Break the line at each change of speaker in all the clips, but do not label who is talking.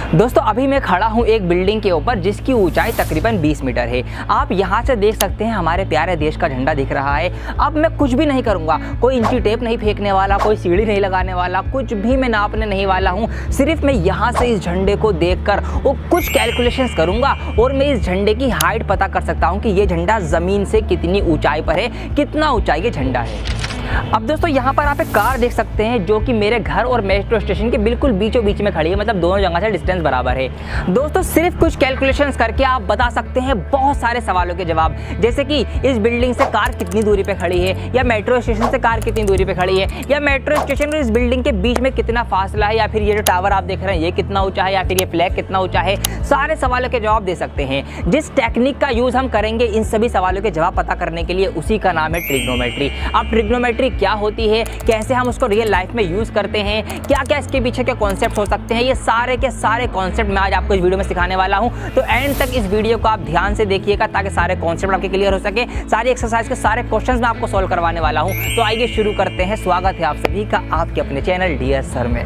दोस्तों अभी मैं खड़ा हूँ एक बिल्डिंग के ऊपर जिसकी ऊंचाई तकरीबन 20 मीटर है। आप यहाँ से देख सकते हैं हमारे प्यारे देश का झंडा दिख रहा है। अब मैं कुछ भी नहीं करूँगा, कोई इंची टेप नहीं फेंकने वाला, कोई सीढ़ी नहीं लगाने वाला, कुछ भी मैं नापने नहीं वाला हूँ। सिर्फ मैं यहाँ से इस झंडे को देखकर वो कुछ कैलकुलेशंस करूँगा और मैं इस झंडे की हाइट पता कर सकता हूँ कि ये झंडा ज़मीन से कितनी ऊंचाई पर है, कितना ऊंचाई ये झंडा है। अब दोस्तों यहाँ पर आप एक कार देख सकते हैं जो कि मेरे घर और मेट्रो स्टेशन के बिल्कुल बीचों बीच में खड़ी है, मतलब दोनों जगह से डिस्टेंस बराबर है। दोस्तों सिर्फ कुछ कैलकुलेशंस करके आप बता सकते हैं बहुत सारे सवालों के जवाब, जैसे कि इस बिल्डिंग से कार कितनी दूरी पे खड़ी है, या मेट्रो स्टेशन से कार कितनी दूरी पे खड़ी है, या मेट्रो स्टेशन और इस बिल्डिंग के बीच में कितना फासला है, या फिर ये जो टावर आप देख रहे हैं ये कितना ऊंचा है, या फिर ये फ्लैग कितना ऊंचा है। सारे सवालों के जवाब दे सकते हैं। जिस टेक्निक का यूज हम करेंगे इन सभी सवालों के जवाब पता करने के लिए, उसी का नाम है ट्रिग्नोमेट्री। अब ट्रिग्नोमेट्री क्या होती है, कैसे हम उसको रियल लाइफ में यूज करते हैं, क्या क्या इसके पीछे के कॉन्सेप्ट हो सकते हैं, ये सारे के सारे कॉन्सेप्ट मैं आज आपको इस वीडियो में सिखाने वाला हूं। तो एंड तक इस वीडियो को आप ध्यान से देखिएगा ताकि सारे कॉन्सेप्ट आपके क्लियर हो सके। सारी एक्सरसाइज के सारे क्वेश्चंस मैं आपको सॉल्व करवाने वाला हूं। तो आइए शुरू करते हैं। स्वागत है आप सभी का आपके अपने चैनल डियर सर में।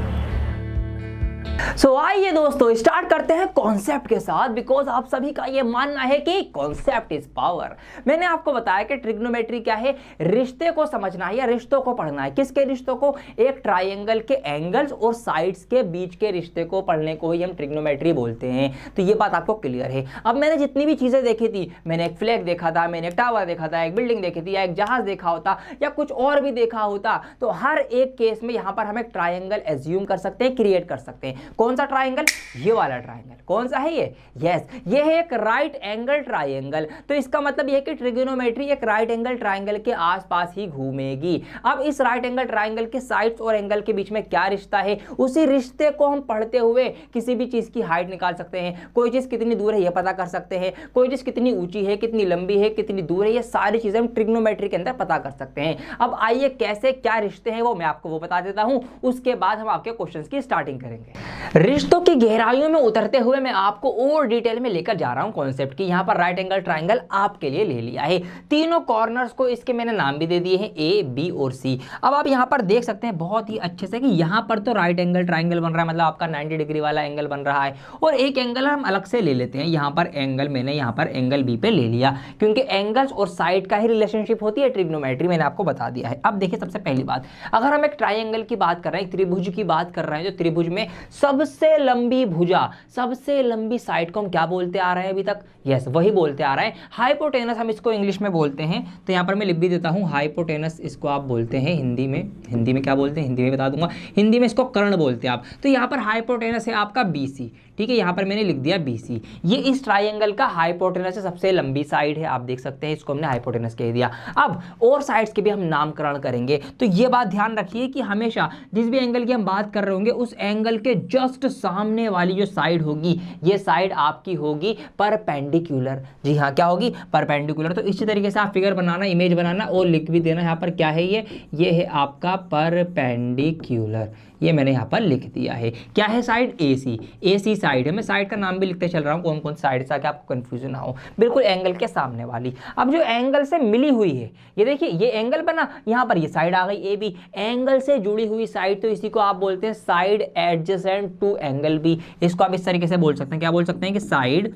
आइए दोस्तों स्टार्ट करते हैं कॉन्सेप्ट के साथ, बिकॉज आप सभी का ये मानना है कि कॉन्सेप्ट इज पावर। मैंने आपको बताया कि ट्रिग्नोमेट्री क्या है, रिश्ते को समझना है या रिश्तों को पढ़ना है। किसके रिश्तों को? एक ट्रायंगल के एंगल्स और साइड्स के बीच के रिश्ते को पढ़ने को ही हम ट्रिग्नोमेट्री बोलते हैं। तो ये बात आपको क्लियर है। अब मैंने जितनी भी चीजें देखी थी, मैंने एक फ्लैग देखा था, मैंने एक टावर देखा था, एक बिल्डिंग देखी थी, या एक जहाज देखा होता, या कुछ और भी देखा होता, तो हर एक केस में यहां पर हम एक ट्रायंगल एज्यूम कर सकते हैं, क्रिएट कर सकते हैं। कौन सा ट्रायंगल? ये वाला ट्रायंगल। कौन सा है ये? यस, ये है एक राइट एंगल ट्रायंगल। तो इसका मतलब यह है कि ट्रिग्नोमेट्री एक राइट एंगल ट्रायंगल के आसपास ही घूमेगी। अब इस राइट एंगल ट्रायंगल के साइड्स और एंगल के बीच में क्या रिश्ता है, उसी रिश्ते को हम पढ़ते हुए किसी भी चीज की हाइट निकाल सकते हैं। कोई चीज कितनी दूर है यह पता कर सकते हैं, कोई चीज कितनी ऊंची है, कितनी लंबी है, कितनी दूर है, ये सारी चीजें हम ट्रिग्नोमेट्री के अंदर पता कर सकते हैं। अब आइए कैसे क्या रिश्ते हैं वो मैं आपको वो बता देता हूं, उसके बाद हम आपके क्वेश्चंस की स्टार्टिंग करेंगे। रिश्तों की गहराइयों में उतरते हुए मैं आपको और डिटेल में लेकर जा रहा हूं कॉन्सेप्ट की। यहां पर राइट एंगल ट्रायंगल आपके लिए ले लिया है। तीनों कॉर्नर्स को इसके मैंने नाम भी दे दिए हैं, ए, बी और सी। अब आप यहां पर देख सकते हैं बहुत ही अच्छे से कि यहां पर तो राइट एंगल ट्रायंगल बन रहा है, मतलब आपका 90 डिग्री वाला एंगल बन रहा है। और एक एंगल हम अलग से ले लेते हैं। यहां पर एंगल मैंने यहां पर एंगल बी पे ले लिया, क्योंकि एंगल्स और साइड का ही रिलेशनशिप होती है ट्रिग्नोमेट्री, मैंने आपको बता दिया है। अब देखिए सबसे पहली बात, अगर हम एक ट्रायंगल की बात कर रहे हैं, एक त्रिभुज की बात कर रहे हैं, जो त्रिभुज में सबसे लंबी भुजा, सबसे लंबी साइड को हम क्या बोलते आ रहे हैं अभी तक? यस, वही बोलते आ रहे हैं हाइपोटेनस, हम इसको इंग्लिश में बोलते हैं। तो यहां पर मैं लिख भी देता हूं हाइपोटेनस, इसको आप बोलते हैं हिंदी में क्या बोलते हैं, हिंदी में बता दूंगा, हिंदी में इसको कर्ण बोलते हैं आप। तो यहां पर हाइपोटेनस है आपका बीसी, ठीक है, यहां पर मैंने लिख दिया बीसी। ये इस ट्रायंगल का हाइपोटेनस से सबसे लंबी साइड है, आप देख सकते हैं, इसको हमने हाइपोटेनस कह दिया। अब और साइड्स के भी हम नामकरण करेंगे, तो ये बात ध्यान रखिए कि हमेशा जिस भी एंगल की हम बात कर रहे होंगे, उस एंगल के जस्ट सामने वाली जो साइड होगी, ये साइड आपकी होगी परपेंडिकुलर। जी हाँ, क्या होगी? परपेंडिकुलर। तो इसी तरीके से आप फिगर बनाना, इमेज बनाना और लिख भी देना। यहाँ पर क्या है ये है आपका परपेंडिकुलर। ये मैंने यहाँ पर लिख दिया है। क्या है साइड? एसी साइड है। मैं साइड का नाम भी लिखते चल रहा हूँ, कौन कौन साइड, ताकि आपको कंफ्यूजन ना हो। बिल्कुल एंगल के सामने वाली। अब जो एंगल से मिली हुई है, ये देखिए ये एंगल बना, यहाँ पर ये साइड आ गई ए बी, एंगल से जुड़ी हुई साइड, तो इसी को आप बोलते हैं side adjacent to angle B. इसको आप इस तरीके से बोल सकते हैं, क्या बोल सकते हैं कि साइड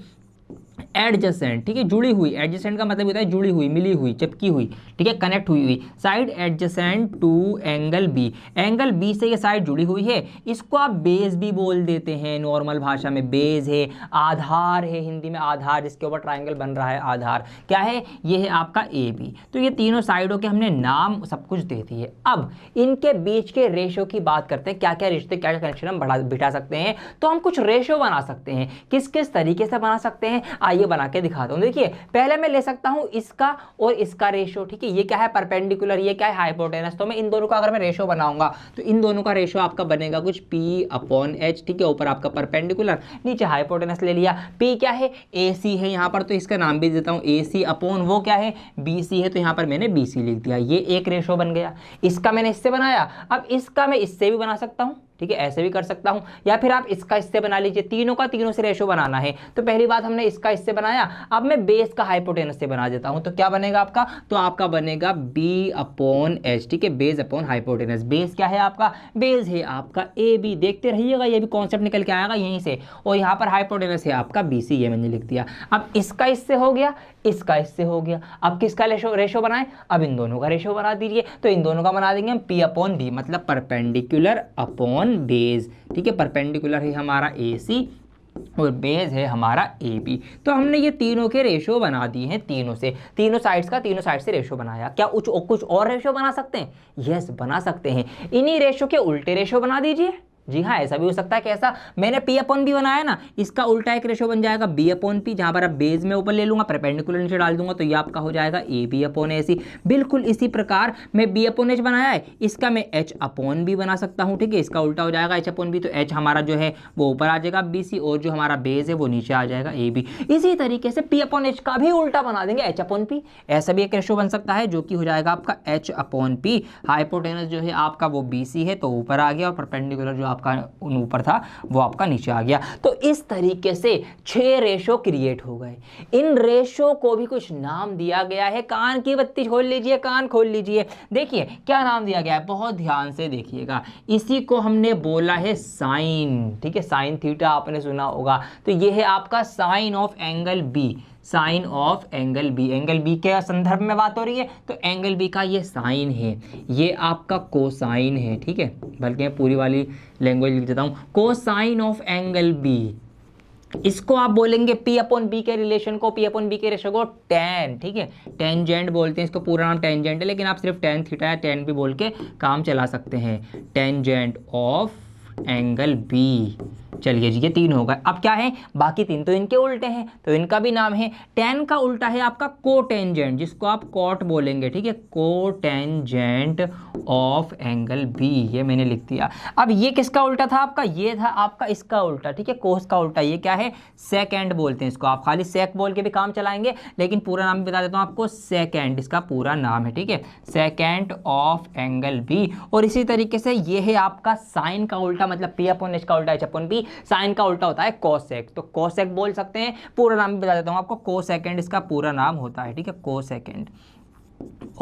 एडजेसेंट, ठीक है, जुड़ी हुई। एडजेसेंट का मतलब होता है जुड़ी हुई, मिली हुई, चिपकी हुई, ठीक है, कनेक्ट हुई हुई। Side adjacent to angle B, angle B से ये साइड जुड़ी हुई है। इसको आप बेस भी बोल देते हैं, नॉर्मल भाषा में बेस है, आधार है, हिंदी में आधार, जिसके ऊपर ट्रायंगल बन रहा है, आधार। क्या है? ये है आपका ए बी। तो ये तीनों साइडों के हमने नाम सब कुछ दे दिए। अब इनके बीच के रेशो की बात करते हैं, क्या क्या रिश्ते, क्या क्या कनेक्शन हम बिठा सकते हैं। तो हम कुछ रेशो बना सकते हैं। किस किस तरीके से बना सकते हैं, आइए बना के दिखाता हूं। देखिए पहले मैं ले सकता हूं इसका और इसका रेशो, ठीक है, ये क्या है? परपेंडिकुलर, ये क्या है? हाइपोटेनस। तो मैं इन दोनों का अगर मैं रेशो बनाऊंगा तो इन दोनों का रेशो आपका बनेगा कुछ P/H, ठीक है, ऊपर आपका परपेंडिकुलर, नीचे हाइपोटेनस ले लिया। P क्या है? AC है यहाँ पर, तो इसका नाम भी देता हूँ AC अपॉन वो क्या है? BC है, तो यहाँ पर मैंने BC लिख दिया। ये एक रेशो बन गया। इसका मैंने इससे बनाया, अब इसका मैं इससे भी बना सकता हूँ, ठीक है, ऐसे भी कर सकता हूं, या फिर आप इसका इससे बना लीजिए। तीनों का तीनों से रेशो बनाना है तो पहली बात हमने इसका इससे बनाया, अब मैं बेस का हाइपोटेनस से बना देता हूं। तो क्या बनेगा आपका, तो आपका बनेगा बी अपॉन एच, ठीक है, बेस अपॉन हाइपोटेनस। बेस क्या है आपका, बेस है आपका ए बी, देखते रहिएगा ये भी कॉन्सेप्ट निकल के आएगा यहीं से। और यहाँ पर हाइपोटेनस है आपका बी सी, ये मैंने लिख दिया। अब इसका इससे हो गया, इसका इससे हो गया, अब किसका रेशो बनाए, अब इन दोनों का रेशो बना दीजिए। तो इन दोनों का बना देंगे हम पी अपॉन बी, मतलब परपेंडिकुलर अपॉन बेस, ठीक है। परपेंडिकुलर है हमारा ए सी और बेस है हमारा ए बी। तो हमने ये तीनों के रेशो बना दिए हैं, तीनों से, तीनों साइड्स का तीनों साइड से रेशो बनाया। क्या कुछ और रेशो बना सकते हैं, यस बना सकते हैं। इन्हीं रेशो के उल्टे रेशो बना दीजिए। जी हाँ, ऐसा भी हो सकता है। कैसा, मैंने पी अपॉन बी बनाया ना, इसका उल्टा एक रेशो बन जाएगा बी अपॉन पी, जहां पर अब बेस में ऊपर ले लूंगा, परपेंडिकुलर नीचे डाल दूंगा, तो ये आपका हो जाएगा ए बी अपॉन ए सी। बिल्कुल इसी प्रकार मैं बी अपॉन एच बनाया है, इसका मैं एच अपॉन बी बना सकता हूँ, ठीक है। इसका उल्टा हो जाएगा एच अपॉन बी, तो एच हमारा जो है वो ऊपर आ जाएगा बी सी, और जो हमारा बेस है वो नीचे आ जाएगा ए बी। इसी तरीके से पी अपॉन एच का भी उल्टा बना देंगे एच अपॉन पी। ऐसा भी एक रेशो बन सकता है जो कि हो जाएगा आपका एच अपॉन पी। हाइपोटेनस जो है आपका वो बी सी है तो ऊपर आ गया, और परपेंडिकुलर जो आपका ऊपर था वो आपका नीचे आ गया। तो इस तरीके से 6 रेशो क्रिएट हो गए। इन रेशो को भी कुछ नाम दिया गया है। कान की बत्ती खोल लीजिए, कान खोल लीजिए, देखिए क्या नाम दिया गया है, बहुत ध्यान से देखिएगा। इसी को हमने बोला है साइन, ठीक है, साइन थीटा आपने सुना होगा। तो ये है आपका sine of angle B, sine of angle B. Angle B के संदर्भ में बात हो रही है तो एंगल बी का ये साइन है, ये आपका कोसाइन है, ठीक है। बल्कि मैं पूरी वाली लैंग्वेज लिख देता हूँ, कोसाइन ऑफ एंगल बी। इसको आप बोलेंगे पी अपॉन बी के रिलेशन को, पी अपॉन बी के रेशो को टेन, ठीक है, टेंजेंट बोलते हैं इसको, पूरा नाम टेंजेंट है, लेकिन आप सिर्फ टेन थीटा या टेन भी बोल के काम चला सकते हैं। Tangent of angle B. चलिए जी, ये 3 हो गए। अब क्या है, बाकी 3 तो इनके उल्टे हैं, तो इनका भी नाम है। टेन का उल्टा है आपका कोटेंजेंट, जिसको आप कॉट बोलेंगे, ठीक है, कोटेंजेंट ऑफ एंगल बी, ये मैंने लिख दिया। अब ये किसका उल्टा था आपका, ये था आपका इसका उल्टा, ठीक है, कोस का उल्टा। ये क्या है, सेकेंड बोलते हैं इसको। आप खाली सेक बोल के भी काम चलाएंगे, लेकिन पूरा नाम भी बता देता हूँ आपको, सेकेंड इसका पूरा नाम है, ठीक है, सेकेंड ऑफ एंगल बी। और इसी तरीके से ये है आपका साइन का उल्टा, मतलब पी अपॉन एच का उल्टा एच अपॉन बी। साइन का उल्टा होता है कोसेक, तो कोसेक बोल सकते हैं। पूरा नाम भी बता देता हूं आपको, कोसेकेंड इसका पूरा नाम होता है, ठीक है, कोसेकेंड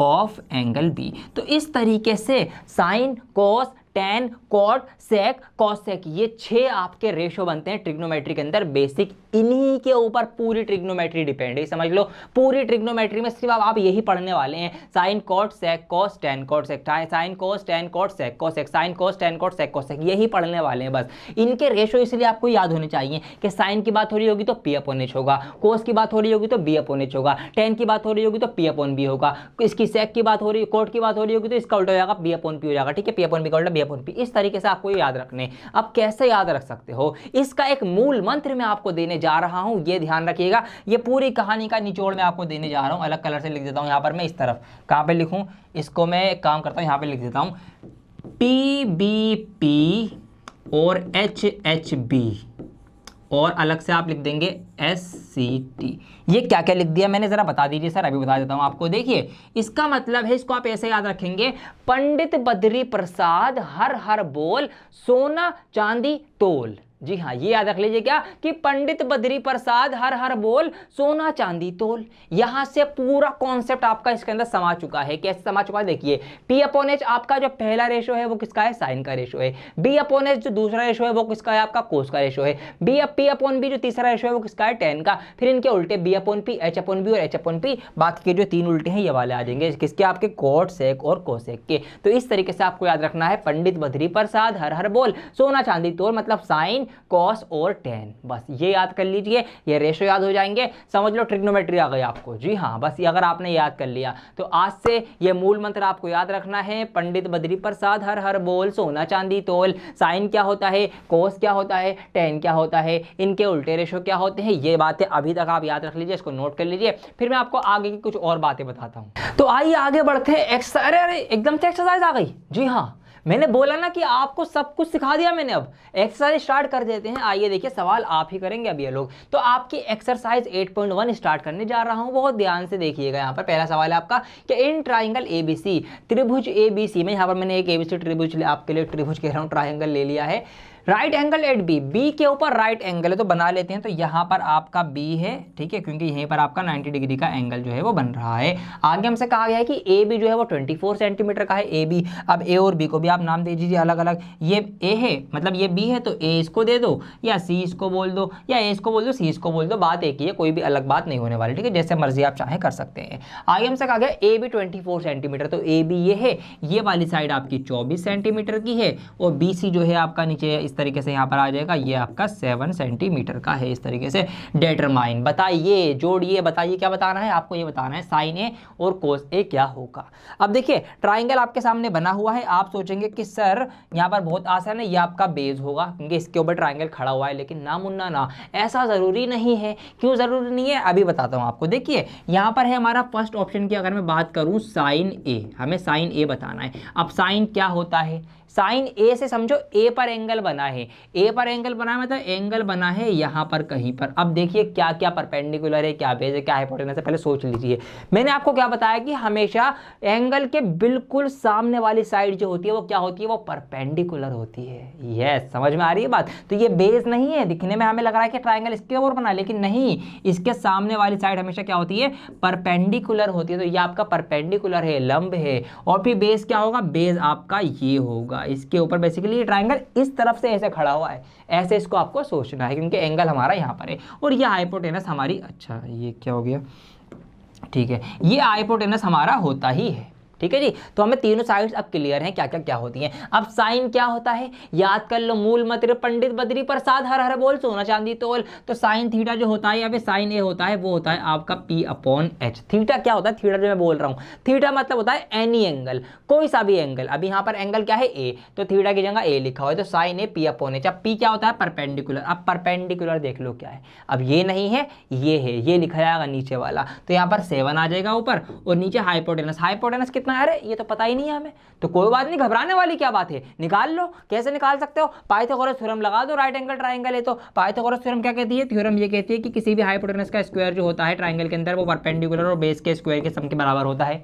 ऑफ एंगल बी। तो इस तरीके से साइन, कोस, टेन, कॉट, सेक, कॉसेक, ये 6 आपके रेशो बनते हैं ट्रिग्नोमेट्री के अंदर। बेसिक इन्हीं के ऊपर पूरी ट्रिग्नोमेट्री डिपेंड है, समझ लो। पूरी ट्रिग्नोमेट्री में सिर्फ आप यही पढ़ने वाले हैं, साइन, कॉट, सेक, कॉस, टेन, कॉट, सेक, साइन, कोस, टेन, कॉट, सेक, कॉसेक, साइन, कोस, टेन, कॉट, सेक, कॉसेक, यही पढ़ने वाले हैं बस। इनके रेशो इसलिए आपको याद होने चाहिए कि साइन की बात हो रही होगी तो पी अपॉन एच होगा, कोस की बात हो रही होगी तो बी अपॉन एच होगा, टेन की बात हो रही होगी तो पी अपॉन बी होगा, इसकी सेक की बात हो रही, कॉट की बात हो रही होगी तो इसका उल्टा हो जाएगा बी अपॉन पी हो जाएगा, ठीक है, पी अपॉन बी का उल्टा बी अपॉन पी। इस तरीके से आपको याद रखने। अब कैसे याद रख सकते हो, इसका एक मूल मंत्र मैं आपको देने जा रहा हूं, ये ध्यान रखिएगा। ये पूरी कहानी का निचोड़ मैं आपको देने जा रहा हूं। अलग कलर से लिख देता हूं यहां पर, मैं इस तरफ कहां पे लिखूं इसको, मैं एक काम करता हूं यहां पे लिख देता हूं पी बी पी और एच एच बी, और अलग से आप लिख देंगे एस सी टी। ये क्या क्या लिख दिया मैंने, जरा बता दीजिए सर। अभी बता देता हूं आपको। देखिए इसका मतलब है, इसको आप ऐसे याद रखेंगे, पंडित बद्री प्रसाद हर हर बोल, सोना चांदी तोल। जी हाँ, ये याद रख लीजिए क्या, कि पंडित बद्री प्रसाद हर हर बोल, सोना चांदी तोल। यहां से पूरा कॉन्सेप्ट आपका इसके अंदर समा चुका है। कैसे समा चुका है, देखिए पी अपॉन एच आपका जो पहला रेशो है वो किसका है, साइन का रेशो है। बी अपॉन एच जो दूसरा रेशो है वो किसका है, आपका कोस का रेशो है। पी अपॉन बी जो तीसरा रेशो है वो किसका है, टेन का। फिर इनके उल्टे B upon P, H upon B और एच अपॉन पी। बाकी के जो 3 उल्टे हैं ये वाले आ जाएंगे किसके, आपके कॉट, सेक और कोसेक के। तो इस तरीके से आपको याद रखना है, पंडित बद्री प्रसाद हर हर बोल, सोना चांदी तोल, मतलब साइन, कॉस और टेन। बस ये याद कर लीजिए, ये रेशो याद हो जाएंगे, समझ लो ट्रिग्नोमेट्री आ गई आपको। जी हाँ, बस ये अगर आपने याद कर लिया तो आज से ये मूल मंत्र आपको याद रखना है, पंडित बद्री प्रसाद हर हर बोल, सोना चांदी तोल। साइन क्या होता है, कोस क्या होता है, टेन क्या होता है, इनके उल्टे रेशो क्या होते हैं, ये बातें अभी तक आप याद रख लीजिए, इसको नोट कर लीजिए। फिर मैं आपको आगे की कुछ और बातें बताता हूँ। तो आइए आगे बढ़ते हैं। अरे एकदम से एक्सरसाइज आ गई। जी हाँ, मैंने बोला ना कि आपको सब कुछ सिखा दिया मैंने। अब एक्सरसाइज स्टार्ट कर देते हैं। आइए देखिए, सवाल आप ही करेंगे अब ये लोग। तो आपकी एक्सरसाइज 8.1 स्टार्ट करने जा रहा हूं, बहुत ध्यान से देखिएगा। यहाँ पर पहला सवाल है आपका कि इन ट्राइंगल ABC, त्रिभुज ABC में, यहाँ पर मैंने एक ABC त्रिभुज आपके लिए त्रिभुज कह रहा हूँ, ट्राइंगल ले लिया है। राइट एंगल एट बी के ऊपर राइट एंगल है तो बना लेते हैं। तो यहाँ पर आपका बी है, ठीक है, क्योंकि यहीं पर आपका 90 डिग्री का एंगल जो है वो बन रहा है। आगे हमसे कहा गया है कि ए बी जो है वो 24 सेंटीमीटर का है, ए बी। अब ए और बी को भी आप नाम दे दीजिए अलग अलग। ये ए है, मतलब ये बी है, तो ए इसको दे दो, या सी इसको बोल दो, या ए इसको बोल दो, सी इसको बोल दो। बात एक ही है, कोई भी अलग बात नहीं होने वाली, ठीक है, जैसे मर्जी आप चाहें कर सकते हैं। आगे हमसे कहा गया ए बी 24 सेंटीमीटर, तो ए बी ये है, ये वाली साइड आपकी 24 सेंटीमीटर की है, और बी सी जो है आपका नीचे इस तरीके से यहाँ पर आ जाएगा, ये आपका 7 सेंटीमीटर का है। इस तरीके से डिटरमाइन, बताइए, जोड़िए, बताइए क्या बताना है आपको। ये बताना है साइन ए और कोस ए क्या होगा। अब देखिए ट्राइंगल आपके सामने बना हुआ है। आप सोचेंगे कि सर यहाँ पर बहुत आसान है, ये आपका बेस होगा क्योंकि इसके ऊपर ट्राइंगल खड़ा हुआ है। लेकिन ना मुन्ना ना, ऐसा जरूरी नहीं है। क्यों जरूरी नहीं है, अभी बताता हूँ आपको। देखिए यहाँ पर है हमारा फर्स्ट ऑप्शन की, अगर मैं बात करूँ साइन ए, हमें साइन ए बताना है। अब साइन क्या होता है, साइन ए से समझो ए पर एंगल बना है, ए पर एंगल बना है मतलब एंगल बना है यहाँ पर कहीं पर। अब देखिए क्या क्या परपेंडिकुलर है, क्या बेस है, क्या हाइपोटेनस है, पहले सोच लीजिए। मैंने आपको क्या बताया कि हमेशा एंगल के बिल्कुल सामने वाली साइड जो होती है वो क्या होती है, वो परपेंडिकुलर होती है। यस, समझ में आ रही है बात। तो ये बेस नहीं है, दिखने में हमें लग रहा है कि ट्राइंगल इसके ऊपर बना है, लेकिन नहीं, इसके सामने वाली साइड हमेशा क्या होती है, परपेंडिकुलर होती है। तो ये आपका परपेंडिकुलर है, लंब है। और फिर बेस क्या होगा, बेस आपका ये होगा, इसके ऊपर बेसिकली ये ट्राइंगल इस तरफ से ऐसे खड़ा हुआ है, ऐसे इसको आपको सोचना है क्योंकि एंगल हमारा यहाँ पर है और ये हाइपोटेनस हमारी, अच्छा ये क्या हो गया, ठीक है, ये हाइपोटेनस हमारा होता ही है। ठीक है जी। तो हमें तीनों साइड्स अब क्लियर हैं क्या क्या क्या होती हैं। अब साइन क्या होता है, याद कर लो, मूल मंत्र पंडित बद्री प्रसाद हर हर बोल सोना चांदी तोल। तो साइन थीटा जो होता है या फिर साइन ए होता है वो होता है आपका P/H। थीटा क्या होता है, थीटा जो मैं बोल रहा हूँ, थीटा मतलब होता है एनी एंगल, कोई सा भी एंगल। अभी यहाँ पर एंगल क्या है ए, तो थीटा की जगह ए लिखा हुआ है, तो साइन ए P/H। अब P क्या होता है, परपेंडिकुलर। अब परपेंडिकुलर देख लो क्या है, अब ये नहीं है ये है, ये लिखा जाएगा नीचे वाला, तो यहाँ पर 7 आ जाएगा ऊपर, और नीचे हाइपोटेनस। हाइपोटेनस कितना, अरे ये तो पता ही नहीं है हमें, तो कोई बात नहीं, घबराने वाली क्या बात है, निकाल लो। कैसे निकाल सकते हो, पाइथागोरस थ्योरम लगा दो, राइट एंगल ट्राइंगल है तो पाइथागोरस थ्योरम क्या कहती है, थ्योरम ये कहती है कि किसी भी हाइपोटेनस का स्क्वायर जो होता है ट्राइंगल के अंदर वो परपेंडिकुलर और बेस के स्क्वायर के सम के बराबर होता है।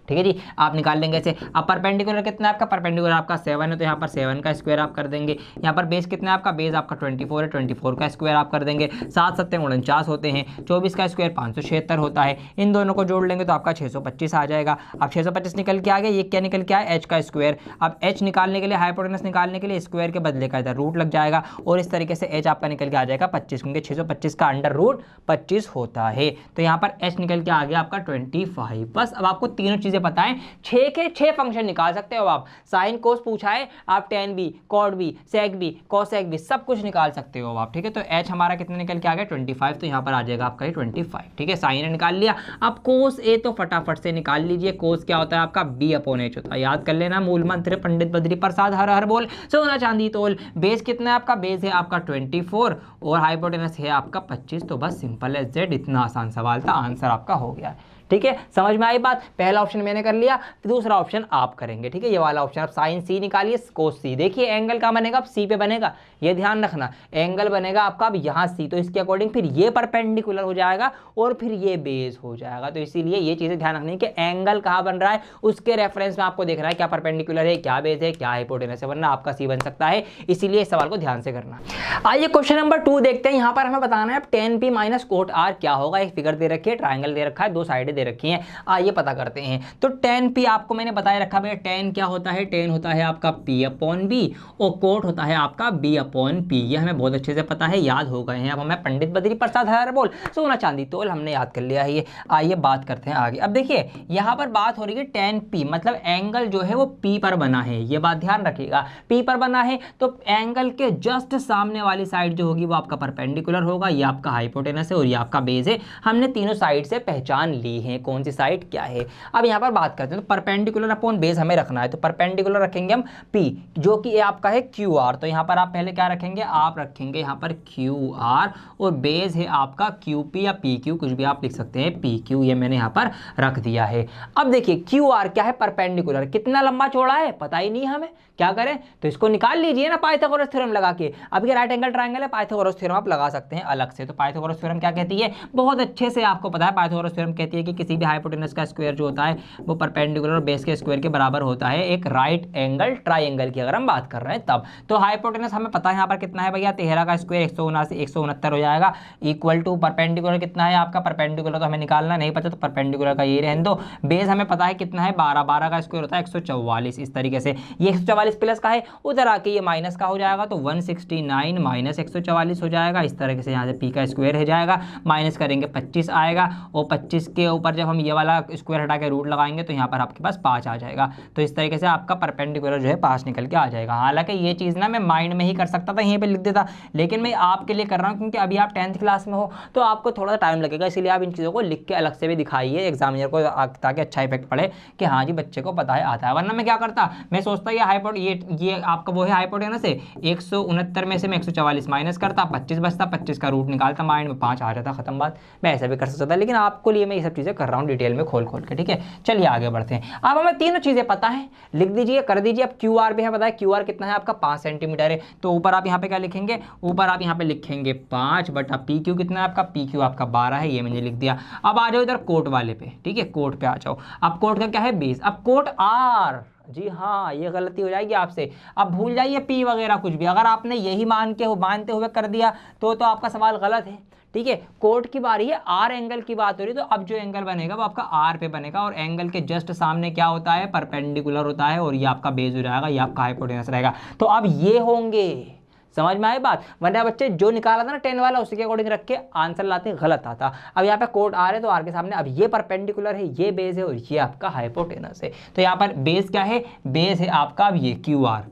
ठीक है जी, आप निकाल लेंगे ऐसे। अब परपेंडिकुलर कितना है आपका, परपेंडिकुलर आपका 7 है, तो यहाँ पर 7 का स्क्वायर आप कर देंगे। यहाँ पर बेस कितना है आपका, बेस आपका 24 है, 24 का स्क्वायर आप कर देंगे। 7 7 49 होते हैं, 24 का स्क्वायर 576 होता है। इन दोनों को जोड़ लेंगे तो आपका 625 आ जाएगा। अब 625 निकल के आ गया, ये क्या निकल के आया, एच का स्क्वायर। अब एच निकालने के लिए, हाइपोटेनस निकालने के लिए स्क्वायर के बदले का इधर रूट लग जाएगा, और इस तरीके से एच आपका निकल के आ जाएगा 25, क्योंकि 625 का अंडर रूट 25 होता है। तो यहाँ पर एच निकल के आ गया आपका 25। बस अब आपको तीनों चीजें पता है, 6 के 6 फंक्शन निकाल सकते हो आप। साइन कोस पूछा है, आप टेन बी, कॉड बी, सेक बी, कोसेक बी, सब कुछ निकाल सकते हो आप। ठीक है, तो एच हमारा कितना निकल के आ गया 25, तो यहाँ पर आ जाएगा आपका 25। ठीक है, साइन निकाल लिया। अब कोस ए तो फटाफट से निकाल लीजिए। कोस क्या होता है आपका, B/H होता है, याद कर लेना, मूल मंत्र पंडित बद्री प्रसाद हर हर बोल सोना चांदी तोल। बेस कितना है आपका, बेस है आपका 24 और हाइपोटेनस है आपका 25। तो बस सिंपल एज दैट, इतना आसान सवाल था, आंसर आपका हो गया। ठीक है, समझ में आई बात। पहला ऑप्शन मैंने कर लिया, दूसरा ऑप्शन आप करेंगे। ठीक है, ये वाला ऑप्शन, आप साइन सी निकालिए, कोस सी। देखिए एंगल कहाँ बनेगा, अब सी पे बनेगा, ये ध्यान रखना, एंगल बनेगा आपका अब यहाँ सी, तो इसके अकॉर्डिंग फिर ये परपेंडिकुलर हो जाएगा और फिर ये बेस हो जाएगा। तो इसीलिए ये चीजें ध्यान रखनी कि एंगल कहाँ बन रहा है, उसके रेफरेंस में आपको देखना है क्या परपेंडिकुलर है, क्या बेस है, क्या हाइपोटेनस है, वरना आपका सी बन सकता है। इसीलिए इस सवाल को ध्यान से करना। आइए क्वेश्चन नंबर 2 देखते हैं। यहाँ पर हमें बताना है tan P - cot R क्या होगा। एक फिगर दे रखी है, ट्राइंगल दे रखा है, 2 साइडें दे रखी हैं। आइए पता करते हैं। तो tan P आपको मैंने बताया रखा है, tan क्या होता है, tan होता है आपका P/B और कोट होता है आपका B/P। ये हमें बहुत अच्छे से पता है, याद हो गए हैं। अब हमें पंडित बद्री प्रसाद हर बोल सोना चांदी तोल हमने याद कर लिया है ये। आइए बात करते हैं आगे। अब देखिए यहाँ पर बात हो रही है tan P, मतलब एंगल जो है वो P पर बना है, ये बात ध्यान रखिएगा। P पर बना है तो एंगल के जस्ट सामने वाली साइड जो होगी वो आपका परपेंडिकुलर होगा, ये आपका हाइपोटेनस है और ये आपका बेस है। हमने तीनों साइड से पहचान ली है कौन सी साइड क्या है। अब यहाँ पर बात करते हैं, तो परपेंडिकुलर अपॉन बेस हमें रखना है, तो परपेंडिकुलर रखेंगे हम P, जो कि आपका है QR। तो यहाँ पर आप पहले क्या रखेंगे, आप रखेंगे यहाँ पर QR, और बेस है आपका QP या PQ, कुछ भी आप लिख सकते हैं, PQ, ये मैंने यहाँ पर रख दिया है। अब देखिए QR क्या है, परपेंडिकुलर, कितना लंबा चौड़ा है पता ही नहीं हमें, क्या करें, तो इसको निकाल लीजिए ना पाइथागोरस थ्योरम लगा के। अब ये राइट एंगल ट्रायंगल है, पाइथागोरस थ्योरम आप लगा सकते हैं अलग से। तो पाइथागोरस थ्योरम क्या कहती है, बहुत अच्छे से आपको पता है, पाइथागोरस थ्योरम कहती है कि किसी भी हाइपोटेनस का स्क्वायर जो होता है वो परपेंडिकुलर बेस के स्क्वायर के बराबर होता है एक राइट एंगल ट्रायंगल की, अगर हम बात कर रहे हैं तब। तो हाइपोटेनस हमें पता है यहाँ पर कितना है भैया, 13 का स्क्वायर 169 हो जाएगा, इक्वल टू परपेंडिकुलर कितना है आपका, परपेंडिकुलर तो हमें निकालना नहीं पता, तो परपेंडिकुलर का ये रहने दो। बेस हमें पता है कितना है 12 का स्क्वायर होता है 144। इस तरीके से ये 144 प्लस का है, उधर आके ये माइनस का हो जाएगा, तो 169 माइनस 144 हो जाएगा। इस तरीके से यहाँ से पी का स्क्वायर हो जाएगा, माइनस करेंगे 25 आएगा, और 25 के ऊपर जब हम ये वाला स्क्वायर हटा के रूट लगाएंगे तो यहाँ पर आपके पास 5 आ जाएगा। तो इस तरीके से आपका परपेंडिकुलर जो है 5 निकल के आ जाएगा। हालांकि ये चीज़ ना मैं माइंड में ही कर सकता था, यहीं पे लिख देता, लेकिन मैं आपके लिए कर रहा हूँ क्योंकि अभी आप 10th क्लास में हो तो आपको थोड़ा टाइम लगेगा, इसलिए आप इन चीज़ों को लिख के अलग से भी दिखाइए एग्जामिनर को, ताकि अच्छा इफेक्ट पड़े कि हाँ जी बच्चे को पता है आता है। वरना मैं क्या करता, मैं सोचता ये आपका वो है हाइपोटेनस है, 169 में से मैं 144 माइनस करता, 25 बचता, 25 का रूट निकालता, माइंड में 5 आ जाता, खत्म बात। मैं ऐसा भी कर सकता था, लेकिन आपको लिए मैं ये सब चीज़ें कर रहा हूँ डिटेल में खोल के, ठीक है। चलिए आगे बढ़ते हैं। अब हमें तीनों चीज़ें पता है, लिख दीजिए, कर दीजिए। अब क्यू आर भी है, पता है क्यू आर कितना है आपका 5 सेंटीमीटर है, तो ऊपर आप यहाँ पे क्या लिखेंगे, ऊपर आप यहाँ पे लिखेंगे 5 बटा पी क्यू कितना है आपका, पी क्यू आपका 12 है, ये मैंने लिख दिया। अब आ जाओ इधर कोट वाले पे, ठीक है, कोट पे आ जाओ। अब कोट का क्या है बेस, अब कोट आर, जी हाँ ये गलती हो जाएगी आपसे, अब भूल जाइए पी वगैरह कुछ भी, अगर आपने यही मानते हुए कर दिया तो आपका सवाल गलत है, ठीक है। कोट की बारी है, आर एंगल की बात हो रही है, तो अब जो एंगल बनेगा वो आपका आर पे बनेगा, और एंगल के जस्ट सामने क्या होता है, परपेंडिकुलर होता है, और ये आपका बेस हो जाएगा, ये आपका हाइपोटेनस रहेगा। तो अब ये होंगे, समझ में आई बात। वरना बच्चे जो निकाला था ना 10 वाला उसी के अकॉर्डिंग रख के आंसर लाते, गलत आता। अब यहाँ पे कोट आर है तो आर के सामने अब ये परपेंडिकुलर है, ये बेस है, और ये आपका हाइपोटेनस है। तो यहाँ पर बेस क्या है, बेस है आपका अब ये क्यू आर,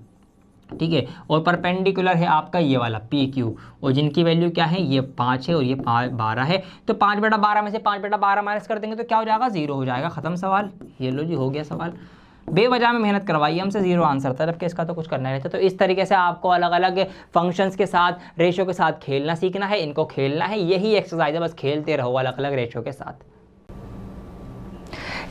ठीक है, और परपेंडिकुलर है आपका ये वाला पी क्यू, और जिनकी वैल्यू क्या है, ये 5 है और ये 12 है। तो 5 बटा 12 में से 5 बटा 12 माइनस कर देंगे तो क्या हो जाएगा, 0 हो जाएगा, खत्म सवाल। ये लो जी, हो गया सवाल। बेवजह में मेहनत करवाई हमसे, 0 आंसर था, जबकि इसका तो कुछ करना नहीं था। तो इस तरीके से आपको अलग अलग फंक्शंस के साथ, रेशो के साथ खेलना सीखना है, इनको खेलना है, यही एक्सरसाइज है, बस खेलते रहो अलग अलग रेशो के साथ।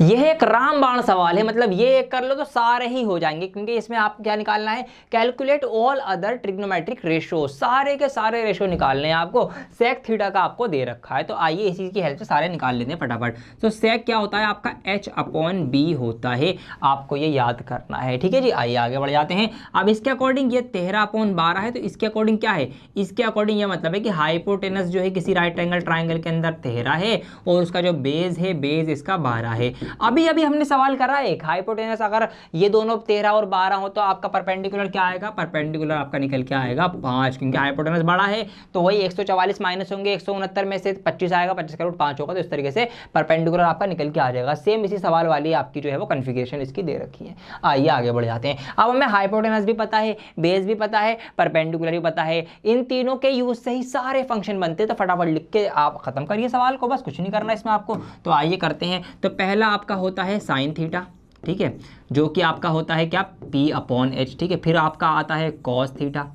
यह एक रामबाण सवाल है, मतलब ये एक कर लो तो सारे ही हो जाएंगे, क्योंकि इसमें आपको क्या निकालना है, calculate all other trigonometric ratio, सारे के सारे रेशो निकालने हैं आपको। सेक थीटा का आपको दे रखा है, तो आइए इसी की हेल्प से सारे निकाल लेते हैं फटाफट। तो सेक क्या होता है आपका, h/b होता है, आपको ये याद करना है, ठीक है जी। आइए आगे बढ़ जाते हैं। अब इसके अकॉर्डिंग ये 13/12 है, तो इसके अकॉर्डिंग क्या है, इसके अकॉर्डिंग ये मतलब है कि हाइपोटेनस जो है किसी राइट एंगल ट्राइंगल के अंदर 13 है, और उसका जो बेस है, बेस इसका 12 है। अभी हमने सवाल करा है एक हाइपोटेनस, अगर ये दोनों 13 और 12 हो तो आपका परपेंडिकुलर क्या आएगा, परपेंडिकुलर आपका निकल के आएगा 5, क्योंकि हाइपोटेनस बड़ा है, तो वही 144 माइनस होंगे, 169 में से 25 आएगा, 25 का रूट 5 होगा, तो इस तरीके से परपेंडिकुलर आपका निकल के आ जाएगा। सेम इसी सवाल वाली आपकी जो है वो कन्फिगरेशन इसकी दे रखी है। आइए आगे बढ़ जाते हैं। अब हमें हाइपोटेनस भी पता है, बेस भी पता है, परपेंडिकुलर भी पता है, इन तीनों के यूज से ही सारे फंक्शन बनते हैं। तो फटाफट लिख के आप खत्म करिए सवाल को, बस कुछ नहीं करना इसमें आपको। तो आइए करते हैं। तो पहला आपका होता है साइन थीटा, ठीक है, जो कि आपका होता है क्या, p/h, ठीक है। फिर आपका आता है कॉस थीटा,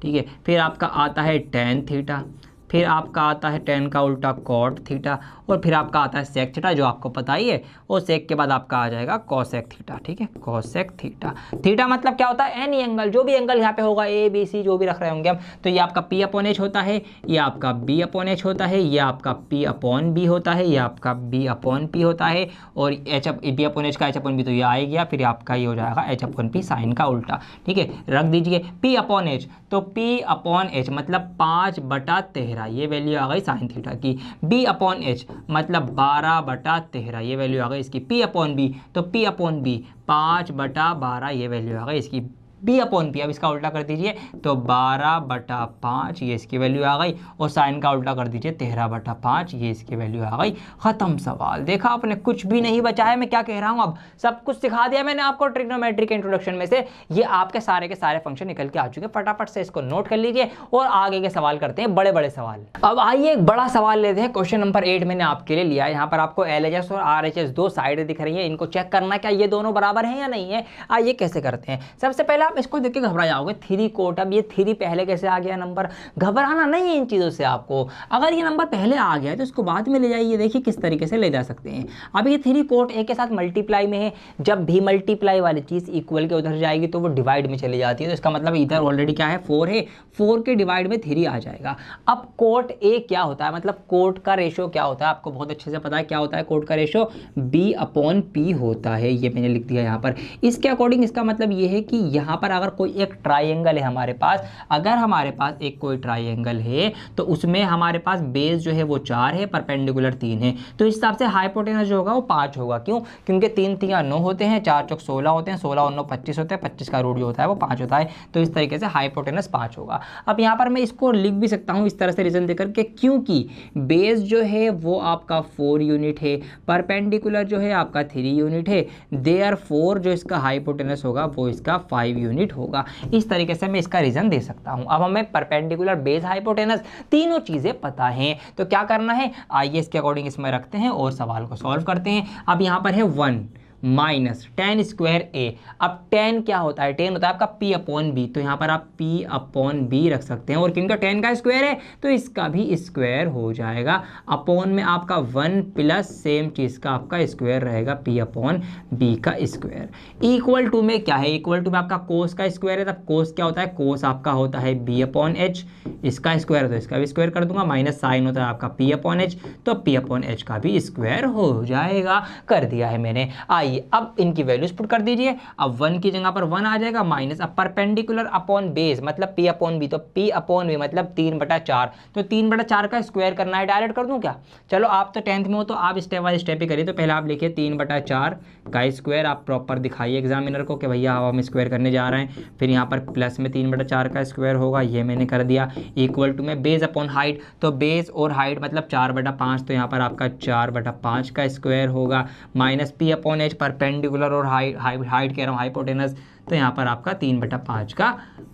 ठीक है। फिर आपका आता है टेन थीटा, फिर आपका आता है टेन का उल्टा कॉट थीटा, और फिर आपका आता है सेक थीटा, जो आपको पता ही है, और सेक के बाद आपका आ जाएगा कॉसेक थीटा, ठीक है, कॉसेक थीटा। थीटा मतलब क्या होता है, एनी एंगल, जो भी एंगल यहाँ पे होगा, ए बी सी जो भी रख रहे होंगे हम, तो ये आपका p/h होता है, ये आपका b/h होता है, ये आपका p/b होता है, ये आपका b/p होता है, और b/h का h/b तो ये आ ही गया, फिर आपका ये हो जाएगा h/p साइन का उल्टा, ठीक है। रख दीजिए p/h, तो p/h मतलब 5/13, ये वैल्यू आ गई साइन थीटा की। b/h मतलब 12/13, ये वैल्यू आ गई इसकी। p/b, तो p/b 5/12, ये वैल्यू आ गई इसकी। b/p, अब इसका उल्टा कर दीजिए, तो 12/5, ये इसकी वैल्यू आ गई, और साइन का उल्टा कर दीजिए 13/5, ये इसकी वैल्यू आ गई। खत्म सवाल। देखा आपने, कुछ भी नहीं बचा है। मैं क्या कह रहा हूँ, अब सब कुछ सिखा दिया मैंने आपको ट्रिग्नोमेट्री के इंट्रोडक्शन में से। ये आपके सारे के सारे फंक्शन निकल के आ चुके हैं, फटाफट से इसको नोट कर लीजिए और आगे के सवाल करते हैं, बड़े बड़े सवाल। अब आइए एक बड़ा सवाल लेते हैं। क्वेश्चन नंबर 8 मैंने आपके लिए लिया है। यहाँ पर आपको LHS और RHS दो साइड दिख रही है, इनको चेक करना क्या ये दोनों बराबर हैं या नहीं है। आइए कैसे करते हैं। सबसे पहले आप आप इसको देख के घबरा जाओगे, 3 कोट, अब ये 3 पहले कैसे आ गया नंबर, घबराना नहीं है इन चीज़ों से आपको। अगर ये नंबर पहले आ गया है तो इसको बाद में ले जाइए, देखिए किस तरीके से ले जा सकते हैं। अब ये 3 कोट ए के साथ मल्टीप्लाई में है, जब भी मल्टीप्लाई वाली चीज़ इक्वल के उधर जाएगी तो वो डिवाइड में चली जाती है, तो इसका मतलब इधर ऑलरेडी क्या है 4 है, 4 के डिवाइड में 3 आ जाएगा। अब कोट ए क्या होता है, मतलब कोट का रेशो क्या होता है, आपको बहुत अच्छे से पता है क्या होता है कोट का रेशो, B/P होता है, ये मैंने लिख दिया यहाँ पर। इसके अकॉर्डिंग इसका मतलब ये है कि यहाँ पर अगर कोई एक ट्राइंगल है हमारे पास, अगर हमारे पास एक कोई ट्राइंगल है तो उसमें हमारे पास बेस जो है वो 4 है, परपेंडिकुलर 3 है, तो इस हिसाब से हाइपोटेनस जो होगा वो 5 होगा। क्यों? क्योंकि 3 3 9 होते हैं, 4 चौक 16 होते हैं, 16 और 9 25 होते हैं, 25 का रूट जो होता है वो 5 होता है, तो इस तरीके से हाइपोटेनस 5 होगा। अब यहाँ पर मैं इसको लिख भी सकता हूँ इस तरह से रीजन देकर के, क्योंकि बेस जो है वो आपका 4 यूनिट है, परपेंडिकुलर जो है आपका 3 यूनिट है, देयरफॉर जो इसका हाइपोटेनस होगा वो इसका 5 यूनिट होगा। इस तरीके से मैं इसका रीजन दे सकता हूँ। अब हमें परपेंडिकुलर, बेस, हाइपोटेनस तीनों चीज़ें पता हैं, तो क्या करना है, आइए इसके अकॉर्डिंग इसमें रखते हैं और सवाल को सॉल्व करते हैं। अब यहाँ पर है 1 माइनस tan स्क्वायर ए। अब tan क्या होता है, tan होता है आपका P/B, तो यहाँ पर आप P/B रख सकते हैं, और क्योंकि tan का स्क्वायर है तो इसका भी स्क्वायर हो जाएगा, अपॉन में आपका 1 प्लस सेम चीज़ का आपका स्क्वायर रहेगा P/B का स्क्वायर। इक्वल टू में क्या है, इक्वल टू में आपका कोस का स्क्वायर है, तब कोस क्या होता है, कोस आपका होता है B/H, इसका स्क्वायर तो इसका भी स्क्वायर कर दूंगा, माइनस साइन होता है आपका P/H, तो P/H का भी स्क्वायर हो जाएगा। कर दिया है मैंने। आइए अब इनकी वैल्यूज पुट कर दीजिए। अब 1 की जगह पर 1 आ जाएगा, माइनस अब परपेंडिकुलर अपॉन बेस मतलब P/B, तो P/B मतलब 3/4, तो 3/4 का स्क्वायर करना है, डायरेक्ट कर दूं क्या? चलो आप तो 10th में हो तो आप स्टेप बाय स्टेप ही करिए। तो पहले आप लिखिए 3/4 का स्क्वायर, आप प्रॉपर दिखाइए एग्जामिनर को कि भैया हम स्क्वायर करने जा रहे हैं। फिर यहाँ पर प्लस में 3/4 का स्क्वायर होगा, ये मैंने कर दिया। इक्वल टू में बेस अपॉन हाइट, तो बेस और हाइट मतलब 4/5, तो यहाँ पर आपका 4/5 का स्क्वायर होगा, माइनस P/H परपेंडिकुलर और हाइट कह रहा हूँ हाइपोटेनस, तो यहाँ पर आपका 3/5 का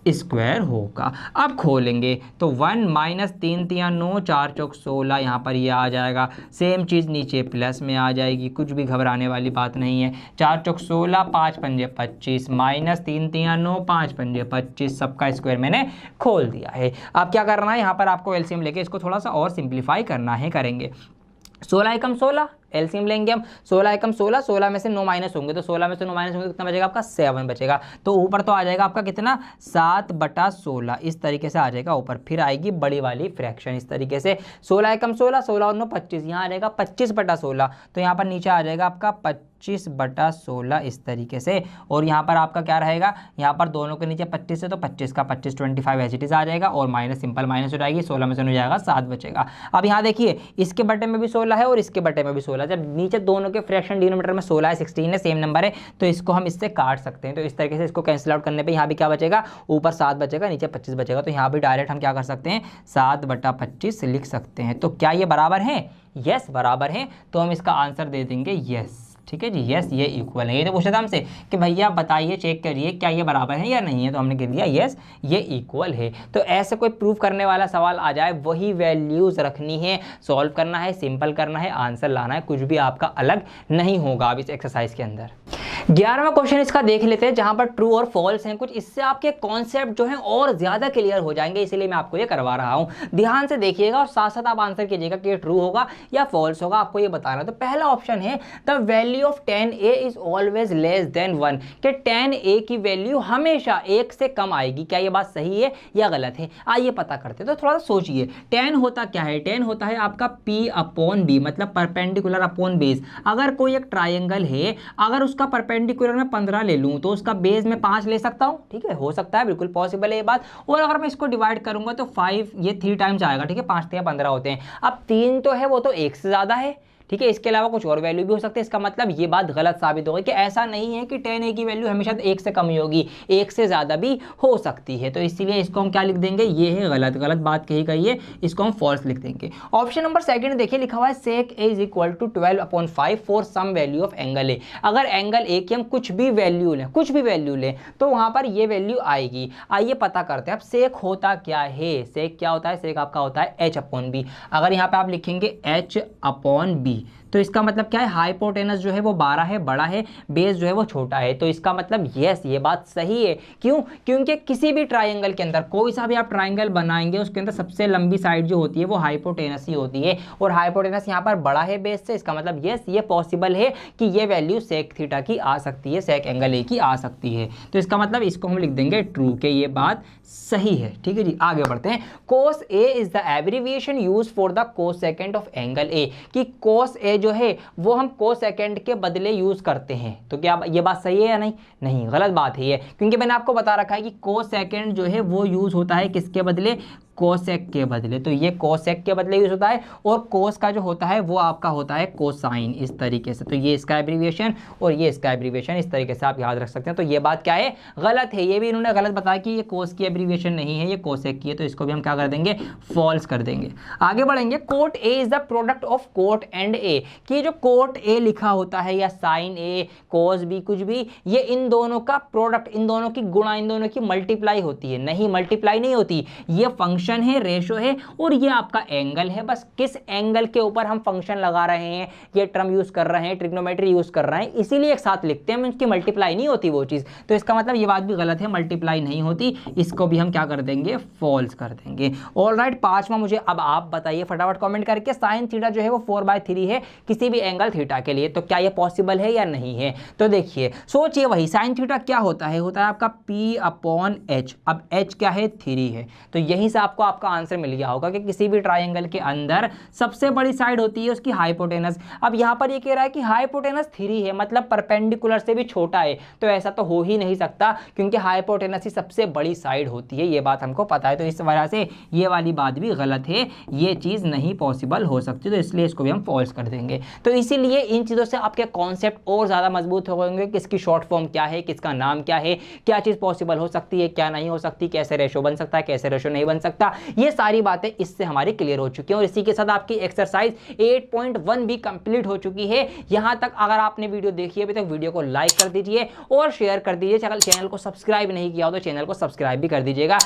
स्क्वायर होगा। अब खोलेंगे तो 1 माइनस 3 3 9, 4 चौक 16, यहाँ पर ये आ जाएगा, सेम चीज़ नीचे प्लस में आ जाएगी, कुछ भी घबराने वाली बात नहीं है। 4 चौक 16, 5 पंजे 25, माइनस 3 3 9, 5 पंजे 25, सबका स्क्वायर मैंने खोल दिया है। अब क्या करना है, यहाँ पर आपको एलसीएम लेके इसको थोड़ा सा और सिंप्लीफाई करना है, करेंगे। 16 एकम 16, एलसीएम लेंगे हम, 16 एकम 16, 16 में से 9 माइनस होंगे, तो 16 में से 9 माइनस होंगे, कितना बचेगा आपका 7 बचेगा, तो ऊपर तो आ जाएगा आपका कितना 7/16, इस तरीके से आ जाएगा ऊपर। फिर आएगी बड़ी वाली फ्रैक्शन इस तरीके से, 16 एकम 16, 16 और 9 25, यहाँ आ जाएगा 25/16, तो यहाँ पर नीचे आ जाएगा आपका 25/16 इस तरीके से। और यहाँ पर आपका क्या रहेगा, यहाँ पर दोनों के नीचे 25 है तो 25 का 25 25 एच इट इज आ जाएगा, और माइनस सिंपल माइनस हो जाएगी, 16 में से हो जाएगा 7 बचेगा। अब यहाँ देखिए इसके बटे में भी 16 है और इसके बटे में भी 16, जब नीचे दोनों के फ्रैक्शन डिनोमिनेटर में 16 है 16 है, सेम नंबर है, तो इसको हम इससे काट सकते हैं। तो इस तरीके से इसको कैंसिल आउट करने पे यहाँ भी क्या बचेगा, ऊपर 7 बचेगा, नीचे 25 बचेगा, तो यहाँ भी डायरेक्ट हम क्या कर सकते हैं 7/25 लिख सकते हैं। तो क्या ये बराबर है? यस बराबर है, तो हम इसका आंसर दे देंगे यस। ठीक है जी, यस ये इक्वल है। ये तो पूछा था हमसे कि भैया बताइए, चेक करिए क्या ये बराबर है या नहीं है, तो हमने कह दिया यस ये इक्वल है। तो ऐसे कोई प्रूफ करने वाला सवाल आ जाए, वही वैल्यूज रखनी है, सॉल्व करना है, सिंपल करना है, आंसर लाना है, कुछ भी आपका अलग नहीं होगा अब इस एक्सरसाइज के अंदर। 11वां क्वेश्चन इसका देख लेते हैं, जहां पर ट्रू और फॉल्स हैं कुछ, इससे आपके कॉन्सेप्ट जो हैं और ज्यादा क्लियर हो जाएंगे, इसीलिए मैं आपको ये करवा रहा हूं। ध्यान से देखिएगा और साथ साथ आप आंसर कीजिएगा कि ये ट्रू होगा या फॉल्स होगा, आपको ये बताना। तो पहला ऑप्शन है the value of tan a is always less than 1, कि tan a की वैल्यू हमेशा 1 से कम आएगी। क्या ये बात सही है या गलत है? आइए पता करते हैं। तो थोड़ा सा सोचिए, tan होता क्या है, tan होता है आपका P/B मतलब परपेंडिकुलर अपॉन बेस। अगर कोई एक ट्राइंगल है, अगर उसका परपेंडिकुलर में 15 ले लूं तो उसका बेस में 5 ले सकता हूं, ठीक है, हो सकता है, बिल्कुल पॉसिबल है ये बात। और अगर मैं इसको डिवाइड करूंगा तो 5 ये 3 टाइम्स आएगा, ठीक है, 5 3 15 होते हैं। अब 3 तो है वो तो 1 से ज्यादा है, ठीक है, इसके अलावा कुछ और वैल्यू भी हो सकती है। इसका मतलब ये बात गलत साबित होगी कि ऐसा नहीं है कि tan a की वैल्यू हमेशा 1 से कम ही होगी, 1 से ज़्यादा भी हो सकती है। तो इसीलिए इसको हम क्या लिख देंगे, ये है गलत, गलत बात कही गई है, इसको हम फॉल्स लिख देंगे। ऑप्शन नंबर सेकंड देखिए, लिखा हुआ है sec a is equal to 12/5 for some value of angle a। अगर एंगल a की हम कुछ भी वैल्यू लें, कुछ भी वैल्यू लें, तो वहाँ पर ये वैल्यू आएगी। आइए पता करते हैं। अब sec होता क्या है, sec क्या होता है, sec आपका होता है h/b। अगर यहाँ पे आप लिखेंगे h/b, तो इसका मतलब क्या है, हाइपोटेनस जो है वो 12 है, बड़ा है, बेस जो है वो छोटा है। तो इसका मतलब यस, ये बात सही है। क्यों? क्योंकि किसी भी ट्राइंगल के अंदर, कोई सा भी आप ट्राइंगल बनाएंगे उसके अंदर सबसे लंबी साइड जो होती है वो हाइपोटेनस ही होती है, और हाइपोटेनस यहाँ पर बड़ा है बेस से। इसका मतलब यस, ये पॉसिबल है कि ये वैल्यू सेक थीटा की आ सकती है, सेक एंगल ए की आ सकती है। तो इसका मतलब इसको हम लिख देंगे ट्रू, के ये बात सही है। ठीक है जी, आगे बढ़ते हैं। cos A is the abbreviation use for the cosecant of angle A, कि cos A जो है वो हम कोसेकेंट के बदले यूज करते हैं। तो क्या ये बात सही है या नहीं? नहीं, गलत बात है ये, क्योंकि मैंने आपको बता रखा है कि कोसेकेंट जो है वो यूज होता है किसके बदले, कोसेक के बदले। तो ये कोसेक के बदले यूज होता है, और कोस का जो होता है वो आपका होता है कोसाइन, इस तरीके से। तो ये इसका एब्रीविएशन और ये इसका एब्रीविएशन, इस तरीके से आप याद रख सकते हैं। तो ये बात क्या है, गलत है। ये भी इन्होंने गलत बताया कि ये कोस की एब्रीविएशन नहीं है, ये कोसेक की है। तो इसको भी हम क्या कर देंगे, फॉल्स कर देंगे। आगे बढ़ेंगे। Cot A is the product of cot and A, कि जो कोट ए लिखा होता है या साइन ए, कोस बी, कुछ भी, ये इन दोनों का प्रोडक्ट, इन दोनों की गुणा, इन दोनों की मल्टीप्लाई होती है। नहीं, मल्टीप्लाई नहीं होती, ये फंक्शन है, रेशो है, और ये आपका एंगल है। बस किस एंगल के ऊपर हम फंक्शन लगा रहे हैं, ये टर्म यूज कर रहे हैं, ट्रिग्नोमेट्री यूज कर रहे हैं, इसीलिए एक साथ लिखते हैं, उसकी मल्टीप्लाई नहीं होती वो चीज। तो इसका मतलब ये बात भी गलत है, मल्टीप्लाई नहीं होती। इसको भी हम क्या कर देंगे, फॉल्स कर देंगे। ऑलराइट, पांचवा मुझे अब आप बताइए फटाफट कमेंट करके, साइन थीटा जो है वो 4/3 है किसी भी एंगल थीटा के लिए, तो क्या ये पॉसिबल है या नहीं है? तो देखिए, सोचिए, वही साइन थीटा क्या होता है, होता है आपका P/H। अब H क्या है, 3 है। तो यहीं से आपका आंसर मिल गया होगा कि किसी भी ट्राइंगल के अंदर सबसे बड़ी साइड होती है उसकी हाइपोटेनस। अब यहां पर ये कह रहा है कि हाइपोटेनस 3 है, मतलब परपेंडिकुलर से भी छोटा है। तो ऐसा तो हो ही नहीं सकता, क्योंकि हाइपोटेनस ही सबसे बड़ी साइड होती है, ये बात हमको पता है। तो इस वजह से ये वाली बात भी गलत है, ये चीज नहीं पॉसिबल हो सकती। तो इसलिए इसको भी हम फॉल्स कर देंगे। तो इसीलिए इन चीजों से आपके कॉन्सेप्ट और ज्यादा मजबूत हो गएंगे, किसकी शॉर्ट फॉर्म क्या है, किसका नाम क्या है, क्या चीज पॉसिबल हो सकती है, क्या नहीं हो सकती, कैसे रेशो बन सकता है, कैसे रेशो नहीं बन सकता, ये सारी बातें इससे हमारी क्लियर हो चुकी हैं। और इसी के साथ आपकी एक्सरसाइज 8.1 भी कंप्लीट हो चुकी है। यहां तक अगर आपने वीडियो देखी है अभी तक, वीडियो को लाइक कर दीजिए और शेयर कर दीजिए। चैनल को सब्सक्राइब नहीं किया हो तो चैनल को सब्सक्राइब भी कर दीजिएगा।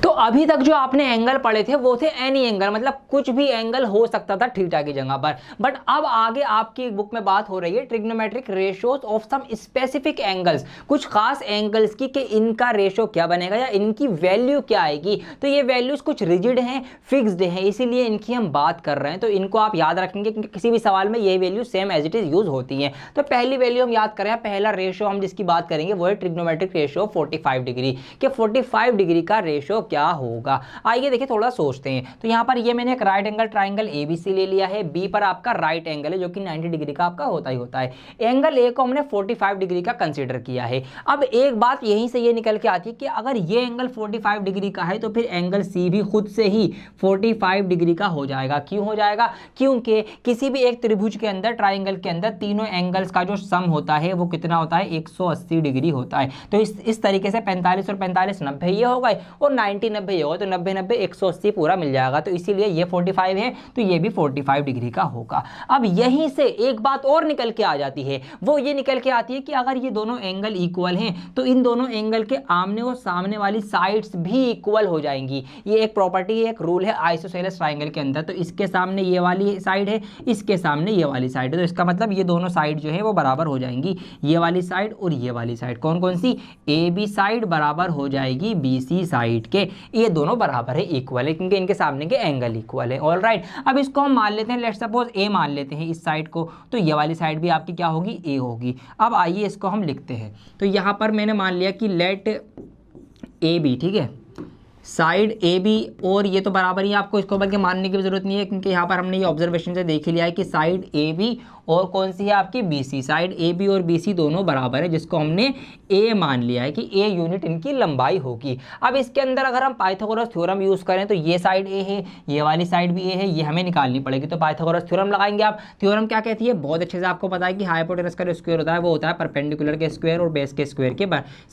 तो अभी तक जो आपने एंगल पढ़े थे वो थे एनी एंगल, मतलब कुछ भी एंगल हो सकता था थीटा की जगह पर। बट अब आगे आपकी बुक में बात हो रही है trigonometric ratios of some specific angles, कुछ खास एंगल्स की, कि इनका रेशो क्या बनेगा या इनकी वैल्यू क्या आएगी। तो ये वैल्यूज कुछ रिजिड हैं, फिक्स्ड है, इसीलिए इनकी हम बात कर रहे हैं। तो इनको आप याद रखेंगे, क्योंकि किसी भी सवाल में ये value same as it is use होती है। तो पहली वैल्यू हम याद करें, पहला रेशो हम जिसकी बात करेंगे वो है ट्रिग्नोमेट्रिक रेशो 45 डिग्री, कि 45 डिग्री का रेशो क्या होगा। आइए देखिए, थोड़ा सोचते हैं। तो यहाँ पर ये मैंने एक राइट एंगल ट्राइंगल ABC ले लिया है, बी पर आपका राइट एंगल है जो कि 90 डिग्री का आपका होता ही होता है। एंगल ए को हमने 45 डिग्री का कंसीडर किया है। अब एक बात यहीं से ये निकल के आती है कि अगर ये एंगल 45 डिग्री का है तो फिर एंगल सी भी खुद से ही 45 डिग्री का हो जाएगा। क्यों हो जाएगा? क्योंकि किसी भी एक त्रिभुज के अंदर, ट्राइंगल के अंदर, तीनों एंगल्स का जो सम होता है वो कितना होता है, 180 डिग्री होता है। तो इस तरीके से 45 और 45 90 ये हो गए, और 90 90 ये होगा, तो 90 90 180 पूरा मिल जाएगा। तो इसीलिए ये 45 है, तो ये भी 45 डिग्री का होगा। अब यहीं से एक बात और निकल के आ जाती है, वो ये निकल के आती है कि अगर ये दोनों एंगल इक्वल हैं तो इन दोनों एंगल के आमने और सामने वाली साइड्स भी इक्वल हो जाएंगी। ये एक प्रॉपर्टी है, एक रूल है आइसोसेलेस ट्राइंगल के अंदर। तो इसके सामने ये वाली साइड है, इसके सामने ये वाली साइड है, तो इसका मतलब ये दोनों साइड जो है वो बराबर हो जाएंगी। ये वाली साइड और ये वाली साइड कौन कौन सी, AB साइड बराबर हो जाएगी BC साइड के। ये दोनों बराबर है, इक्वल है, क्योंकि इनके सामने के एंगल इक्वल है। ऑलराइट, अब इसको हम मान लेते हैं, लेट्स सपोज A मान लेते हैं इस साइड को, तो ये वाली साइड भी आपकी क्या होगी, A होगी। अब आइए इसको हम लिखते हैं। तो यहाँ पर मैंने मान लिया कि लेट AB, ठीक है, साइड AB, और ये तो बराबर ही, आपको इसको बल्कि मानने की जरूरत नहीं है, क्योंकि यहाँ पर हमने ये ऑब्जर्वेशन से देख ही लिया है कि साइड AB और कौन सी है आपकी BC, साइड AB और BC दोनों बराबर है, जिसको हमने A मान लिया है कि A यूनिट इनकी लंबाई होगी। अब इसके अंदर अगर हम पाइथागोरस थ्योरम यूज करें तो ये साइड A है, ये वाली साइड भी A है, ये हमें निकालनी पड़ेगी। तो पाइथागोरस थ्योरम लगाएंगे आप। थ्योरम क्या कहती है, बहुत अच्छे से आपको पता है कि हाइपोटेनस का जो स्क्वायर होता है वो होता है परपेंडिकुलर के स्क्वायर और बेस के स्क्वायर के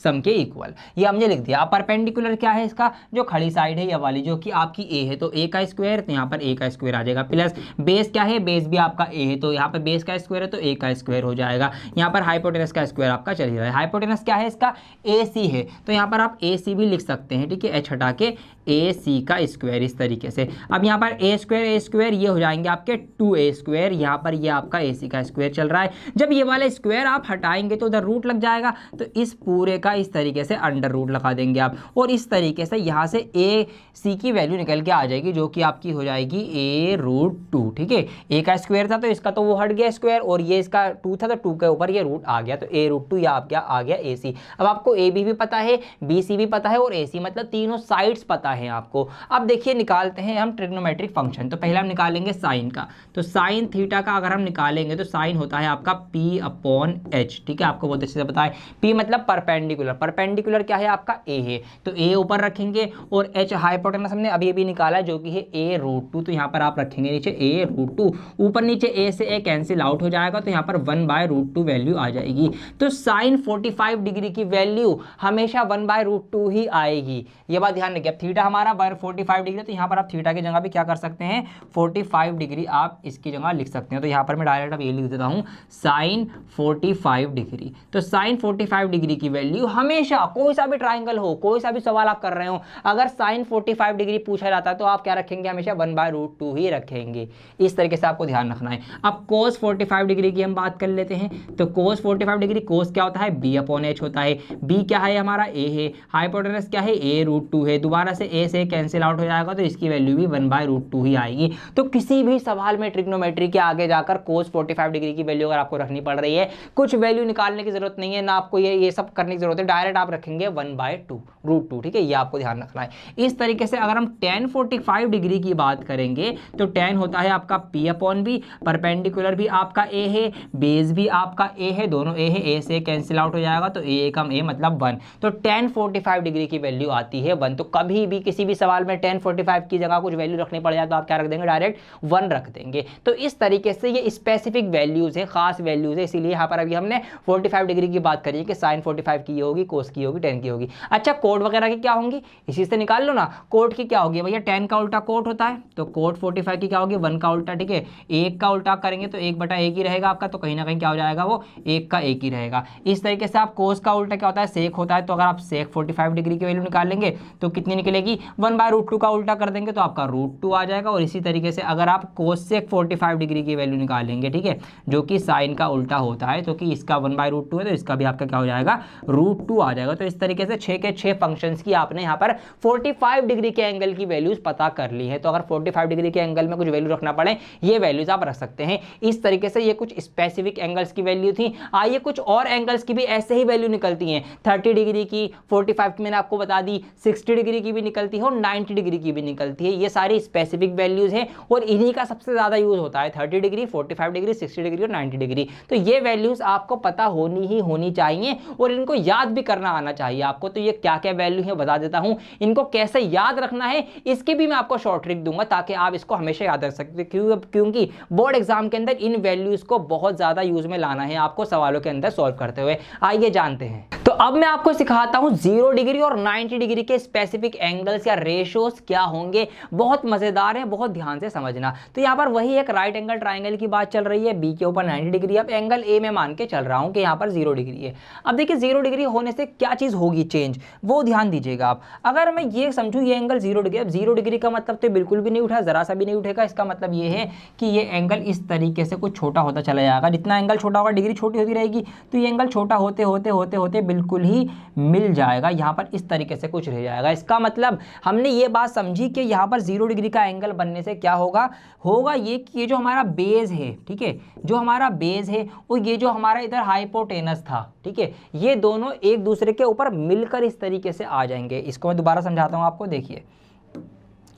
सम के इक्वल। ये हमने लिख दिया। अब परपेंडिकुलर क्या है, इसका जो खड़ी साइड है ये वाली जो कि आपकी A है, तो A का स्क्वायर, तो यहाँ पर A का स्क्वायर आ जाएगा, प्लस बेस क्या है, बेस भी आपका A है, तो यहाँ पर बेस का स्क्वायर है तो ए का स्क्वायर हो जाएगा। यहाँ पर हाइपोटेनस का स्क्वायर आपका चल ही रहा है। हाइपोटेनस क्या है इसका, ए सी है, तो यहाँ पर आप ए सी भी लिख सकते हैं, ठीक है, एच हटा के ए सी का स्क्वायर इस तरीके से। अब यहाँ पर ए स्क्वायर ये हो जाएंगे आपके 2a स्क्वायर, यहाँ पर ये आपका ए सी का स्क्वायर चल रहा है। जब ये वाला स्क्वायर आप हटाएंगे तो उधर रूट लग जाएगा, तो इस पूरे का इस तरीके से अंडर रूट लगा देंगे आप, और इस तरीके से यहाँ से ए सी की वैल्यू निकल के आ जाएगी, जो कि आपकी हो जाएगी a√2, ठीक है। ए का स्क्वायर था तो इसका तो वो हट गया स्क्वायर, और ये इसका 2 था तो 2 के ऊपर ये रूट आ गया, तो a√2 या आ गया ए सी। अब आपको ए बी भी पता है, बी सी भी पता है, और ए सी मतलब तीनों साइड्स पता है आपको। अब देखिए निकालते हैं हम ट्रिग्नोमेट्रिक फंक्शन। तो पहले हम निकालेंगे साइन का, तो साइन थीटा का अगर हम निकालेंगे तो साइन होता है आपका p/h, ठीक है, आपको बहुत अच्छे से पता है। p मतलब परपेंडिकुलर, परपेंडिकुलर क्या है आपका a है, तो a ऊपर रखेंगे, और h हाइपोटेनस हमने अभी अभी निकाला जो कि है a√2, तो यहाँ पर आप रखेंगे नीचे a√2, ऊपर नीचे a से a कैंसिल आउट हो जाएगा, तो यहाँ पर 1/√2 वैल्यू आ जाएगी। तो साइन 45 डिग्री की वैल्यू हमेशा 1/√2 ही आएगी, ये बात ध्यान रखिए। अब थीटा हमारा 45 डिग्री, तो यहाँ पर आप थीटा की जगह भी क्या कर सकते हैं, 45 डिग्री आप इसकी जगह लिख सकते हैं। तो यहाँ पर मैं डायरेक्ट अब ये लिख देता हूँ साइन 45 डिग्री। तो साइन 45 डिग्री की वैल्यू हमेशा, कोई सा भी ट्राइंगल हो, कोई सा भी सवाल आप कर रहे हो, अगर साइन 45 डिग्री पूछा जाता है तो आप क्या रखेंगे, हमेशा 1/√2 ही रखेंगे। इस तरीके से आपको ध्यान रखना है। अब कोस 45 डिग्री की हम बात कर लेते हैं। तो कोस 45 डिग्री, कोस क्या होता है, b/h होता है। b क्या है हमारा, a है, हाइपोटेनस क्या है, a√2 है, दोबारा से a से कैंसिल आउट हो जाएगा, तो इसकी वैल्यू भी 1/√2 ही आएगी। तो किसी भी सवाल में ट्रिग्नोमेट्री के आगे जाकर कोस 45 डिग्री की वैल्यू अगर आपको रखनी पड़ रही है, कुछ वैल्यू निकालने की जरूरत नहीं है, ना आपको ये सब करने की जरूरत है, डायरेक्ट आप रखेंगे 1/√2, ठीक है, ये आपको ध्यान रखना है। इस तरीके से अगर हम tan 45 डिग्री की बात करेंगे तो tan होता है आपका p/b, परपेंडिकुलर भी आपका a है, बेस भी आपका a है, दोनों a है, a से कैंसिल आउट हो जाएगा, तो a कम a मतलब 1, तो tan 45 डिग्री की वैल्यू आती है 1। तो कभी भी किसी भी सवाल में tan 45 की जगह कुछ वैल्यू रखनी पड़ जाए तो आप क्या रख देंगे, डायरेक्ट 1 रख देंगे। तो इस तरीके से ये स्पेसिफिक वैल्यूज है, खास वैल्यूज है, इसीलिए यहाँ पर अभी हमने 45 डिग्री की बात करी है कि साइन 45 की होगी, कोस की होगी, tan की होगी। अच्छा, कोट वगैरह की क्या होंगी, इसी से निकाल लो ना। कोट की क्या होगी भैया, tan का उल्टा कोट होता है, तो कोट 45 की क्या होगी, 1 का उल्टा, ठीक है। 1 का उल्टा करेंगे तो 1/1 ही रहेगा आपका, तो कहीं ना कहीं क्या हो जाएगा, वो 1 का 1 ही रहेगा। इस तरीके से आप कोस का उल्टा क्या होता है, सेक होता है, तो अगर आप सेक 45 डिग्री की वैल्यू निकालेंगे तो कितनी निकलेगी, 1/√2 का उल्टा कर देंगे तो आपका √2 आ जाएगा। और इसी तरीके से अगर आप कोसेक 45 डिग्री की वैल्यू निकालेंगे, ठीक है, जो कि साइन का उल्टा होता है, तो कि इसका 1/√2 है तो इसका भी आपका क्या हो जाएगा, √2 आ जाएगा। तो इस तरीके से 6 के 6 फंक्शंस की आपने यहाँ पर 45 डिग्री के एंगल की वैल्यूज पता कर ली है। तो अगर 45 डिग्री के एंगल में कुछ वैल्यू रखना पड़े, ये वैल्यूज आप रख सकते हैं। इस तरीके से ये कुछ स्पेसिफिक एंगल्स की वैल्यू थी। आइए कुछ और एंगल्स की भी ऐसे ही वैल्यू निकलती हैं, 30 डिग्री की, 45 की मैंने आपको बता दी, 60 डिग्री की भी निकलती है और 90 डिग्री की भी निकलती है। ये सारी स्पेसिफिक वैल्यूज हैं और इन्हीं का सबसे ज्यादा यूज होता है, 30 डिग्री, 45 डिग्री, 60 डिग्री और 90 डिग्री। तो ये वैल्यूज आपको पता होनी चाहिए और इनको याद भी करना आना चाहिए आपको। तो ये क्या क्या वैल्यू है बता देता हूं, इनको कैसे याद रखना है इसकी भी मैं आपको शॉर्ट ट्रिक दूंगा ताकि आप इसको हमेशा याद रख सकते, क्योंकि बोर्ड एग्जाम के अंदर इन वैल्यूज को बहुत ज्यादा यूज में लाना है आपको सवालों के अंदर सॉल्व करते हुए। आइए जानते हैं। तो अब मैं आपको सिखाता हूं 0 डिग्री और 90 डिग्री के स्पेसिफिक एंगल्स या रेशियोज क्या होंगे। बहुत मजेदार है, बहुत ध्यान से समझना। तो यहां पर वही एक राइट एंगल ट्राइंगल की बात चल रही है, बी के ऊपर 90 डिग्री। अब एंगल ए में मान के चल रहा हूं कि यहां पर 0 डिग्री है। अब देखिए 0 डिग्री होने से क्या चीज होगी चेंज, वो ध्यान दीजिएगा आप। अगर मैं ये समझूं ये एंगल 0 डिग्री, अब 0 डिग्री का मतलब तो बिल्कुल भी नहीं उठा, जरा सा भी नहीं उठेगा। इसका मतलब ये है कि ये एंगल इस तरीके से कुछ छोटा होता चला जाएगा। जितना एंगल छोटा होगा डिग्री छोटी होती रहेगी, तो ये एंगल छोटा होते होते होते होते बिल्कुल ही मिल जाएगा, यहाँ पर इस तरीके से कुछ रह जाएगा। इसका मतलब हमने ये बात समझी कि यहाँ पर 0 डिग्री का एंगल बनने से क्या होगा ये कि ये जो हमारा बेस है, ठीक है, जो हमारा बेस है और ये जो हमारा इधर हाइपोटेनस था, ठीक है, ये दोनों एक दूसरे के ऊपर मिलकर इस तरीके से आ जाएंगे। इसको मैं दोबारा समझाता हूँ आपको। देखिए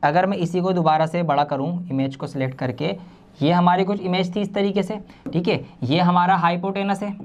अगर मैं इसी को दोबारा से बड़ा करूँ, इमेज को सिलेक्ट करके, ये हमारी कुछ इमेज थी इस तरीके से, ठीक है, ये हमारा हाइपोटेनस है,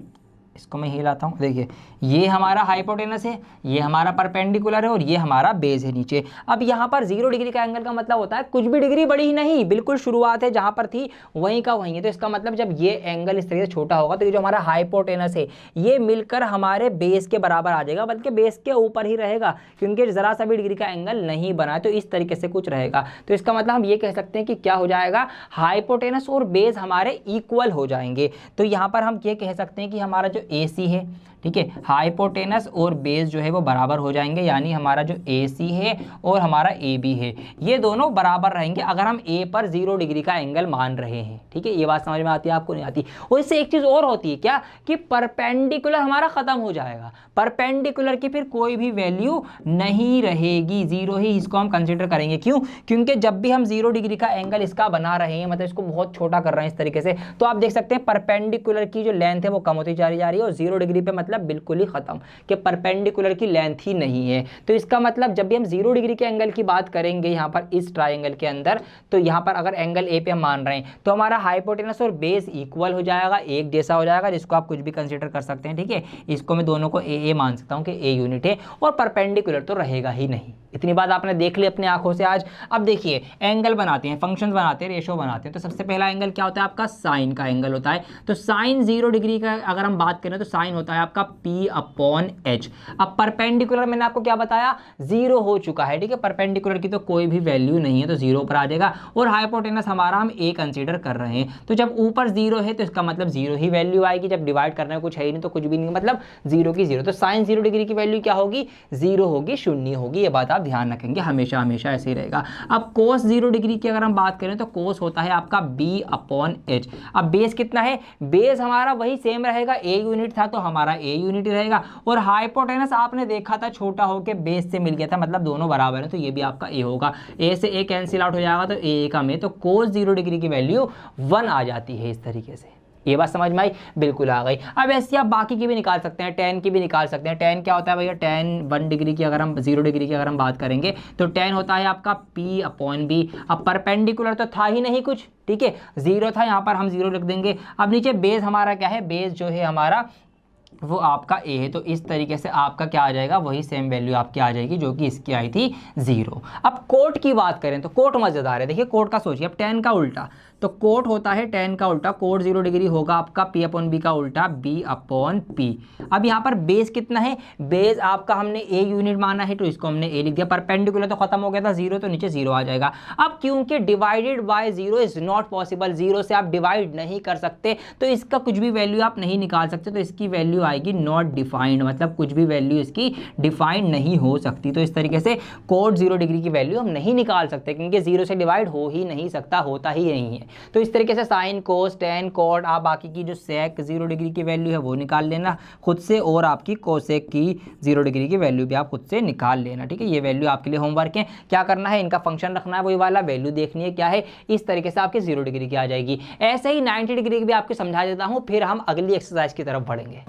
इसको मैं हिलाता हूँ, देखिए ये हमारा हाइपोटेनस है, ये हमारा परपेंडिकुलर है और ये हमारा बेस है नीचे। अब यहाँ पर 0 डिग्री का एंगल का मतलब होता है कुछ भी डिग्री बड़ी ही नहीं, बिल्कुल शुरुआत है जहाँ पर थी वहीं का वहीं है। तो इसका मतलब जब ये एंगल इस तरीके से छोटा होगा तो ये जो हमारा हाइपोटेनस है ये मिलकर हमारे बेस के बराबर आ जाएगा, बल्कि बेस के ऊपर ही रहेगा क्योंकि जरा सा भी डिग्री का एंगल नहीं बना है। तो इस तरीके से कुछ रहेगा। तो इसका मतलब हम ये कह सकते हैं कि क्या हो जाएगा, हाइपोटेनस और बेस हमारे इक्वल हो जाएंगे। तो यहाँ पर हम ये कह सकते हैं कि हमारा जो AC है, ठीक है, हाइपोटेनस और बेस जो है वो बराबर हो जाएंगे, यानी हमारा जो AC है और हमारा AB है ये दोनों बराबर रहेंगे अगर हम A पर 0 डिग्री का एंगल मान रहे हैं। ठीक है, ये बात समझ में आती है आपको, नहीं आती? और इससे एक चीज़ और होती है क्या, कि परपेंडिकुलर हमारा ख़त्म हो जाएगा, परपेंडिकुलर की फिर कोई भी वैल्यू नहीं रहेगी, 0 ही इसको हम कंसिडर करेंगे। क्यों? क्योंकि जब भी हम 0 डिग्री का एंगल इसका बना रहे हैं, मतलब इसको बहुत छोटा कर रहे हैं इस तरीके से, तो आप देख सकते हैं परपेंडिकुलर की जो लेंथ है वो कम होती जा रही है और 0 डिग्री पे मतलब बिल्कुल ही खत्म, कि परपेंडिकुलर की लेंथ ही नहीं है। तो इसका मतलब जब भी हम 0 डिग्री के एंगल की बात करेंगे यहाँ पर इस ट्राइंगल के अंदर, तो यहाँ पर अगर एंगल ए पे हम मान रहे हैं तो हमारा हाइपोटेनस और बेस इक्वल हो जाएगा, एक जैसा हो जाएगा, जिसको आप कुछ भी कंसीडर कर सकते हैं। ठीक है, इसको मैं दोनों को ए मान सकता हूँ कि ए यूनिट है और परपेंडिकुलर तो रहेगा ही नहीं। इतनी बात आपने देख ली अपनी आंखों से आज। अब देखिए एंगल बनाते हैं, फंक्शंस बनाते हैं, रेशो बनाते हैं। तो सबसे पहला एंगल क्या होता है आपका, साइन का एंगल होता है। तो साइन 0 डिग्री का अगर हम बात करें तो साइन होता है आपका P/H। अब परपेंडिकुलर मैंने आपको क्या बताया, 0 हो चुका है। ठीक है, परपेंडिकुलर की तो कोई भी वैल्यू नहीं है तो 0 पर आ जाएगा और हाइपोटेनस हमारा हम A कंसीडर कर रहे हैं। तो जब ऊपर 0 है तो इसका मतलब 0 ही वैल्यू आएगी, जब डिवाइड करने में कुछ है ही नहीं तो कुछ भी नहीं, मतलब 0 की 0। तो साइन 0 डिग्री की वैल्यू क्या होगी, 0 होगी, शून्य होगी। ये बात आप ध्यान रखेंगे, हमेशा हमेशा ऐसे ही रहेगा। अब कोस 0 डिग्री की अगर हम बात करें तो कोस होता है आपका B/H। अब बेस कितना है, बेस हमारा वही सेम रहेगा, A यूनिट था तो हमारा A यूनिट रहेगा और हाइपोटेनस आपने देखा था छोटा होकर बेस से मिल गया था, मतलब दोनों बराबर है तो ये भी आपका A होगा। A से A कैंसिल आउट हो जाएगा तो A का में, तो कोस 0 डिग्री की वैल्यू 1 आ जाती है इस तरीके से। ये बात समझ में आई, बिल्कुल आ गई। अब ऐसे आप बाकी की भी निकाल सकते हैं, tan की भी निकाल सकते हैं। tan क्या होता है भैया, tan 1 डिग्री की अगर हम 0 डिग्री की अगर हम बात करेंगे तो tan होता है आपका P/B। अब परपेंडिकुलर तो था ही नहीं कुछ, ठीक है, 0 था, यहाँ पर हम 0 लिख देंगे। अब नीचे बेस हमारा क्या है, बेस जो है हमारा वो आपका A है, तो इस तरीके से आपका क्या आ जाएगा, वही सेम वैल्यू आपकी आ जाएगी जो कि इसकी आई थी 0। अब कोट की बात करें तो कोट मजेदार है, देखिए कोट का सोचिए, अब tan का उल्टा, तो कोट होता है tan का उल्टा, कोट 0 डिग्री होगा आपका P/B का उल्टा B/P। अब यहाँ पर बेस कितना है, बेस आपका हमने A यूनिट माना है तो इसको हमने A लिख दिया, परपेंडिकुलर तो खत्म हो गया था 0 तो नीचे 0 आ जाएगा। अब क्योंकि divided by 0 is not possible, 0 से आप डिवाइड नहीं कर सकते तो इसका कुछ भी वैल्यू आप नहीं निकाल सकते, तो इसकी वैल्यू आएगी नॉट डिफाइंड, मतलब कुछ भी वैल्यू इसकी डिफाइंड नहीं हो सकती। तो इस तरीके से कोट 0 डिग्री की वैल्यू हम नहीं निकाल सकते क्योंकि 0 से डिवाइड हो ही नहीं सकता, होता ही नहीं है। तो इस तरीके से साइन, कोस, tan, कॉट, आप बाकी की जो सेक 0 डिग्री की वैल्यू है वो निकाल लेना खुद से और आपकी कोसेक की 0 डिग्री की वैल्यू भी आप खुद से निकाल लेना। ठीक है, ये वैल्यू आपके लिए होमवर्क है। क्या करना है, इनका फंक्शन रखना है, वही वाला वैल्यू देखनी है क्या है, इस तरीके से आपकी 0 डिग्री की आ जाएगी। ऐसे ही 90 डिग्री की भी आपको समझा देता हूँ, फिर हम अगली एक्सरसाइज की तरफ बढ़ेंगे।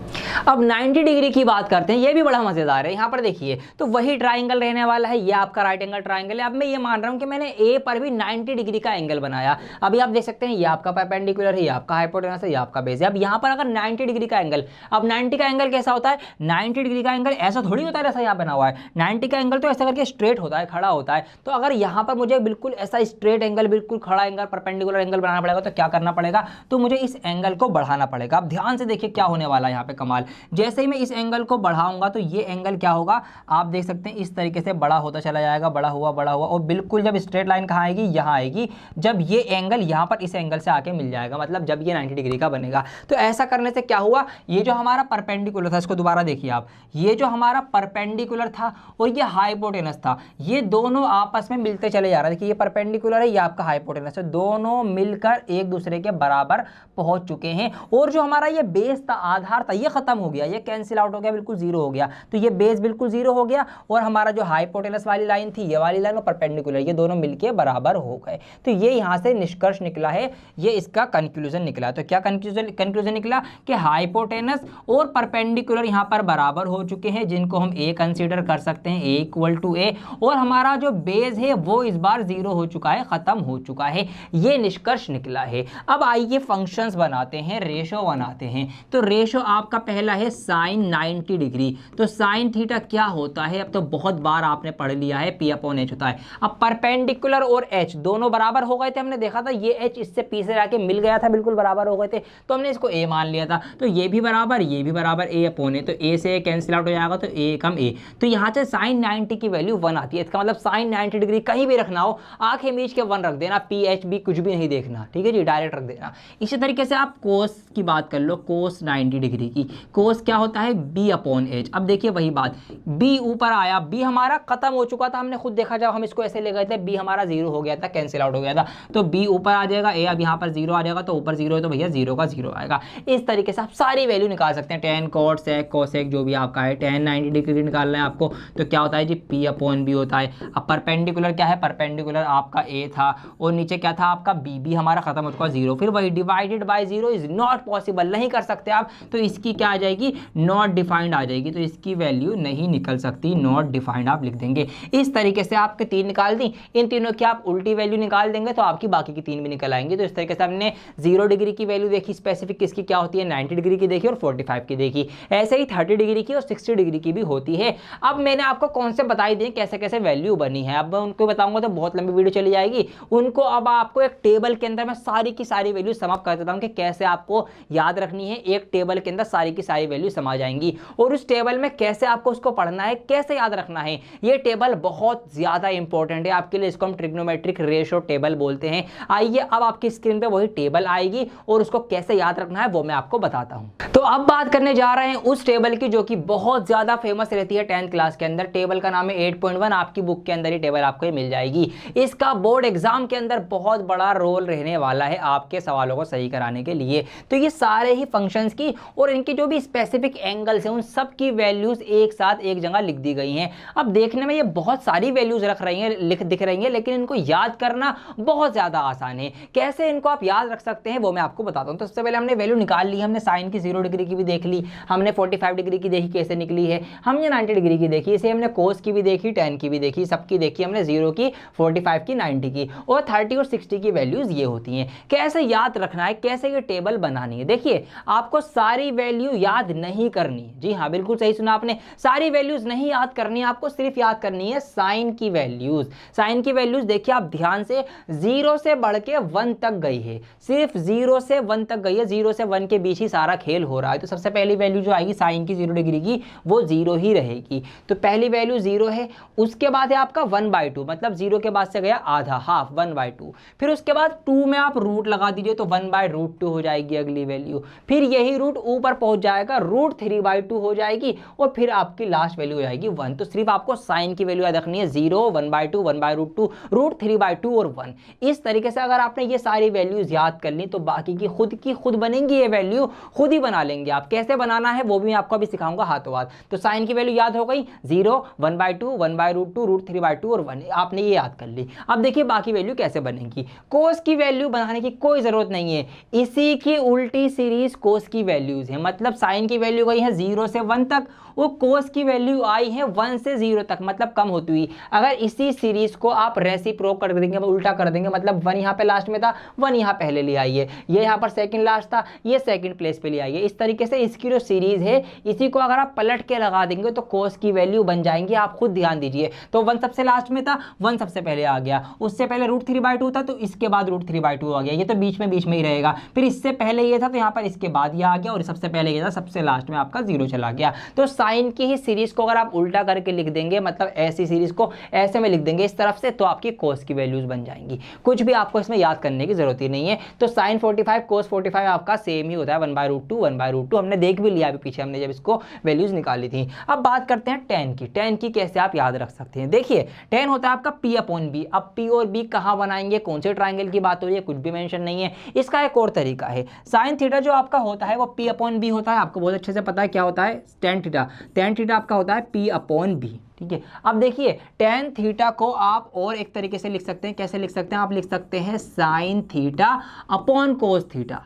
अब 90 डिग्री की बात करते हैं, ये भी बड़ा मजेदार है। यहाँ पर देखिए तो वही ट्राइंगल रहने वाला है, ये आपका राइट एंगल ट्राइंगल है। अब मैं ये मान रहा हूँ कि मैंने A पर भी 90 डिग्री का एंगल बनाया। अभी आप देख सकते हैं ये आपका परपेंडिकुलर है, ये आपका हाइपोटेनस है, ये आपका बेस है। अब यहाँ पर अगर 90 डिग्री का एंगल, अब 90 का एंगल कैसा होता है, 90 डिग्री का एंगल ऐसा थोड़ी होता है जैसा यहाँ बना हुआ है। 90 का एंगल तो ऐसा करके स्ट्रेट होता है, खड़ा होता है। तो अगर यहाँ पर मुझे बिल्कुल ऐसा स्ट्रेट एंगल, बिल्कुल खड़ा एंगल, परपेंडिकुलर एंगल बनाना पड़ेगा तो क्या करना पड़ेगा, तो मुझे इस एंगल को बढ़ाना पड़ेगा। अब ध्यान से देखिए क्या होने वाला है यहाँ पे कमाल, जैसे ही मैं इस एंगल को बढ़ाऊंगा तो ये एंगल क्या होगा, आप देख सकते हैं इस तरीके से बड़ा होता चला जाएगा, बड़ा हुआ और बिल्कुल जब स्ट्रेट लाइन कहाँ आएगी, यहाँ आएगी, जब ये एंगल यहाँ पर इस एंगल से आके मिल जाएगा, मतलब जब ये 90 डिग्री का बनेगा। तो ऐसा करने से क्या हुआ, ये जो हमारा परपेंडिकुलर था, इसको दोबारा देखिए आप, ये जो हमारा परपेंडिकुलर था और ये हाइपोटेनस था, ये दोनों आपस में मिलते चले जा रहे हैं। देखिए ये परपेंडिकुलर है, ये आपका हाइपोटेनस है, दोनों मिलकर एक दूसरे के बराबर पहुंच चुके हैं। और जो हमारा ये बेस था, आधार था, ये खत्म हो गया, ये कैंसिल आउट हो गया, बिल्कुल 0 हो गया। तो ये बेस बिल्कुल 0 हो गया और हमारा जो हाइपोटेनस वाली लाइन थी, ये वाली लाइन और परपेंडिकुलर, ये दोनों मिलके बराबर हो गए। तो ये यहाँ से निष्कर्ष निकला है, ये इसका कंक्लूजन निकला। तो क्या कंक्लूजन निकला कि हाइपोटेनस और परपेंडिकुलर यहाँ पर बराबर हो चुके हैं, जिनको हम A कंसीडर कर सकते हैं, A इक्वल टू A, और हमारा जो बेस है वो इस बार 0 हो चुका है, खत्म हो चुका है। ये निष्कर्ष निकला है। अब आइए फंक्शंस बनाते हैं, रेशो बनाते हैं। तो रेशो आपका पहला है साइन 90 डिग्री। तो साइन थीटा क्या होता है, अब तो बहुत बार आपने पढ़ लिया है, P अपॉन H होता है। अब परपेंडिकुलर और H दोनों बराबर हो गए थे, हमने देखा था ये H इससे P से जाके मिल गया था, बिल्कुल बराबर हो गए थे, तो हमने इसको A मान लिया था। तो ये भी बराबर, ये भी बराबर, A अपॉन A, तो A से कैंसिल आउट हो जाएगा, तो A कम A। तो यहाँ से साइन 90 की वैल्यू 1 आती है। इसका मतलब साइन 90 डिग्री कहीं भी रखना हो, आंखें मीच के 1 रख देना, PHB कुछ भी नहीं देखना, ठीक है जी, डायरेक्ट रख देना। इसी तरीके से आप कोस की बात कर लो, कोस 90 डिग्री की। कोस क्या होता है, B अपॉन H। अब देखिए वही बात, B ऊपर आया, B हमारा खत्म हो चुका था, हमने खुद देखा जब हम इसको ऐसे ले गए थे, B हमारा 0 हो गया था, कैंसिल आउट हो गया था, तो B ऊपर आ जाएगा, A अब यहाँ पर 0 आ जाएगा, तो ऊपर 0 है तो भैया 0 का 0 आएगा। इस तरीके से आप सारी वैल्यू निकाल सकते हैं, tan cot sec cosec जो भी आपका है, tan 90 डिग्री निकालना है आपको, तो क्या होता है जी, P अपॉन B होता है। अब परपेंडिकुलर क्या है, परपेंडिकुलर आपका A था और नीचे क्या था आपका B हमारा खत्म हो चुका 0, फिर वही divided by 0 is not possible, नहीं कर सकते आप, तो इसकी क्या आ जाएगी, नॉट डिफाइंड आ जाएगी, तो इसकी वैल्यू नहीं निकल सकती, नॉट डिफाइंड आप लिख देंगे। इस तरीके से आपके 3 निकाल दी, इन तीनों की आप उल्टी वैल्यू निकाल देंगे तो आपकी बाकी की 3 भी निकल आएंगी। तो इस तरीके से हमने 0 डिग्री की वैल्यू देखी स्पेसिफिक किसकी क्या होती है, 90 डिग्री की देखी और 45 की देखी, ऐसे ही 30 डिग्री की और 60 डिग्री की भी होती है। अब मैंने आपको कॉन्सेप्ट बताई दिए कैसे कैसे वैल्यू बनी है, अब मैं उनको बताऊंगा तो बहुत लंबी वीडियो चली जाएगी, उनको अब आपको एक टेबल के अंदर मैं सारी की सारी वैल्यू समाप्त कर देता हूं कि कैसे आपको याद रखनी है। एक टेबल के अंदर सारी की सारी वैल्यू समा जाएंगी और उस टेबल में कैसे आपको उसको पढ़ना है, कैसे याद रखना है, ये टेबल बहुत ज्यादा इंपॉर्टेंट है आपके लिए, इसको हम ट्रिग्नोमेट्रिक रेशियो टेबल बोलते हैं। आइए अब आपकी स्क्रीन पे वही टेबल आएगी और उसको कैसे याद रखना है वो मैं आपको बताता हूं। तो अब बात करने जा रहे हैं उस टेबल की जो कि बहुत ज्यादा फेमस रहती है 10th क्लास के अंदर। टेबल का नाम है 8.1, आपकी बुक के अंदर ही टेबल आपको मिल जाएगी। इसका बोर्ड एग्जाम के अंदर बहुत बड़ा रोल रहने वाला है आपके सवालों को सही कराने के लिए। तो ये सारे ही फंक्शंस की और इनके जो भी स्पेसिफिक एंगल्स हैं उन सब की वैल्यूज एक साथ एक जगह लिख दी गई हैं। अब देखने में ये बहुत सारी वैल्यूज रख रही हैं, दिख रही हैं, लेकिन इनको याद करना बहुत ज्यादा आसान है। कैसे इनको आप याद रख सकते हैं वो मैं आपको बताता हूं। तो सबसे पहले हमने वैल्यू निकाल ली, हमने साइन की 0 डिग्री की भी देख ली, हमने 45 डिग्री की देखी कैसे निकली है, हमने 90 डिग्री की देखी, इसे हमने कोस की भी देखी, tan की भी देखी, सबकी देखी हमने, 0 की, 45 की, 90 की, और 30 और 60 की वैल्यूज ये होती हैं। कैसे याद रखना है, कैसे ये टेबल बनानी है, देखिए आपको सारी वैल्यू याद नहीं करनी, जी हाँ बिल्कुल सही सुना आपने, सारी वैल्यूज नहीं याद करनी है आपको, सिर्फ याद करनी है साइन की वैल्यूज। साइन की वैल्यूज देखिए आप ध्यान से, 0 से बढ़ के 1 तक गई है, सिर्फ 0 से 1 तक गई है, 0 से 1 के बीच ही सारा खेल हो रहा है। तो सबसे पहली वैल्यू जो आएगी साइन की 0 डिग्री की वो 0 ही रहेगी। तो पहली वैल्यू 0 है, उसके बाद है आपका 1/2, मतलब 0 के बाद से गया आधा, हाफ, 1/2, फिर उसके बाद 2 में आप रूट लगा दीजिए तो 1/√2 हो जाएगी अगली वैल्यू, फिर यही रूट ऊपर पहुंच जाएगा, √3/2 हो जाएगी और फिर आपकी लास्ट वैल्यू हो जाएगी 1। तो सिर्फ आपको साइन की वैल्यू याद रखनी है, 0, 1/2, 1/√2, √3/2 और 1। इस तरीके से अगर आपने ये सारी वैल्यूज याद कर ली तो बाकी की खुद बनेंगी, ये वैल्यू खुद ही बना लेंगे आप। कैसे बनाना है वो भी मैं आपको अभी सिखाऊंगा हाथों हाथ। तो साइन की वैल्यू याद हो गई, 0, 1/2, 1/√2, √3/2 और 1, आपने ये याद कर ली। अब देखिए बाकी वैल्यू कैसे बनेगी। कोस की वैल्यू बनाने की कोई जरूरत नहीं है, इसी की उल्टी सीरीज कोस की वैल्यूज है। मतलब साइन की वैल्यू गई है 0 से 1 तक, वो कोस की वैल्यू आई है 1 से 0 तक, मतलब कम होती हुई। अगर इसी सीरीज को आप रेसिप्रोक कर देंगे, उल्टा कर देंगे, मतलब 1 यहाँ पे लास्ट में था, 1 यहाँ पहले ले आइए, ये यहाँ पर सेकंड लास्ट था, ये सेकंड प्लेस पे ले आइए। इस तरीके से इसकी जो सीरीज है इसी को अगर आप पलट के लगा देंगे तो कोस की वैल्यू बन जाएंगी, आप खुद ध्यान दीजिए। तो 1 सबसे लास्ट में था, 1 सबसे पहले आ गया, उससे पहले √3/2 था तो इसके बाद √3/2 आ गया, ये तो बीच में ही रहेगा, फिर इससे पहले ये था तो यहाँ पर इसके बाद ये आ गया और सबसे पहले ये था, सबसे लास्ट में आपका 0 चला गया। तो साइन की ही सीरीज को अगर आप उल्टा करके लिख देंगे, मतलब ऐसी सीरीज को ऐसे में लिख देंगे इस तरफ से, तो आपकी कोस की वैल्यूज बन जाएंगी। कुछ भी आपको इसमें याद करने की जरूरत ही नहीं है। तो साइन 45 कोस 45 आपका सेम ही होता है, 1/√2, 1/√2, हमने देख भी लिया अभी पीछे हमने जब इसको वैल्यूज निकाली थी। अब बात करते हैं tan की। tan की कैसे आप याद रख सकते हैं, देखिए tan होता है आपका P अपॉन B। अब P और B कहाँ बनाएंगे, कौन से ट्राइंगल की बात हो रही है, कुछ भी मेंशन नहीं है। इसका एक और तरीका है, साइन थीटा जो आपका होता है वो P अपॉन B होता है, आपको बहुत अच्छे से पता है क्या होता है tan थीटा। tan थीटा आपका होता है P अपॉन B, ठीक है। अब देखिए tan थीटा को आप और एक तरीके से लिख सकते हैं, कैसे लिख सकते हैं, आप लिख सकते हैं sine theta upon cos theta.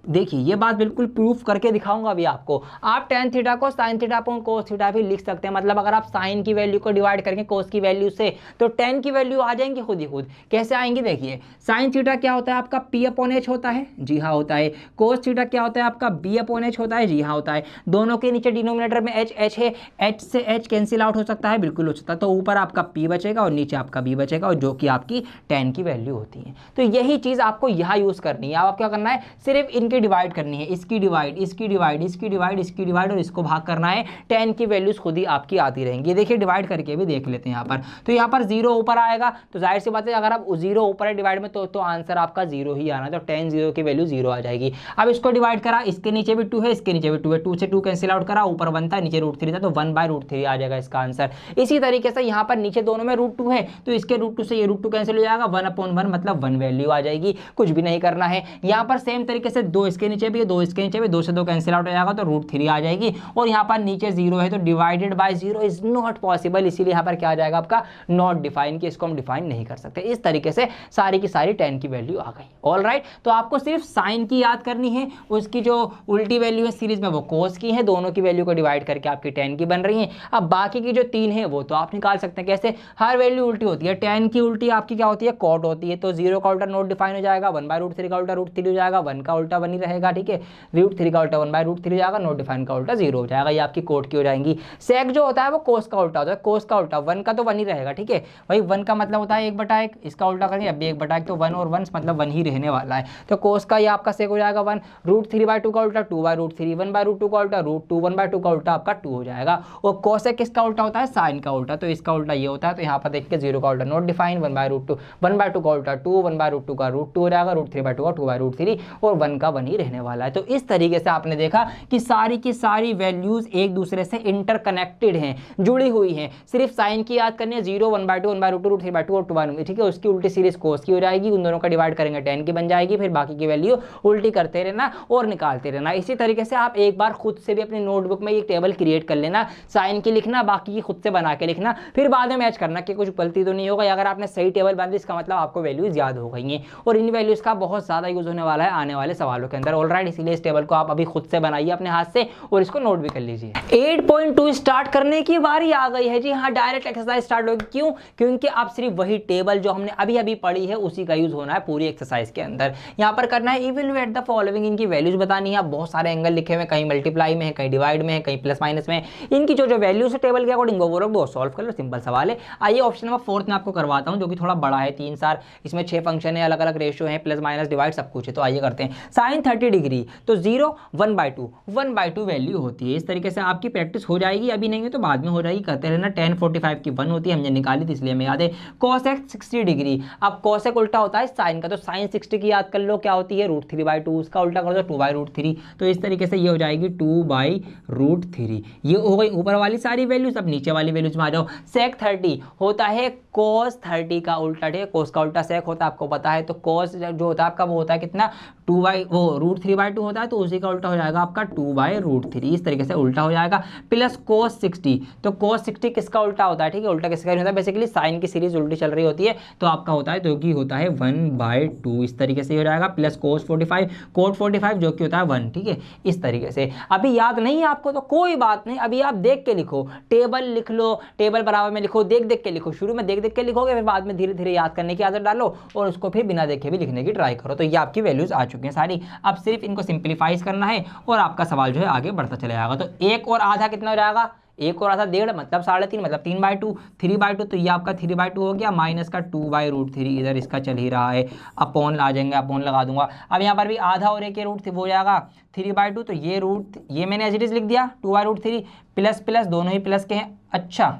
देखिए ये बात बिल्कुल प्रूफ करके दिखाऊंगा अभी आपको। आप टेन थीटा को sine theta upon cos theta भी लिख सकते हैं। मतलब अगर आप साइन की वैल्यू को डिवाइड करेंगे कोस की वैल्यू से तो टेन की वैल्यू आ जाएंगी खुद ही खुद। कैसे आएंगी देखिए, साइन थीटा क्या होता है आपका पी अपॉन एच होता है, जी हाँ होता है। कोस थीटा क्या होता है आपका बी अपॉन एच होता है, जी हाँ होता है। दोनों के नीचे डिनोमिनेटर में एच एच है, एच से एच कैंसिल आउट हो सकता है, बिल्कुल हो सकता है। तो ऊपर आपका पी बचेगा और नीचे आपका बी बचेगा, और जो कि आपकी टेन की वैल्यू होती है। तो यही चीज़ आपको यहाँ यूज़ करनी है। आप क्या करना है, सिर्फ इनकी डिवाइड करनी है, इसकी डिवाइड, इसकी डिवाइड, इसकी डिवाइड, इसकी डिवाइड, और इसको भाग करना है। 10 की वैल्यूज खुद ही आपकी आती रहेंगी। देखिए डिवाइड करके भी देख लेते हैं यहाँ पर। तो यहाँ पर 0 ऊपर आएगा, तो जाहिर सी बात है अगर आप 0 ऊपर है डिवाइड में तो आंसर आपका 0 ही आना है। तो 10 0 की वैल्यू 0 आ जाएगी। अब इसको डिवाइड करा, इसके नीचे भी 2 है, इसके नीचे भी 2 है, 2 से 2 कैंसिल आउट करा, ऊपर 1 था नीचे √3 था, तो 1/√3 आ जाएगा इसका आंसर। इसी तरीके से यहाँ पर नीचे दोनों में √2 है, तो इसके √2 से ये √2 कैंसिल हो जाएगा, 1/1 मतलब 1 वैल्यू आ जाएगी। कुछ भी नहीं करना है। यहाँ पर सेम तरीके से 2 इसके नीचे भी है, 2 इसके नीचे भी, 2 से 2 कैंसिल आउट हो जाएगा, तो √3 आ जाएगी। और यहाँ पर नीचे 0 है, तो divided by 0 is not possible, इसीलिए यहाँ पर क्या आ जाएगा आपका नॉट डिफाइन, कि इसको हम डिफाइन नहीं कर सकते। इस तरीके से सारी की सारी 10 की वैल्यू आ गई। ऑलराइट, तो आपको सिर्फ साइन की याद करनी है, उसकी जो उल्टी वैल्यू है सीरीज में वो कोस की है, दोनों की वैल्यू को डिवाइड करके आपकी 10 की बन रही है। अब बाकी की जो 3 है वो तो आप निकाल सकते हैं। कैसे, हर वैल्यू उल्टी होती है। 10 की उल्टी आपकी क्या होती है, कॉट होती है। तो 0 का उल्टा नॉट डिफाइन हो जाएगा, 1/√3 का उल्टा √3 हो जाएगा, 1 का उल्टा 1 ही रहेगा, ठीक है। √3 का उल्टा 1/√3 हो जाएगा, नॉट डिफाइन का उल्टा 0 हो जाएगा। ये आपकी कोट की हो जाएंगी। सेक जो होता है वो कोस का उल्टा होता है, कोस का उल्टा 1 का तो 1 ही रहेगा, ठीक है। वही 1 का मतलब होता है 1/1, इसका उल्टा करेंगे अब भी 1/1, तो 1 और 1 मतलब 1 ही रहने वाला है। तो कोस का ये आपका सेक हो जाएगा 1, √3/2 का उल्टा 2/√3, 1/√2 का उल्टा √2, 1/2 का उल्टा आपका 2 हो जाएगा। और कोसेक किसका उल्टा होता है, साइन का उल्टा, तो इसका उल्टा ये होता है। तो यहाँ पर देखिए 0 का उल्टा नॉट डिफाइन, 1/√2, 1/2 का उल्टा 2, 1/√2 का √2 हो जाएगा, √3/2 का 2/√3, और 1 का 1 ही रहने वाला है। तो इस तरीके से आपने देखा कि सारी की सारी वैल्यूज एक दूसरे से इंटरकनेक्टेड हैं, जुड़ी हुई हैं। सिर्फ साइन की याद करनी है, 0, 1/2, 1/√2, √3/2 और 2/2, ठीक है। उसकी उल्टी सीरीज कोस की हो जाएगी, उन दोनों का डिवाइड करेंगे 10 की बन जाएगी। फिर बाकी की वैल्यू उल्टी करते रहना और निकालते रहना। इसी तरीके से आप एक बार खुद से भी अपनी नोटबुक में एक टेबल क्रिएट कर लेना, साइन की लिखना, बाकी की खुद से बना के लिखना, फिर बाद में मैच करना कि कुछ गलती तो नहीं होगा। अगर आपने सही टेबल बना दी इसका मतलब आपको वैल्यूज याद हो गई हैं, और इन वैल्यूज का बहुत ज्यादा यूज होने वाला है आने वाले सवालों के अंदर। ऑलराइट, इसीलिए इस टेबल को आप अभी खुद से बनाइए अपने हाथ से और इसको नोट भी कर लीजिए। 8.2 स्टार्ट करने की बारी आ गई है। जी हाँ, डायरेक्ट एक्सरसाइज स्टार्ट होगी। क्यों? क्योंकि आप सिर्फ वही टेबल जो हमने अभी अभी पढ़ी है उसी का यूज होना है पूरी एक्सरसाइज के अंदर। यहाँ पर करना है इवैल्यूएट द फॉलोइंग, इनकी वैल्यूज बतानी है। आप बहुत सारे एंगल लिखे हुए, कहीं मल्टीप्लाई में है, कहीं डिवाइड में है, कहीं प्लस माइनस में है। इनकी जो वैल्यूज है टेबल के अकॉर्डिंग वो लोग दो सॉल्व कर लो, सिंपल सवाल है। आइए ऑप्शन नंबर 4 में आपको करवाता हूँ, जो कि थोड़ा बड़ा है, 3 4, इसमें 6 फंक्शन है, अलग अलग रेशियो है, प्लस माइनस डिवाइड सब कुछ है। तो आइए करते हैं। साइन 30 डिग्री, तो 0 1/2 वैल्यू होती है। इस तरीके से आपकी प्रैक्टिस हो जाएगी, अभी नहीं है तो बाद में हो जाएगी, करते रहना। tan 45 की 1 होती है, हमने निकाली थी इसलिए हमें याद है। cosec 60 डिग्री, अब cosec उल्टा होता है साइन का, तो साइन 60 की याद कर लो, क्या होती है √3/2, उसका उल्टा कर दो 2/√3। तो इस तरीके से ये हो जाएगी 2/√3। ये हो गई ऊपर वाली सारी वैल्यूज। अब नीचे वाली वैल्यूज में आ जाओ। sec 30 होता है cos 30 का उल्टा, ठीक है। cos का उल्टा sec होता है, आपको पता है। तो cos जो होता है आपका वो होता है कितना, √3/2 होता है, तो उसी का उल्टा हो जाएगा आपका 2/√3। इस तरीके से उल्टा हो जाएगा। प्लस cos 60, तो cos 60 किसका उल्टा होता है, ठीक है। उल्टा किसका नहीं होता है, बेसिकली साइन की सीरीज उल्टी चल रही होती है, तो आपका होता है जो कि होता है 1/2। इस तरीके से हो जाएगा। प्लस cos 45, cot 45 जो कि होता है 1, ठीक है। इस तरीके से अभी याद नहीं है आपको तो कोई बात नहीं, अभी आप देख के लिखो, टेबल लिख लो, टेबल बराबर में लिखो, देख देख के लिखो। शुरू में देख देख के लिखोगे, फिर बाद में धीरे धीरे याद करने की आदत डालो और उसको फिर बिना देखे भी लिखने की ट्राई करो। तो ये आपकी वैल्यूज आ चुकी हैं सारी। अब सिर्फ इनको सिंप्लीफाइज करना है और आपका सवाल जो है आगे बढ़ता चला जाएगा। तो 1 और आधा कितना हो जाएगा, 1 और आधा 1.5 मतलब 3.5 मतलब 3/2, 3/2, तो ये आपका 3/2 हो गया। माइनस का 2/√3 इधर इसका चल ही रहा है, अपॉन आ जाएंगे, अपॉन लगा दूंगा। अब यहाँ पर भी आधा और 1 रूट हो जाएगा 3/2, तो ये मैंने एज इट इज लिख दिया 2/√3। प्लस प्लस दोनों ही प्लस के हैं, अच्छा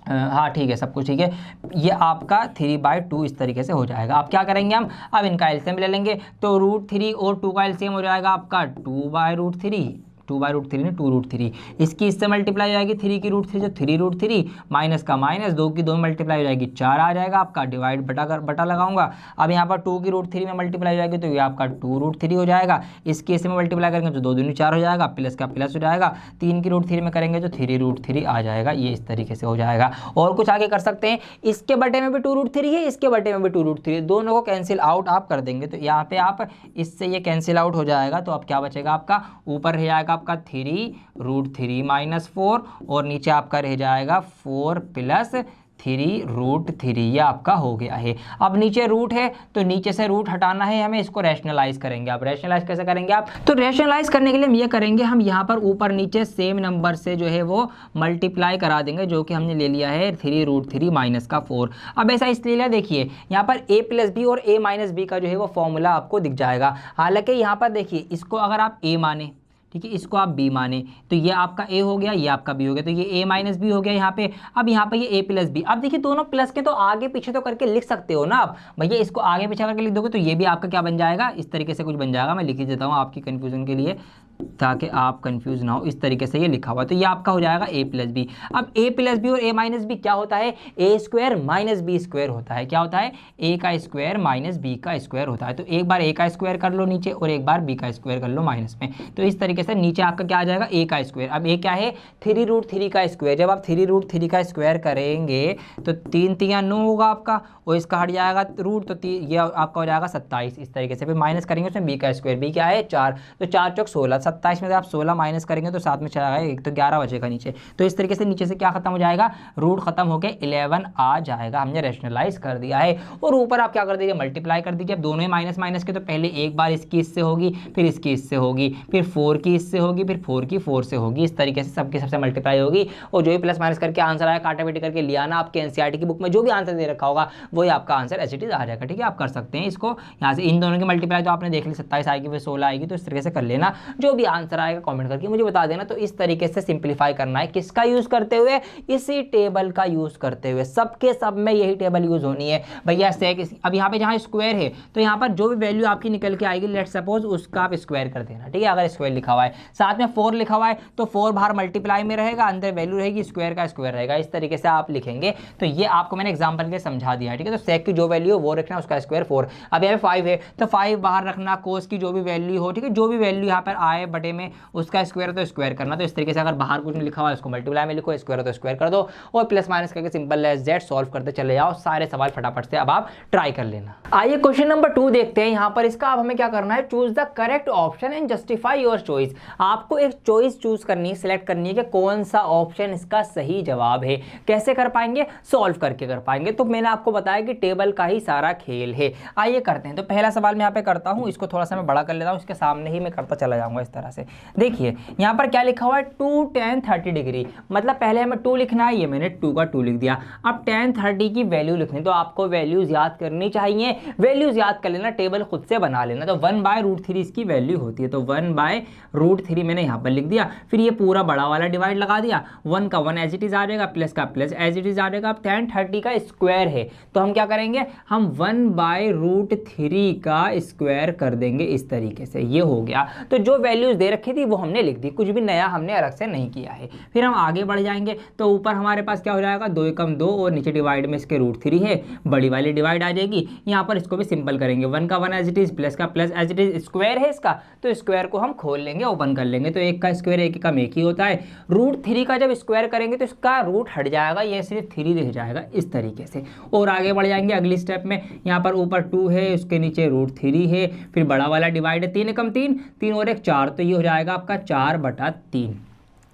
हाँ ठीक है, सब कुछ ठीक है। ये आपका 3/2 इस तरीके से हो जाएगा। अब क्या करेंगे हम, अब इनका एलसीएम ले लेंगे। तो √3 और 2 का एलसीएम हो जाएगा आपका 2/√3, 2/√3 ने 2√3, इसकी इससे मल्टीप्लाई हो जाएगी 3 की √3 जो 3√3 माइनस का माइनस 2 की 2 में मल्टीप्लाई हो जाएगी 4 आ जाएगा आपका, डिवाइड बटा लगाऊंगा। अब यहाँ पर 2 की √3 में मल्टीप्लाई हो जाएगी तो ये आपका 2√3 हो जाएगा, इसके इसमें मल्टीप्लाई करेंगे तो 2 दूनी 4 हो जाएगा, प्लस का प्लस हो जाएगा, 3 की √3 में करेंगे तो 3√3 आ जाएगा। ये इस तरीके से हो जाएगा। और कुछ आगे कर सकते हैं, इसके बटे में भी 2√3 है, इसके बटे में भी 2√3, दोनों को कैंसिल आउट आप कर देंगे तो यहाँ पे आप इससे ये कैंसिल आउट हो जाएगा। तो अब क्या बचेगा आपका, ऊपर रह जाएगा आपका 3√3 - 4 और नीचे आपका रह जाएगा 4 + 3√3, ये आपका हो गया है। अब नीचे रूट है तो नीचे से रूट हटाना है हमें, इसको रैशनलाइज करेंगे। आप रैशनलाइज कैसे करेंगे आप, तो रैशनलाइज करने के लिए हम ये करेंगे, हम यहाँ पर ऊपर नीचे सेम नंबर से जो है वो मल्टीप्लाई करा देंगे, जो कि हमने ले लिया है 3√3 माइनस का 4। अब ऐसा इसलिए लिया, देखिए यहाँ पर a + b और a - b का जो है वो फॉर्मूला आपको दिख जाएगा। हालांकि यहाँ पर देखिए इसको अगर आप a माने, ठीक है, इसको आप b माने तो ये आपका a हो गया, ये आपका b हो गया, तो ये a - b हो गया यहाँ पे। अब यहाँ पे ये a + b, अब देखिए दोनों प्लस के तो आगे पीछे तो करके लिख सकते हो ना आप भैया, इसको आगे पीछे करके लिख दोगे तो ये भी आपका क्या बन जाएगा, इस तरीके से कुछ बन जाएगा। मैं लिख ही देता हूँ आपकी कन्फ्यूजन के लिए ताकि आप कंफ्यूज ना हो, इस तरीके से ये लिखा हुआ, तो ये आपका हो जाएगा a + b। अब a + b और a - b क्या होता है, a² - b² होता है। क्या होता है, a का स्क्वायर माइनस b का स्क्वायर होता है। तो एक बार a का स्क्वायर कर लो नीचे और एक बार b का स्क्वायर कर लो माइनस में, तो इस तरीके से नीचे आपका क्या आ जाएगा, a का स्क्वायर। अब a क्या है, 3√3 का स्क्वायर। जब आप 3√3 का स्क्वायर करेंगे तो 3 × 9 होगा आपका, और इसका हट जाएगा रूट, तो ये आपका हो जाएगा 27। इस तरीके से फिर माइनस करेंगे उसमें b का स्क्वायर, b क्या है 4, तो 4 × 16, 27 में से आप 16 माइनस करेंगे तो 7 में चला जाएगा, एक तो 11 बचेगा नीचे। तो इस तरीके से नीचे से क्या खत्म हो जाएगा, रूट खत्म हो गया, 11 आ जाएगा। हमने रैशनलाइज कर दिया है। और ऊपर आप क्या कर दीजिए, मल्टीप्लाई कर दीजिए। अब दोनों ही माइनस माइनस के, तो पहले एक बार इसकी इससे होगी, फिर इसकी इससे होगी, फिर 4 की इससे होगी, फिर 4 की 4 से होगी। इस तरीके से सबके सबसे मल्टीप्लाई होगी, और जो भी प्लस माइनस करके आंसर आया काटा बेटी करके लिया ना, आपके एनसीईआरटी की बुक में जो भी आंसर दे रखा होगा वही आपका आंसर एज इट इज आ जाएगा। ठीक है, आप कर सकते हैं इसको यहाँ से, इन दोनों की मल्टीप्लाई तो आपने देख ली, 27 आएगी फिर 16 आएगी, तो इस तरीके से कर लेना। जो भी आंसर आएगा कमेंट करके मुझे बता देना। तो इस तरीके से सिंपलीफाई करना है, किसका यूज करते हुए, इसी टेबल का यूज करते हुए। सबके सब में यही टेबल यूज होनी है भैया। अब यहाँ पे जहाँ स्क्वायर है तो यहाँ पर जो भी वैल्यू आपकी निकल के आएगी, लेट सपोज उसका आप स्क्वायर कर देना। ठीक है, अगर स्क्वायर लिखा हुआ है, साथ में 4 लिखा हुआ है तो 4 बाहर मल्टीप्लाई में रहेगा, अंदर वैल्यू रहेगी, स्क्वायर का स्क्वायर रहेगा। इस तरीके से आप लिखेंगे। तो ये आपको मैंने एग्जाम्पल के समझा दिया है। ठीक है, तो सेक की जो वैल्यू है वो रखना, उसका स्क्वायर 4। अब यहाँ पे 5 है तो 5 बाहर रखना, कोस की जो भी वैल्यू हो, ठीक है, जो भी वैल्यू यहाँ पर आए बटे में उसका स्क्वायर तो स्क्वायर करना। तो इस तरीके से अगर बाहर कुछ नहीं लिखा हुआ है उसको मल्टीप्लाई में लिखो, स्क्वायर तो स्क्वायर कर दो, और प्लस माइनस करके सिंपल एज दैट सॉल्व करते चले जाओ। सारे सवाल फटाफट से अब आप ट्राई कर लेना। आइए क्वेश्चन नंबर 2 देखते हैं। यहाँ पर इसका अब हमें क्या करना है, choose the correct option and justify your choice. आपको एक चॉइस चूज करनी है, सिलेक्ट करनी है कि कौन सा ऑप्शन इसका सही जवाब है। कैसे कर पाएंगे, सॉल्व करके कर पाएंगे। तो मैंने आपको बताया कि टेबल का ही सारा खेल है। आइए करते हैं। तो पहला सवाल मैं यहाँ पे करता हूँ, इसको थोड़ा सा मैं बड़ा कर लेता हूँ, इसके सामने ही मैं करता चला जाऊंगा इस तरह से। देखिए यहाँ पर क्या लिखा हुआ है, 2 tan 30 डिग्री, मतलब पहले हमें 2 लिखना है, ये मैंने 2 का 2 लिख दिया। अब tan 30 की वैल्यू लिखनी, तो आपको वैल्यूज याद करनी चाहिए। वैल्यूज याद कर लेना, टेबल खुद से बना लेना। तो 1/√3 इसकी वैल्यू होती है, तो 1/√3 मैंने यहाँ पर लिख दिया। फिर ये पूरा बड़ा वाला डिवाइड लगा दिया, 1 का 1 एज इट इज आ जाएगा, प्लस का प्लस एज इट इज आ जाएगा। अब tan 30 का स्क्वायर है तो हम क्या करेंगे, हम 1/√3 का स्क्वायर कर देंगे। इस तरीके से ये हो गया। तो जो वैल्यूज दे रखी थी वो हमने लिख दी, कुछ भी नया हमने अलग से नहीं किया है। फिर हम आगे बढ़ जाएंगे तो ऊपर हमारे पास क्या हो जाएगा, 2 × 2 और नीचे डिवाइड में इसके √3 है, बड़ी वाली डिवाइड आ जाएगी। यहाँ पर इसको भी सिंपल करेंगे, 1 का 1 एज इट इज, प्लस का plus as it is, square है इसका तो स्क्वायर को हम खोल लेंगे, ओपन कर लेंगे। तो 1 का स्क्वायर 1 कम 1 ही होता है। √3 का जब स्क्वायर करेंगे तो इसका रूट हट जाएगा, ये सिर्फ 3 रह जाएगा इस तरीके से। और आगे बढ़ जाएंगे अगली स्टेप में, यहाँ पर ऊपर 2 है, उसके नीचे √3 है, फिर बड़ा वाला डिवाइड है, 3 × 3, 3 और 1 4, तो ये हो जाएगा आपका 4/3।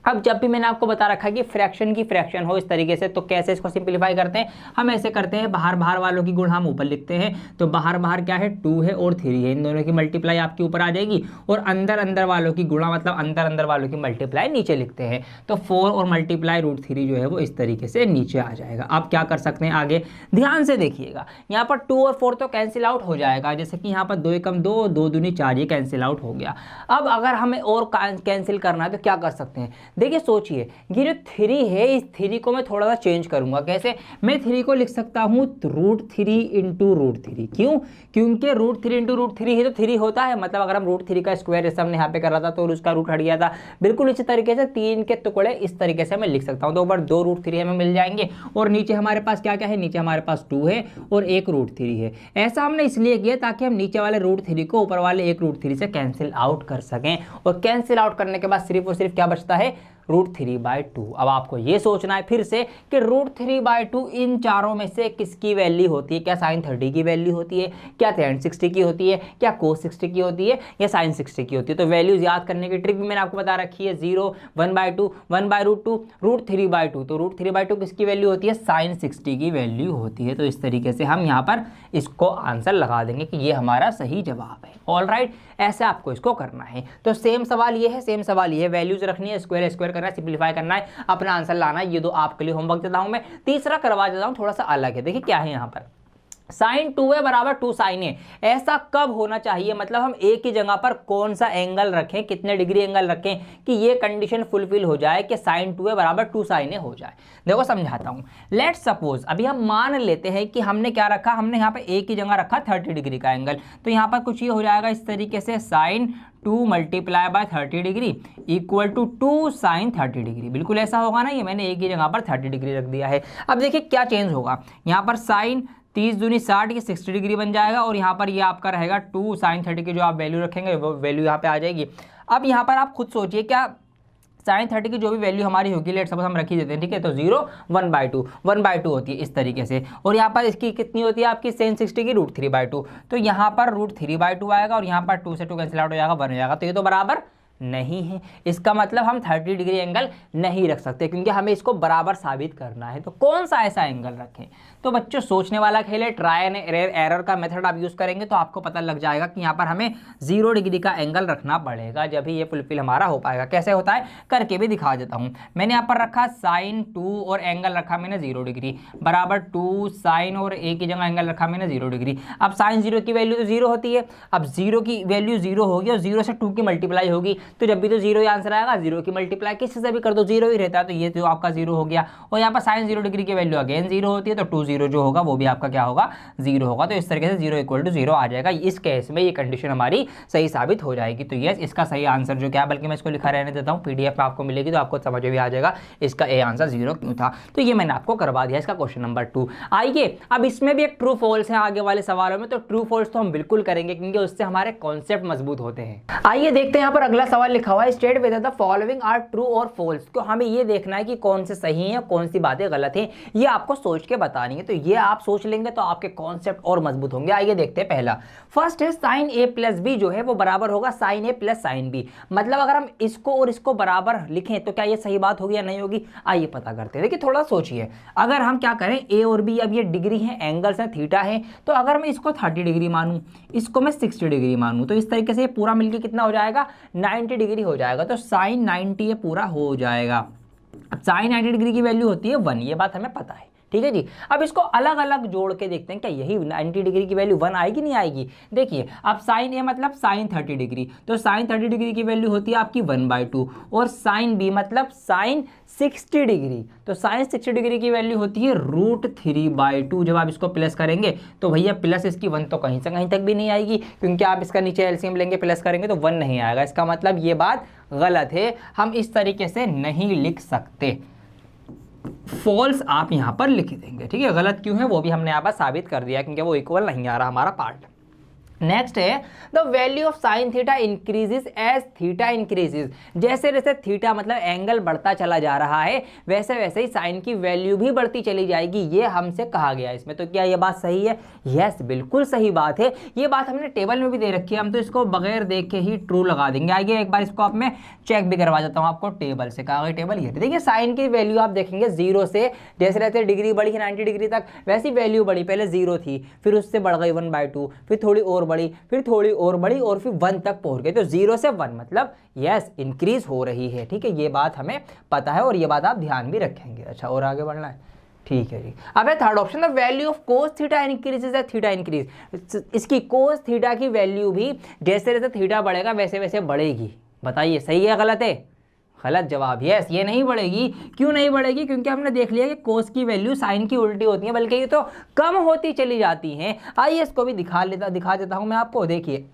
अब जब भी मैंने आपको बता रखा है कि फ्रैक्शन की फ्रैक्शन हो इस तरीके से, तो कैसे इसको सिंपलीफाई करते हैं, हम ऐसे करते हैं, बाहर बाहर वालों की गुण हम ऊपर लिखते हैं। तो बाहर बाहर क्या है, 2 है और 3 है, इन दोनों की मल्टीप्लाई आपकी ऊपर आ जाएगी, और अंदर अंदर वालों की गुणा मतलब अंदर अंदर वालों की मल्टीप्लाई नीचे लिखते हैं। तो 4 और मल्टीप्लाई √3 जो है वो इस तरीके से नीचे आ जाएगा। अब क्या कर सकते हैं आगे, ध्यान से देखिएगा। यहाँ पर 2 और 4 तो कैंसिल आउट हो जाएगा, जैसे कि यहाँ पर 2 × 2, 2 दूनी 4, ये कैंसिल आउट हो गया। अब अगर हमें और कैंसिल करना है तो क्या कर सकते हैं, देखिए सोचिए, ये जो 3 है इस 3 को मैं थोड़ा सा चेंज करूंगा। कैसे? मैं 3 को लिख सकता हूँ √3 इंटू √3। क्यों? क्योंकि √3 इंटू √3 है तो 3 होता है, मतलब अगर हम √3 का स्क्वायर जैसे हमने यहाँ पे करा था तो उसका रूट हट गया था। बिल्कुल इसी तरीके से 3 के टुकड़े इस तरीके से मैं लिख सकता हूँ। तो ऊपर 2 √3 हमें मिल जाएंगे और नीचे हमारे पास क्या क्या है, नीचे हमारे पास 2 है और 1 √3 है। ऐसा हमने इसलिए किया ताकि हम नीचे वाले √3 को ऊपर वाले 1 √3 से कैंसिल आउट कर सकें, और कैंसिल आउट करने के बाद सिर्फ और सिर्फ क्या बचता है, √3/2। अब आपको ये सोचना है फिर से कि √3/2 इन चारों में से किसकी वैल्यू होती है? क्या sin 30 की वैल्यू होती है, क्या tan 60 की होती है, क्या cos 60 की होती है, या sin 60 की होती है? तो वैल्यूज याद करने की ट्रिक भी मैंने आपको बता रखी है, 0, 1/2, 1/√2, √3/2। तो √3/2 किसकी वैल्यू होती है? sin 60 की वैल्यू होती है। तो इस तरीके से हम यहाँ पर इसको आंसर लगा देंगे कि ये हमारा सही जवाब है। ऑलराइट, ऐसे आपको इसको करना है। तो सेम सवाल ये है, सेम सवाल ये है, वैल्यूज रखनी है, स्क्वायर स्क्वायर करना है, सिंप्लीफाई करना है, अपना आंसर लाना है। ये दो आपके लिए होमवर्क देता हूं मैं। तीसरा करवा देता हूं, थोड़ा सा अलग है। देखिए क्या है यहाँ पर, sin 2a बराबर 2 sin a। ऐसा कब होना चाहिए, मतलब हम a की जगह पर कौन सा एंगल रखें, कितने डिग्री एंगल रखें कि ये कंडीशन फुलफिल हो जाए कि sin 2a बराबर 2 sin a हो जाए। देखो समझाता हूं। लेट्स सपोज अभी हम मान लेते हैं कि हमने क्या रखा, हमने यहाँ पे a की जगह रखा 30 डिग्री का एंगल। तो यहाँ पर कुछ ये हो जाएगा इस तरीके से, sin 2 multiply by 30 degree equal to 2 sin 30 degree. बिल्कुल ऐसा होगा ना, ये मैंने a की जगह पर 30 डिग्री रख दिया है। अब देखिए क्या चेंज होगा, यहाँ पर sin 30 दूनी 60, ये 60 डिग्री बन जाएगा, और यहाँ पर ये आपका रहेगा 2 sin 30 की जो आप वैल्यू रखेंगे वो वैल्यू यहाँ पे आ जाएगी। अब यहाँ पर आप खुद सोचिए, क्या sin 30 की जो भी वैल्यू हमारी होगी, लेट सपोज हम रख ही देते हैं, ठीक है, तो 0, 1/2 होती है इस तरीके से, और यहाँ पर इसकी कितनी होती है आपकी sin 60 की √3/2। तो यहाँ पर √3/2 आएगा और यहाँ पर 2 से 2 कैंसिल आउट हो जाएगा, 1 हो जाएगा। तो ये तो बराबर नहीं है, इसका मतलब हम 30 डिग्री एंगल नहीं रख सकते, क्योंकि हमें इसको बराबर साबित करना है। तो कौन सा ऐसा एंगल रखें? तो बच्चों सोचने वाला खेल है, ट्राई एंड एरर का मेथड आप यूज करेंगे तो आपको पता लग जाएगा कि यहाँ पर हमें 0 डिग्री का एंगल रखना पड़ेगा, जब ही ये फुलफिल हमारा हो पाएगा। कैसे होता है करके भी दिखा देता हूँ। मैंने यहाँ पर रखा sin 2 और एंगल रखा मैंने 0 डिग्री बराबर 2 sin, और a की जगह एंगल रखा मैंने 0 डिग्री। अब sin 0 की वैल्यू तो 0 होती है, अब 0 की वैल्यू 0 होगी और 0 से 2 की मल्टीप्लाई होगी, तो जब भी तो 0 ही आंसर आएगा। 0 की मल्टीप्लाई किसी से भी कर दो 0 ही रहता है, तो ये तो आपका 0 हो गया। और यहाँ पर sin 0 डिग्री की वैल्यू अगेन 0 होती है, तो 2 0 जो होगा वो भी आपका क्या होगा, 0 होगा। तो इस तरीके से 0 = 0 आ जाएगा। इस केस में ये कंडीशन हमारी सही साबित हो जाएगी। तो यस, इसका सही आंसर जो क्या, बल्कि मैं इसको लिखा रहने देता हूँ, PDF आपको मिलेगी तो आपको समझ में भी आ जाएगा इसका ए आंसर 0 क्यों था। तो ये मैंने आपको करवा दिया इसका क्वेश्चन नंबर 2। आइए अब इसमें भी एक ट्रू फॉल्स है आगे वाले सवालों में, तो ट्रू फॉल्स तो हम बिल्कुल करेंगे क्योंकि उससे हमारे कॉन्सेप्ट मजबूत होते हैं। आइए देखते हैं, यहाँ पर अगला सवाल लिखा हुआ है, state whether the following are true और फॉल्स। तो हमें ये देखना है कि कौन से सही है, कौन सी बातें गलत है, ये आपको सोच के बतानी है। तो ये आप सोच लेंगे तो आपके कॉन्सेप्ट और मजबूत होंगे। आइए देखते हैं। पहला फर्स्ट है sin a + b जो है वो बराबर होगा sin a + sin b। मतलब अगर हम इसको और इसको बराबर लिखें तो क्या ये सही बात होगी या नहीं होगी, आइए पता करते हैं। देखिए थोड़ा सोचिए, अगर हम क्या करें, a और b अब ये डिग्री है, एंगल्स है, थीटा है, तो अगर मैं इसको 30 डिग्री मानूं, इसको मैं 60 डिग्री मानूं, तो इस तरीके से ये पूरा मिलके कितना हो जाएगा, 90 डिग्री हो जाएगा। तो sin 90 ये पूरा हो जाएगा। अब sin 90 डिग्री की वैल्यू होती है 1, ये बात हमें पता है, ठीक है जी। अब इसको अलग अलग जोड़ के देखते हैं, क्या यही 90 डिग्री की वैल्यू 1 आएगी नहीं आएगी। देखिए अब sin a मतलब sin 30 डिग्री, तो sin 30 डिग्री की वैल्यू होती है आपकी 1/2, और sin b मतलब sin 60 डिग्री, तो sin 60 डिग्री की वैल्यू होती है √3/2। जब आप इसको प्लस करेंगे तो भैया प्लस इसकी 1 तो कहीं से कहीं तक भी नहीं आएगी, क्योंकि आप इसका नीचे एलसीएम लेंगे, प्लस करेंगे तो 1 नहीं आएगा। इसका मतलब ये बात गलत है, हम इस तरीके से नहीं लिख सकते। फॉल्स आप यहां पर लिख देंगे, ठीक है। गलत क्यों है वो भी हमने यहाँ पर साबित कर दिया, क्योंकि वो इक्वल नहीं आ रहा हमारा पार्ट। नेक्स्ट है the value of sine theta increases as theta increases. जैसे जैसे थीटा मतलब एंगल बढ़ता चला जा रहा है, वैसे वैसे ही साइन की वैल्यू भी बढ़ती चली जाएगी, ये हमसे कहा गया इसमें। तो क्या ये बात सही है? यस, बिल्कुल सही बात है। ये बात हमने टेबल में भी दे रखी है, हम तो इसको बगैर देखे ही ट्रू लगा देंगे। आइए एक बार इसको आप मैं चेक भी करवा देता हूँ आपको टेबल से। कहा गई टेबल ये, देखिए साइन की वैल्यू आप देखेंगे 0 से जैसे रहते डिग्री बढ़ी है 90 डिग्री तक, वैसी वैल्यू बढ़ी। पहले 0 थी, फिर उससे बढ़ गई 1/2, फिर थोड़ी और बढ़ी, फिर थोड़ी और बढ़ी, और फिर 1 तक पहुंच गई। तो 0 से 1 मतलब यस इंक्रीज हो रही है, ठीक है। ये बात हमें पता है और ये बात आप ध्यान भी रखेंगे। अच्छा, और आगे बढ़ना है, ठीक है जी। अब है third option, the value of cos theta increases as theta increase. इसकी कोस थीटा की वैल्यू भी जैसे जैसे थीटा बढ़ेगा वैसे वैसे बढ़ेगी। बताइए सही है गलत है? गलत जवाब। यस, ये नहीं बढ़ेगी। क्यों नहीं बढ़ेगी? क्योंकि हमने देख लिया कि कोस की वैल्यू साइन की उल्टी होती है, बल्कि ये तो कम होती चली जाती हैं। आइए इसको भी दिखा देता हूँ मैं आपको। देखिए,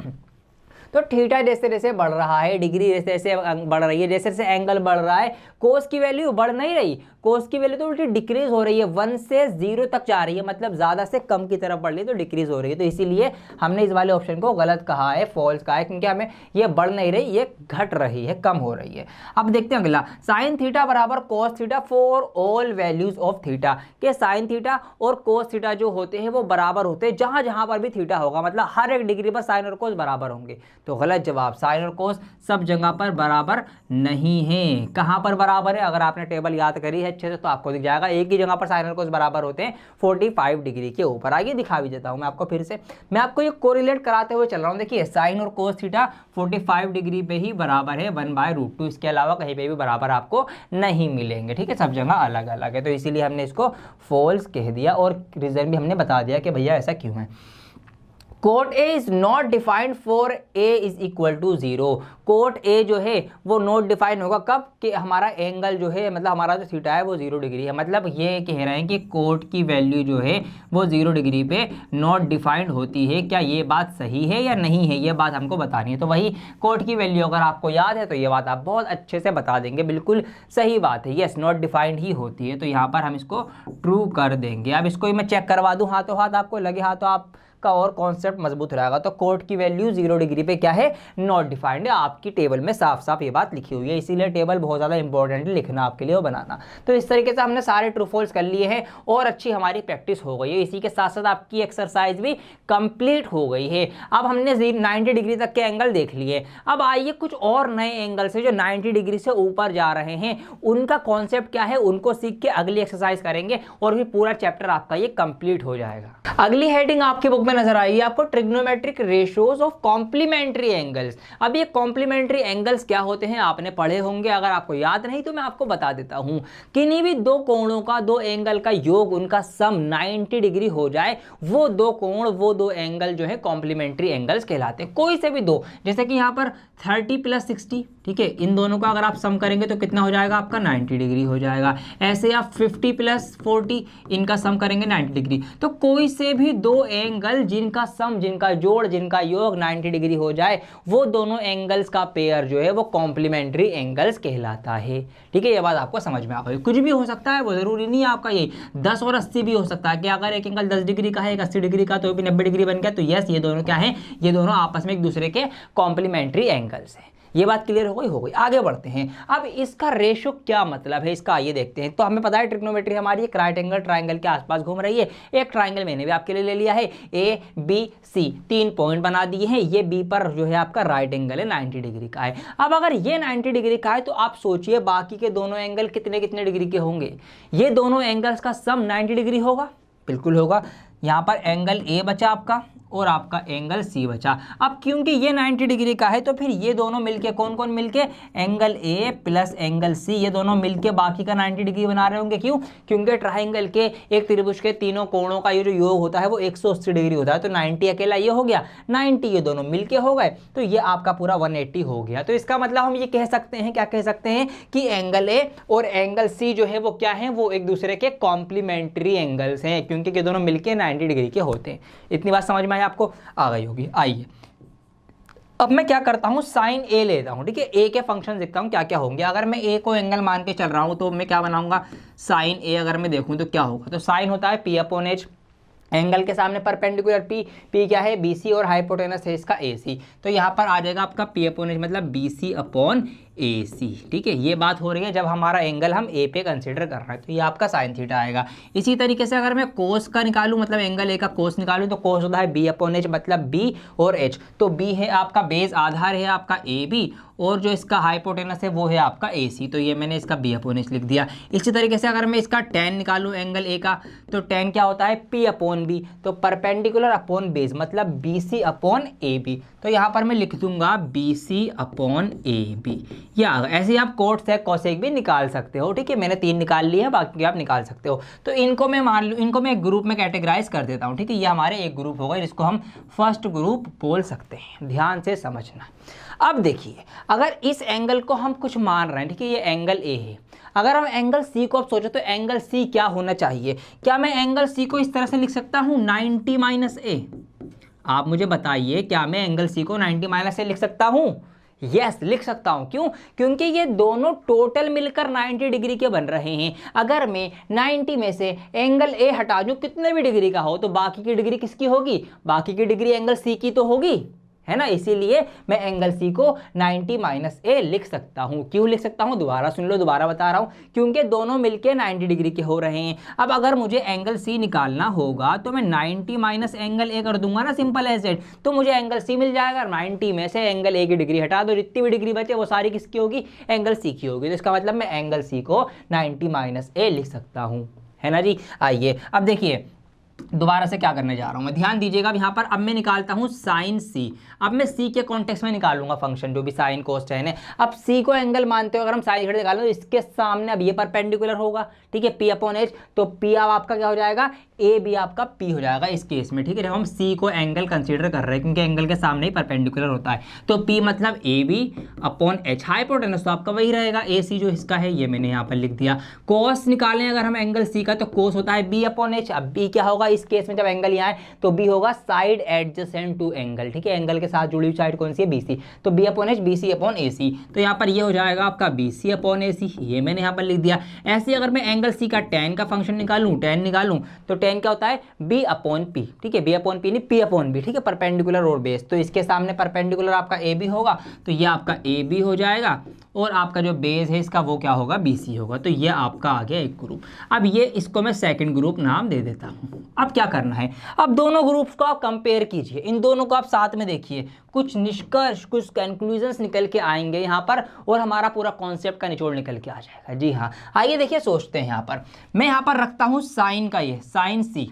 तो थीटा जैसे जैसे बढ़ रहा है, डिग्री जैसे जैसे बढ़ रही है, जैसे जैसे एंगल बढ़ रहा है, कोस की वैल्यू बढ़ नहीं रही, कोस की वैल्यू तो उल्टी डिक्रीज हो रही है, 1 से 0 तक जा रही है, मतलब ज़्यादा से कम की तरफ बढ़ रही है, तो डिक्रीज हो रही है। तो इसीलिए हमने इस वाले ऑप्शन को गलत कहा है, फॉल्स कहा है, क्योंकि हमें ये बढ़ नहीं रही, ये घट रही है, कम हो रही है। अब देखते हैं अगला, साइन थीटा बराबर cos theta for all values of theta, के साइन थीटा और कोस थीटा जो होते हैं वो बराबर होते हैं जहां जहां पर भी थीटा होगा, मतलब हर एक डिग्री पर साइन और कोस बराबर होंगे। तो गलत जवाब, साइन और कोस सब जगह पर बराबर नहीं है। कहां पर बराबर है? अगर आपने टेबल याद करी है अच्छे से तो आपको दिख जाएगा, एक ही जगह पर साइन और कोस बराबर होते हैं, 45 डिग्री के ऊपर। आइए दिखा भी देता हूं मैं आपको फिर से, मैं आपको ये कोरिलेट कराते हुए चल रहा हूं। देखिए, साइन और कोस थीटा 45 डिग्री पे ही बराबर है 1/√2, इसके अलावा कहीं पे भी बराबर आपको नहीं मिलेंगे। ठीक है, सब जगह अलग अलग है, तो इसीलिए हमने इसको फॉल्स कह दिया, और रीजन भी हमने बता दिया कि भैया ऐसा क्यों है। Cot A is not defined for A is equal to 0। Cot A जो है वो नॉट डिफाइन होगा कब? कि हमारा एंगल जो है, मतलब हमारा जो थीटा है वो 0 डिग्री है, मतलब ये कह रहे हैं कि कोट की वैल्यू जो है वो 0 डिग्री पे नॉट डिफाइंड होती है। क्या ये बात सही है या नहीं है, ये बात हमको बतानी है। तो वही कोट की वैल्यू अगर आपको याद है तो ये बात आप बहुत अच्छे से बता देंगे, बिल्कुल सही बात है, यस नॉट डिफाइंड ही होती है। तो यहाँ पर हम इसको ट्रू कर देंगे। अब इसको ही मैं चेक करवा दूँ हाथों हाथ, आपको लगे हाथ तो आप का और कॉन्सेप्ट मजबूत रहेगा। तो कोट की वैल्यू 0 डिग्री पे क्या है? नॉट डिफाइंड है। आपकी टेबल में साफ साफ ये बात लिखी हुई है, इसीलिए टेबल बहुत ज़्यादा इंपॉर्टेंट है लिखना आपके लिए और बनाना। तो इस तरीके से हमने सारे ट्रू फॉल्स कर लिए हैं और अच्छी हमारी प्रैक्टिस हो गई है। इसी के साथ साथ आपकी एक्सरसाइज भी कंप्लीट हो गई है। अब हमने 90 डिग्री तक के एंगल देख लिए। अब आइए कुछ और नए एंगल से जो 90 डिग्री से ऊपर जा रहे हैं उनका कॉन्सेप्ट क्या है, उनको सीख के अगली एक्सरसाइज करेंगे और फिर पूरा चैप्टर आपका ये कंप्लीट हो जाएगा। अगली हेडिंग आपकी बुक में नजर आई है आपको, trigonometric ratios of complementary angles. अब ये कॉम्प्लीमेंट्री एंगल्स क्या होते हैं आपने पढ़े होंगे, अगर आपको याद नहीं तो मैं आपको बता देता हूं। किन्हीं भी दो कोणों का, दो एंगल का योग, उनका सम 90 डिग्री हो जाए, वो दो कोण, वो दो एंगल जो है कॉम्प्लीमेंट्री एंगल्स कहलाते हैं। कोई से भी दो, जैसे कि यहां पर 30 + 60, ठीक है, इन दोनों का अगर आप सम करेंगे तो कितना हो जाएगा आपका? 90 डिग्री हो जाएगा। ऐसे आप 50 + 40 इनका सम करेंगे 90 डिग्री। तो कोई से भी दो एंगल जिनका सम, जिनका जोड़, जिनका योग 90 डिग्री हो जाए, वो दोनों एंगल्स का पेयर जो है वो कॉम्प्लीमेंट्री एंगल्स कहलाता है। ठीक है, ये बात आपको समझ में आ गई। कुछ भी हो सकता है, वो जरूरी नहीं है आपका ये 10 और 80 भी हो सकता है, कि अगर एक एंगल 10 डिग्री का है, एक 80 डिग्री का, तो भी 90 डिग्री बन गया। तो यस, ये दोनों क्या है? ये दोनों आपस में एक दूसरे के कॉम्प्लीमेंट्री एंगल्स हैं। ये बात क्लियर हो गई? हो गई। आगे बढ़ते हैं। अब इसका रेशो क्या मतलब है इसका, आइए देखते हैं। तो हमें पता है ट्रिग्नोमेट्री हमारी एक राइट एंगल ट्राइंगल के आसपास घूम रही है। एक ट्राइंगल मैंने भी आपके लिए ले लिया है, ABC, 3 पॉइंट बना दिए हैं। ये बी पर जो है आपका राइट एंगल है, 90 डिग्री का है। अब अगर ये 90 डिग्री का है तो आप सोचिए बाकी के दोनों एंगल कितने कितने डिग्री के होंगे? ये दोनों एंगल्स का सम 90 डिग्री होगा, बिल्कुल होगा। यहाँ पर एंगल ए बचा आपका और आपका एंगल सी बचा। अब क्योंकि ये 90 डिग्री का है तो फिर ये दोनों मिलके, कौन कौन मिलके? Angle A plus angle C, ये दोनों मिलके बाकी का 90 डिग्री बना रहे होंगे। क्यों? क्योंकि ट्राइंगल के, एक त्रिभुज के तीनों कोणों का ये जो योग होता है वो 180 डिग्री होता है। तो 90 अकेला ये हो गया, 90 ये दोनों मिलके हो गए, तो ये आपका पूरा 180 हो गया। तो इसका मतलब हम ये कह सकते हैं, क्या कह सकते हैं? कि एंगल ए और एंगल सी जो है वो क्या है? वो एक दूसरे के कॉम्प्लीमेंट्री एंगल्स हैं, क्योंकि ये दोनों मिलके 90 डिग्री के होते हैं। इतनी बात समझ में आपको आ गई होगी। आइए अब मैं क्या करता हूं, साइन ए लेता हूं। ठीक है, ए के फंक्शन देखता हूं क्या क्या होंगे। अगर मैं ए को एंगल मान के चल रहा हूं तो मैं क्या बनाऊंगा? साइन ए अगर मैं देखूं तो क्या होगा? तो साइन होता है P/H, एंगल के सामने परपेंडिकुलर P क्या है? BC, और हाइपोटेनस है इसका AC। तो यहाँ पर आ जाएगा आपका P/H मतलब BC/AC। ठीक है, ये बात हो रही है जब हमारा एंगल हम A पे कंसीडर कर रहे हैं, तो ये आपका साइन थीटा आएगा। इसी तरीके से अगर मैं कोस का निकालूं, मतलब एंगल A का कोस निकालूं, तो कोस होता है B/H मतलब B और H। तो B है आपका बेस, आधार है आपका AB, और जो इसका हाइपोटेनस है वो है आपका AC। तो ये मैंने इसका B/H लिख दिया। इसी तरीके से अगर मैं इसका tan निकालूं एंगल A का, तो tan क्या होता है? P/B। तो परपेंडिकुलर अपॉन बेस मतलब BC/AB। तो यहाँ पर मैं लिख दूंगा BC/AB। या ऐसे ही आप कोट सेक कोसेक भी निकाल सकते हो, ठीक है। मैंने 3 निकाल लिए हैं, बाकी आप निकाल सकते हो। तो इनको मैं मान लूँ, इनको मैं एक ग्रुप में कैटेगराइज कर देता हूँ, ठीक है। ये हमारे एक ग्रुप होगा जिसको हम फर्स्ट ग्रुप बोल सकते हैं, ध्यान से समझना। अब देखिए, अगर इस एंगल को हम कुछ मान रहे हैं, ठीक है, ये एंगल ए है। अगर हम एंगल सी को अब सोचो तो एंगल सी क्या होना चाहिए? क्या मैं एंगल सी को इस तरह से लिख सकता हूँ 90 माइनस ए? आप मुझे बताइए, क्या मैं एंगल सी को 90 माइनस ए लिख सकता हूँ? यस, लिख सकता हूं। क्यों? क्योंकि ये दोनों टोटल मिलकर 90 डिग्री के बन रहे हैं। अगर मैं 90 में से एंगल ए हटा दूं, कितने भी डिग्री का हो, तो बाकी की डिग्री किसकी होगी? बाकी की डिग्री एंगल सी की तो होगी, है ना। इसीलिए मैं एंगल सी को 90 माइनस ए लिख सकता हूं। क्यों लिख सकता हूं? दोबारा सुन लो, दोबारा बता रहा हूं, क्योंकि दोनों मिलके 90 डिग्री के हो रहे हैं। अब अगर मुझे एंगल सी निकालना होगा तो मैं 90 माइनस एंगल ए कर दूंगा ना, सिंपल एज इट, तो मुझे एंगल सी मिल जाएगा। 90 में से एंगल ए की डिग्री हटा दो, जितनी भी डिग्री बचे वो सारी किसकी होगी? एंगल सी की होगी। तो इसका मतलब मैं एंगल सी को 90 माइनस ए लिख सकता हूं, है ना जी। आइए अब देखिए, दोबारा से क्या करने जा रहा हूं मैं, ध्यान दीजिएगा। अब यहाँ पर अब मैं निकालता हूं साइन सी। अब मैं सी के कॉन्टेक्स्ट में निकालूंगा फंक्शन, जो भी साइन कोसाइन है। अब सी को एंगल मानते हो, अगर हम साइन थीटा निकालें तो इसके सामने अब ये परपेंडिकुलर होगा, ठीक है, पी अपॉन एच। तो पी अब आपका क्या हो जाएगा? ए बी आपका पी हो जाएगा इस केस में, ठीक है। हम सी को एंगल कंसीडर कर रहे हैं क्योंकि एंगल के सामने ही परपेंडिकुलर होता है। तो पी मतलब A B upon H, hypotenuse तो आपका वही रहेगा, ए सी जो इसका है ये मैंने यहाँ पर लिख दिया। कोस निकालें अगर हम एंगल सी का, तो कोस होता है बी अपॉन एच। अब बी क्या होगा इस केस में? जब एंगल यहाँ है तो बी होगा साइड एडजेसेंट टू एंगल, ठीक है। एंगल के साथ जुड़ी हुई साइड कौन सी है? B C. तो B upon H, B C upon A C. तो यहाँ पर ये हो जाएगा आपका बी सी अपॉन ए सी, ये मैंने यहाँ पर लिख दिया। ऐसे ही अगर मैं एंगल सी का tan का फंक्शन निकालूं, tan निकालूं, तो tan क्या होता है? बी अपॉन पी, ठीक है, बी अपॉन पी नहीं, पी अपॉन बी, ठीक है, परपेंडिकुलर और बेस। तो इसके सामने परपेंडिकुलर आपका ए बी होगा, तो ये आपका ए बी हो जाएगा, और आपका जो बेस है इसका वो क्या होगा? बी सी होगा। तो ये आपका आ गया एक ग्रुप। अब ये इसको मैं सेकंड ग्रुप नाम दे देता हूँ। अब क्या करना है? अब दोनों ग्रुप्स को आप कंपेयर कीजिए, इन दोनों को आप साथ में देखिए, कुछ निष्कर्ष, कुछ कंक्लूजन्स निकल के आएंगे यहाँ पर, और हमारा पूरा कॉन्सेप्ट का निचोड़ निकल के आ जाएगा। जी हाँ, आइए देखिए, सोचते हैं। यहाँ पर मैं यहाँ पर रखता हूँ साइन का, ये साइन सी।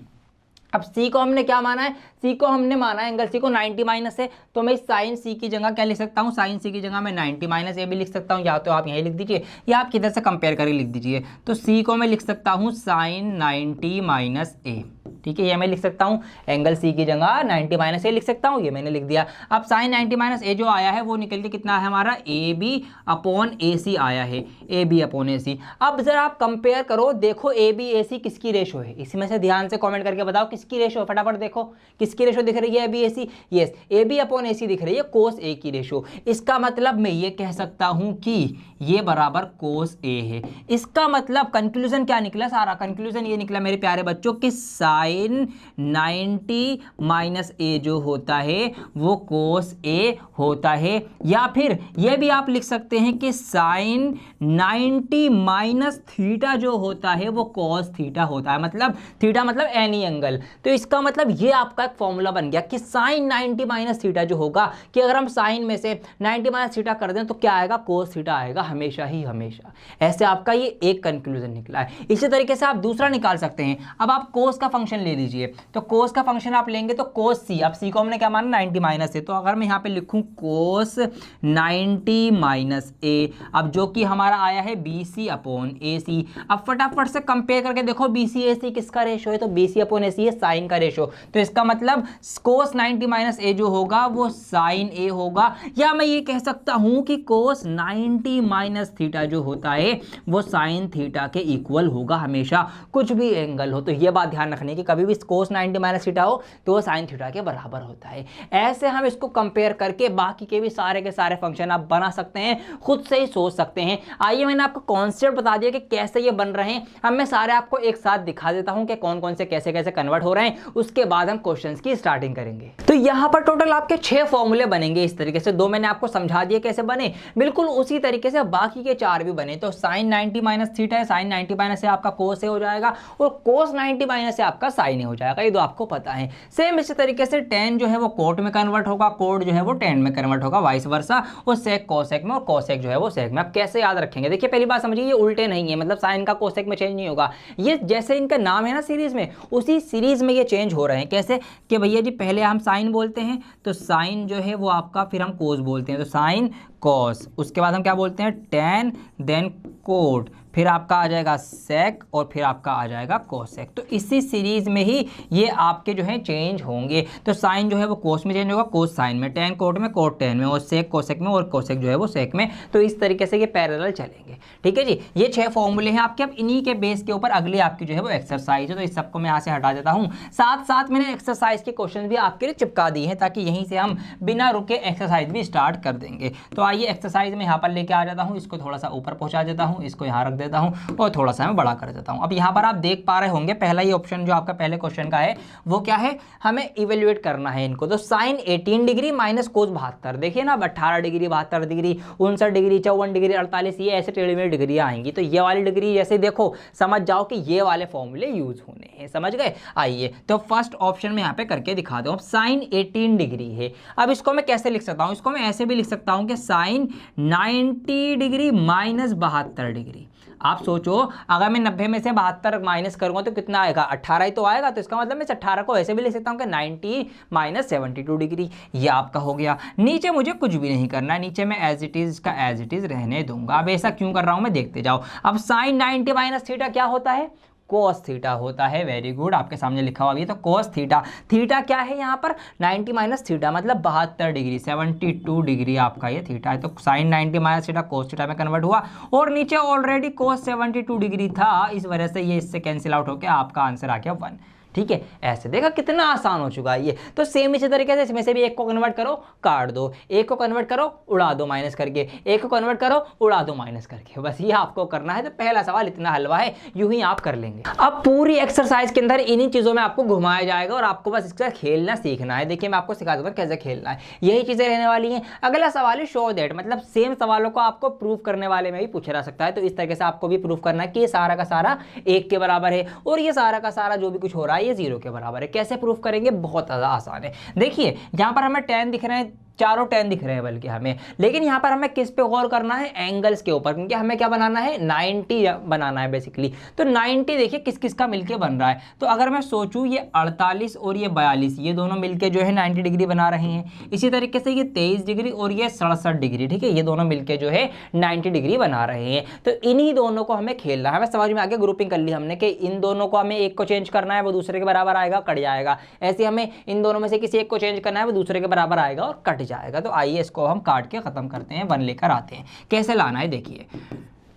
अब सी को हमने क्या माना है? सी को हमने माना है एंगल सी को 90 माइनस है, तो मैं साइन सी की जगह क्या लिख सकता हूँ? साइन सी की जगह मैं 90 माइनस ए भी लिख सकता हूँ, या तो आप यहीं लिख दीजिए या आप किधर से कंपेयर करके लिख दीजिए। तो सी को मैं लिख सकता हूँ साइन 90 माइनस ए, ठीक है, ये मैं लिख सकता हूँ। एंगल सी की जगह 90 माइनस ए लिख सकता हूँ, ये मैंने लिख दिया। अब साइन 90 माइनस ए जो आया है वो निकल के कितना है हमारा? ए बी अपॉन ए सी आया है, ए बी अपॉन ए सी। अब जरा आप कंपेयर करो, देखो ए बी ए सी किसकी रेशो है? इसमें से ध्यान से कमेंट करके बताओ किसकी रेशो, फटाफट देखो किसकी रेशो दिख रही है? A B A C. Yes, A B upon A C दिख रही है, कोस ए की रेशो। इसका मतलब मैं ये कह सकता हूँ कि ये बराबर कोस ए है। इसका मतलब कंक्लूजन क्या निकला? सारा कंक्लूजन ये निकला मेरे प्यारे बच्चों कि साइन 90 माइनस ए जो होता है वो कोस ए होता है। या फिर ये भी आप लिख सकते हैं कि साइन 90 माइनस थीटा जो होता है वो कॉस थीटा होता है, मतलब थीटा मतलब एनी एंगल। तो इसका मतलब ये आपका एक फॉर्मूला बन गया कि साइन 90 माइनस थीटा जो होगा, कि अगर हम साइन में से 90 माइनस थीटा कर दें तो क्या आएगा? कोस थीटा आएगा, हमेशा ही हमेशा। ऐसे आपका ये एक कंक्लूजन निकला है। इसी तरीके से आप दूसरा निकाल सकते हैं। अब आप कोस का फंक्शन ले लीजिए, तो कोस का फंक्शन आप लेंगे तो कोस सी, अब सी को हमने क्या माना? 90 माइनस है। तो अगर मैं यहाँ पे लिखूं कोस 90 माइनस ए, अब जो कि हमारा आया है बी सी अपॉन ए सी। अब फटाफट से कंपेयर करके देखो बी सी ए सी किसका रेशो है? तो बी सी अपॉन ए सी है साइन का रेशो। तो इसका मतलब कोस 90 माइनस ए जो होगा वो साइन ए होगा। या मैं ये कह सकता हूं कि कोस 90 माइनस थीटा जो होता है वो साइन थीटा के इक्वल होगा हमेशा, कुछ भी एंगल हो। तो ये बात ध्यान रखनी है कि कभी भी कोस 90 माइनस थीटा हो तो वो साइन थीटा के बराबर होता है। ऐसे हम इसको कंपेयर करके बाकी के भी सारे के सारे फंक्शन आप बना सकते हैं, खुद से ही सोच सकते हैं। आइए मैंने आपको कॉन्सेप्ट बता दिया कि कैसे ये बन रहे हैं। अब मैं सारे आपको एक साथ दिखा देता हूं कि कौन कौन से कैसे कैसे कन्वर्ट हो रहे हैं, उसके बाद हम क्वेश्चंस की स्टार्टिंग करेंगे। तो यहां पर टोटल आपके 6 फॉर्मूले बनेंगे इस तरीके से। 2 मैंने आपको समझा दिए कैसे बने, बिल्कुल उसी तरीके से बाकी के 4 भी बने। तो साइन 90 माइनस थीटा है, साइन 90 माइनस से आपका कोस ए हो जाएगा, और कोस 90 माइनस से आपका साइन ही हो जाएगा, ये तो आपको पता है। सेम इसी तरीके से टेन जो है वो कोट में कन्वर्ट होगा, कोट जो है वो टेन में कन्वर्ट होगा, वाइस वर्सा, और सेक कोसेक में, और कोसेक जो है वो सेक में। अब कैसे याद रखेंगे, देखिए पहली बात समझिए, ये उल्टे नहीं है, मतलब साइन का कोसेक में चेंज नहीं होगा, ये जैसे इनका नाम है ना सीरीज में, उसी सीरीज में ये चेंज हो रहे हैं। कैसे कि भैया जी पहले हम साइन बोलते हैं तो साइन जो है वो आपका, फिर हम कोस बोलते हैं तो साइन कॉस, उसके बाद हम क्या बोलते हैं टेन, देन कोट, फिर आपका आ जाएगा सेक, और फिर आपका आ जाएगा कोसेक। तो इसी सीरीज में ही ये आपके जो है चेंज होंगे। तो साइन जो है वो कोस में चेंज होगा, कोस साइन में, टेन कोट में, कोट टेन में, और सेक कोसेक में, और कोसेक जो है वो सेक में। तो इस तरीके से ये पैरेलल चलेंगे। ठीक है जी, ये 6 फॉर्मूले हैं आपके। अब इन्हीं के बेस के ऊपर अगली आपकी जो है वो एक्सरसाइज है, तो इस सबको मैं यहाँ से हटा देता हूँ। साथ साथ मैंने एक्सरसाइज के क्वेश्चन भी आपके लिए चिपका दिए हैं, ताकि यहीं से हम बिना रुके एक्सरसाइज भी स्टार्ट कर देंगे। तो आइए एक्सरसाइज में यहाँ पर लेके आ जाता हूँ, इसको थोड़ा सा ऊपर पहुँचा देता हूँ, इसको यहाँ रख देता हूँ, और थोड़ा सा मैं बड़ा कर देता हूँ। अब यहाँ पर आप देख पा रहे होंगे, पहला ये ऑप्शन जो आपका पहले क्वेश्चन का है वो क्या है, हमें इवेल्युएट करना है इनको। तो साइन 18 डिग्री माइनस कोस 72, देखिए ना, 18 डिग्री, 72 डिग्री, 59 डिग्री, 54 डिग्री, 48, ये ऐसे टेढ़ी मेढ़ी डिग्री आएंगी। तो ये वाली डिग्री जैसे देखो, समझ जाओ कि ये वाले फॉर्मूले यूज होने हैं, समझ गए। आइए तो फर्स्ट ऑप्शन में यहाँ पे करके दिखा दो। अब साइन 18 डिग्री है, अब इसको मैं कैसे लिख सकता हूँ, इसको मैं ऐसे भी लिख सकता हूँ कि साइन 90 डिग्री माइनस 72 डिग्री। आप सोचो, अगर मैं 90 में से 72 माइनस करूंगा तो कितना आएगा, 18 ही तो आएगा। तो इसका मतलब मैं इस 18 को ऐसे भी लिख सकता हूं कि 90 माइनस 72 डिग्री, ये आपका हो गया। नीचे मुझे कुछ भी नहीं करना है, नीचे मैं एज इट इज का एज इट इज रहने दूंगा। अब ऐसा क्यों कर रहा हूं मैं, देखते जाओ। अब साइन 90 माइनस थीटा क्या होता है, कोस थीटा होता है। वेरी गुड, आपके सामने लिखा हुआ भी है। तो कोस थीटा, थीटा क्या है यहाँ पर, 90 माइनस थीटा मतलब 72 डिग्री, 72 डिग्री आपका ये थीटा है। तो sine 90 minus theta cos theta में कन्वर्ट हुआ, और नीचे ऑलरेडी कोस 72 डिग्री था, इस वजह से ये इससे कैंसिल आउट होकर आपका आंसर आ गया 1। ठीक है, ऐसे देखा कितना आसान हो चुका है ये। तो सेम इसी तरीके से इसमें से भी एक को कन्वर्ट करो, काट दो, एक को कन्वर्ट करो, उड़ा दो माइनस करके, एक को कन्वर्ट करो, उड़ा दो माइनस करके, बस ये आपको करना है। तो पहला सवाल इतना हलवा है, यूं ही आप कर लेंगे। अब पूरी एक्सरसाइज के अंदर इन्हीं चीजों में आपको घुमाया जाएगा, और आपको बस इसका खेलना सीखना है। देखिए मैं आपको सिखा दूंगा कैसे खेलना है, यही चीजें रहने वाली हैं। अगला सवाल है शो दैट, मतलब सेम सवालों को आपको प्रूव करने वाले में भी पूछा जा सकता है। तो इस तरीके से आपको भी प्रूव करना है कि ये सारा का सारा 1 के बराबर है, और ये सारा का सारा जो भी कुछ हो रहा है ये 0 के बराबर। कैसे प्रूफ करेंगे, बहुत ज्यादा आसान है। देखिए यहां पर हमें 10 दिख रहे हैं, चारों 10 दिख रहे हैं बल्कि हमें, लेकिन यहां पर हमें किस पे गौर करना है, एंगल्स के ऊपर, क्योंकि हमें क्या बनाना है, 90 बनाना है बेसिकली। तो 90 देखिए किस किस का मिलके बन रहा है। तो अगर मैं सोचूं ये 48 और ये 42, ये दोनों मिलके जो है 90 डिग्री बना रहे हैं। इसी तरीके से ये 23 डिग्री और ये 67 डिग्री, ठीक है, ये दोनों मिलके जो है 90 डिग्री बना रहे हैं। तो इन्हीं दोनों को हमें खेलना है। हमें समझ में आगे ग्रुपिंग कर ली हमने कि इन दोनों को हमें एक को चेंज करना है, वो दूसरे के बराबर आएगा, कट जाएगा। ऐसे हमें इन दोनों में से किसी एक को चेंज करना है, वो दूसरे के बराबर आएगा और कट जाएगा। तो आइए इसको हम काट के खत्म करते हैं, 1 लेकर आते हैं। कैसे लाना है देखिए,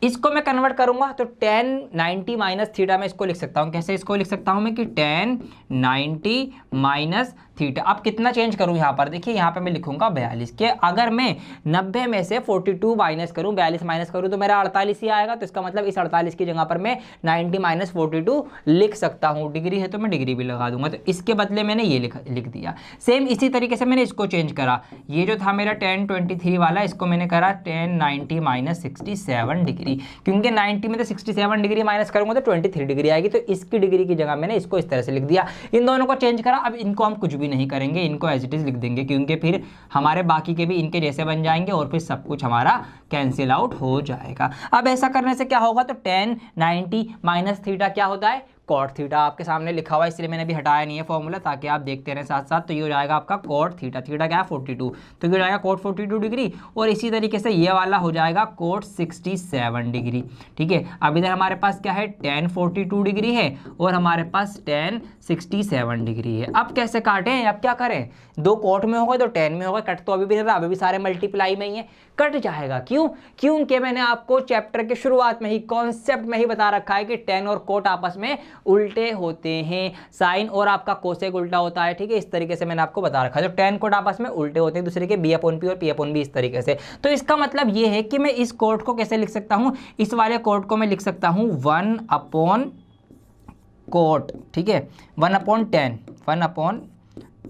इसको मैं कन्वर्ट करूंगा तो tan 90 माइनस थीटा में इसको लिख सकता हूं। कैसे इसको लिख सकता हूं मैं कि tan 90 माइनस थीटा। अब कितना चेंज करूं यहाँ पर, देखिए यहाँ पे मैं लिखूंगा 42 के। अगर मैं 90 में से 42 माइनस करूं, 42 माइनस करूं तो मेरा 48 ही आएगा। तो इसका मतलब इस 48 की जगह पर मैं 90 माइनस 42 लिख सकता हूं। डिग्री है तो मैं डिग्री भी लगा दूंगा, तो इसके बदले मैंने ये लिख दिया। सेम इसी तरीके से मैंने इसको चेंज करा, ये जो था मेरा tan 23 वाला, इसको मैंने करा tan 90 माइनस 67 डिग्री, क्योंकि 90 में तो 67 डिग्री माइनस करूंगा तो 23 डिग्री आएगी। तो इसकी डिग्री की जगह मैंने इसको इस तरह से लिख दिया। इन दोनों को चेंज करा। अब इनको हम कुछ भी नहीं करेंगे, इनको एज इट इज लिख देंगे, क्योंकि फिर हमारे बाकी के भी इनके जैसे बन जाएंगे और फिर सब कुछ हमारा कैंसिल आउट हो जाएगा। अब ऐसा करने से क्या होगा, तो tan 90 माइनस थीटा क्या होता है, कॉट थीटा। आपके सामने लिखा हुआ है, इसलिए मैंने अभी हटाया नहीं है फॉर्मूला, ताकि आप देखते रहें साथ साथ। तो ये हो जाएगा आपका कॉट थीटा, थीटा क्या है 42, तो ये हो जाएगा कॉट 42 डिग्री। और इसी तरीके से ये वाला हो जाएगा कॉट 67 डिग्री। ठीक है, अब इधर हमारे पास क्या है, tan 42 डिग्री है और हमारे पास tan 67 डिग्री है। अब कैसे काटें, अब क्या करें, 2 कॉट में होगा तो tan में होगा, कट तो अभी भी रहा, अभी भी सारे मल्टीप्लाई में ही है, कट जाएगा। क्यों, क्योंकि मैंने आपको चैप्टर के शुरुआत में ही, कॉन्सेप्ट में ही बता रखा है कि tan और कोट आपस में उल्टे होते हैं, साइन और आपका कोसेक उल्टा होता है। ठीक है, इस तरीके से मैंने आपको बता रखा है। तो tan कोट आपस में उल्टे होते हैं दूसरे के, b/p और p/b इस तरीके से। तो इसका मतलब ये है कि मैं इस कोट को कैसे लिख सकता हूं, इस वाले कोट को मैं लिख सकता हूं 1/कोट। ठीक है, 1/10, 1/10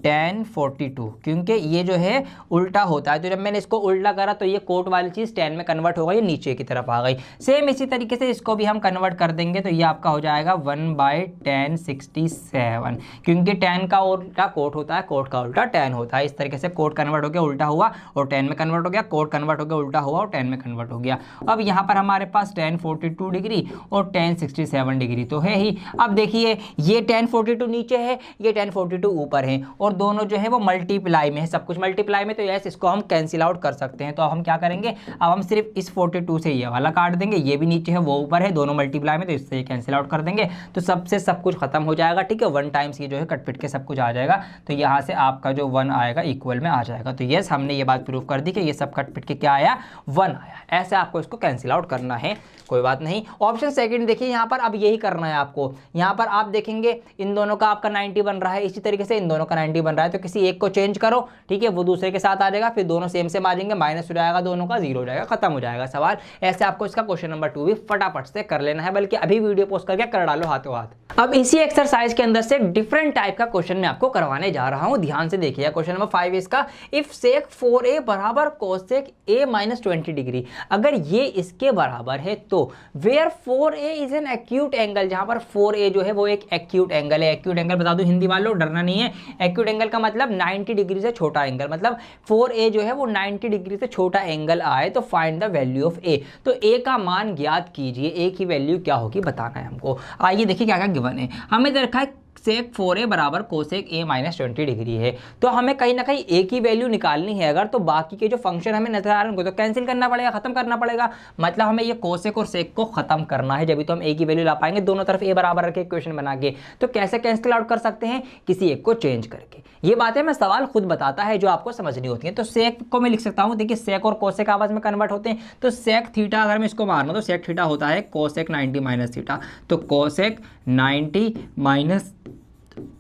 tan 42, क्योंकि ये जो है उल्टा होता है, तो जब मैंने इसको उल्टा करा तो ये कोट वाली चीज़ tan में कन्वर्ट हो गई, ये नीचे की तरफ आ गई। सेम इसी तरीके से इसको भी हम कन्वर्ट कर देंगे, तो ये आपका हो जाएगा 1/tan 67, क्योंकि tan का उल्टा कोट होता है, कोट का उल्टा tan होता है। इस तरीके से कोट कन्वर्ट हो गया, उल्टा हुआ और tan में कन्वर्ट हो गया, कोट कन्वर्ट हो गया, उल्टा हुआ और tan में कन्वर्ट हो गया। अब यहाँ पर हमारे पास tan 42 डिग्री और tan 67 डिग्री तो है ही। अब देखिए ये tan 42 नीचे है, ये tan 42 ऊपर है, और दोनों जो है वो मल्टीप्लाई में है, सब कुछ मल्टीप्लाई में, तो यस इसको हम कैंसिल आउट कर सकते हैं। तो अब हम क्या करेंगे, अब हम सिर्फ इस 42 से ये वाला काट देंगे, ये भी नीचे है वो ऊपर है, दोनों मल्टीप्लाई में, तो इससे कैंसिल आउट कर देंगे, तो सबसे सब कुछ खत्म हो जाएगा। ठीक है, 1 टाइम्स ये जो है कट पिट के सब कुछ आ जाएगा, तो यहाँ से आपका जो 1 आएगा इक्वल में आ जाएगा। तो यस हमने ये बात प्रूव कर दी कि ये सब कट पिट के क्या आया, 1 आया। ऐसे आपको इसको कैंसिल आउट करना है, कोई बात नहीं। ऑप्शन सेकंड देखिए, यहाँ पर अब यही करना है आपको। यहाँ पर आप देखेंगे इन दोनों का आपका 90 बन रहा है, इसी तरीके से इन दोनों का 90 बन रहा है, तो किसी एक को चेंज करो, ठीक है, वो दूसरे के साथ आ जाएगा, फिर दोनों सेम सेम आ जाएंगे, माइनस हो जाएगा, दोनों का 0 हो जाएगा, खत्म हो जाएगा सवाल। ऐसे आपको इसका क्वेश्चन नंबर 2 भी फटाफट से कर लेना है, बल्कि अभी वीडियो पोस्ट करके कर डालो हाथों हाथ। अब इसी एक्सरसाइज के अंदर से डिफरेंट टाइप का क्वेश्चन मैं आपको करवाने जा रहा हूं, ध्यान से देखिए। क्वेश्चन नंबर 5 इसका, इफ सेक 4a बराबर कोसेक a माइनस 20 डिग्री, अगर ये इसके बराबर है तो where 4a is an acute angle, जहां पर 4a जो है वो एक एक्यूट एंगल है। एक्यूट एंगल बता दूं हिंदी वालों, डरना नहीं है, एक्यूट एंगल का मतलब 90 डिग्री से छोटा एंगल, मतलब 4a जो है वो 90 डिग्री से छोटा एंगल आए तो find the value of a। तो a का मान ज्ञात कीजिए, a की वैल्यू क्या होगी बताना है हमको। आइए देखिए क्या क्या गिवन है। हमें दे रखा है सेक 4a बराबर कोसेक a माइनस 20 डिग्री है, तो हमें कहीं ना कहीं a की वैल्यू निकालनी है। अगर तो बाकी के जो फंक्शन हमें नजर आ रहे हैं उनको तो कैंसिल करना पड़ेगा, खत्म करना पड़ेगा, मतलब हमें ये कोसेक और सेक को खत्म करना है, जब भी तो हम a की वैल्यू ला पाएंगे। दोनों तरफ a बराबर रखे इक्वेशन बना के, तो कैसे कैंसिल आउट कर सकते हैं, किसी एक को चेंज करके। ये बातें मैं सवाल खुद बताता है जो आपको समझनी होती है। तो सेक को मैं लिख सकता हूँ, देखिए सेक और कोसेक आपस में कन्वर्ट होते हैं, तो सेक थीटा अगर मैं इसको मारना तो सेक थीटा होता है कोसेक 90 माइनस थीटा, तो कोसेक 90 माइनस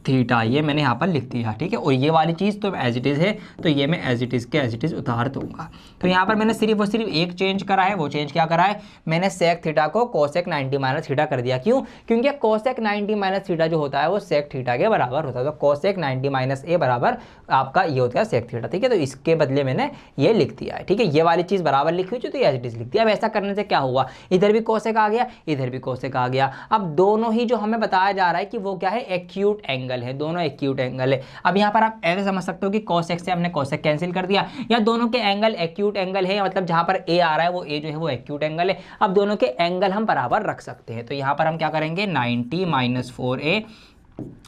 थीटा ये मैंने यहाँ पर लिख दिया, ठीक है। और ये वाली चीज़ तो एज इट इज़ है, तो ये मैं एज इट इज़ के एज इट इज़ उतार दूंगा। तो यहाँ पर मैंने सिर्फ और सिर्फ एक चेंज करा है, वो चेंज क्या करा है, मैंने सेक थीटा को कोसेक 90 माइनस थीटा कर दिया। क्यों, क्योंकि कोसेक 90 माइनस थीटा जो होता है वो सेक थीटा के बराबर होता है, तो कोसेक 90 माइनस ए बराबर आपका ये होता है सेक थीटा, ठीक है। तो इसके बदले मैंने ये लिख दिया है, ठीक है। ये वाली चीज़ बराबर लिखी हुई तो एज इट इज़ लिख दिया। अब ऐसा करने से क्या हुआ, इधर भी कोसेक आ गया, इधर भी कोसेक आ गया। अब दोनों ही जो हमें बताया जा रहा है कि वो क्या है, एक्यूट एंगल है, दोनों एक्यूट एंगल है। अब यहाँ पर आप ऐसे समझ सकते हो कि कोसेक से हमने कोसेक कैंसिल कर दिया, या दोनों के एंगल एक्यूट एंगल है, मतलब जहां पर ए आ रहा है वो ए जो है वो एक्यूट एंगल है। अब दोनों के एंगल हम बराबर रख सकते हैं, तो यहाँ पर हम क्या करेंगे, 90 माइनस 4a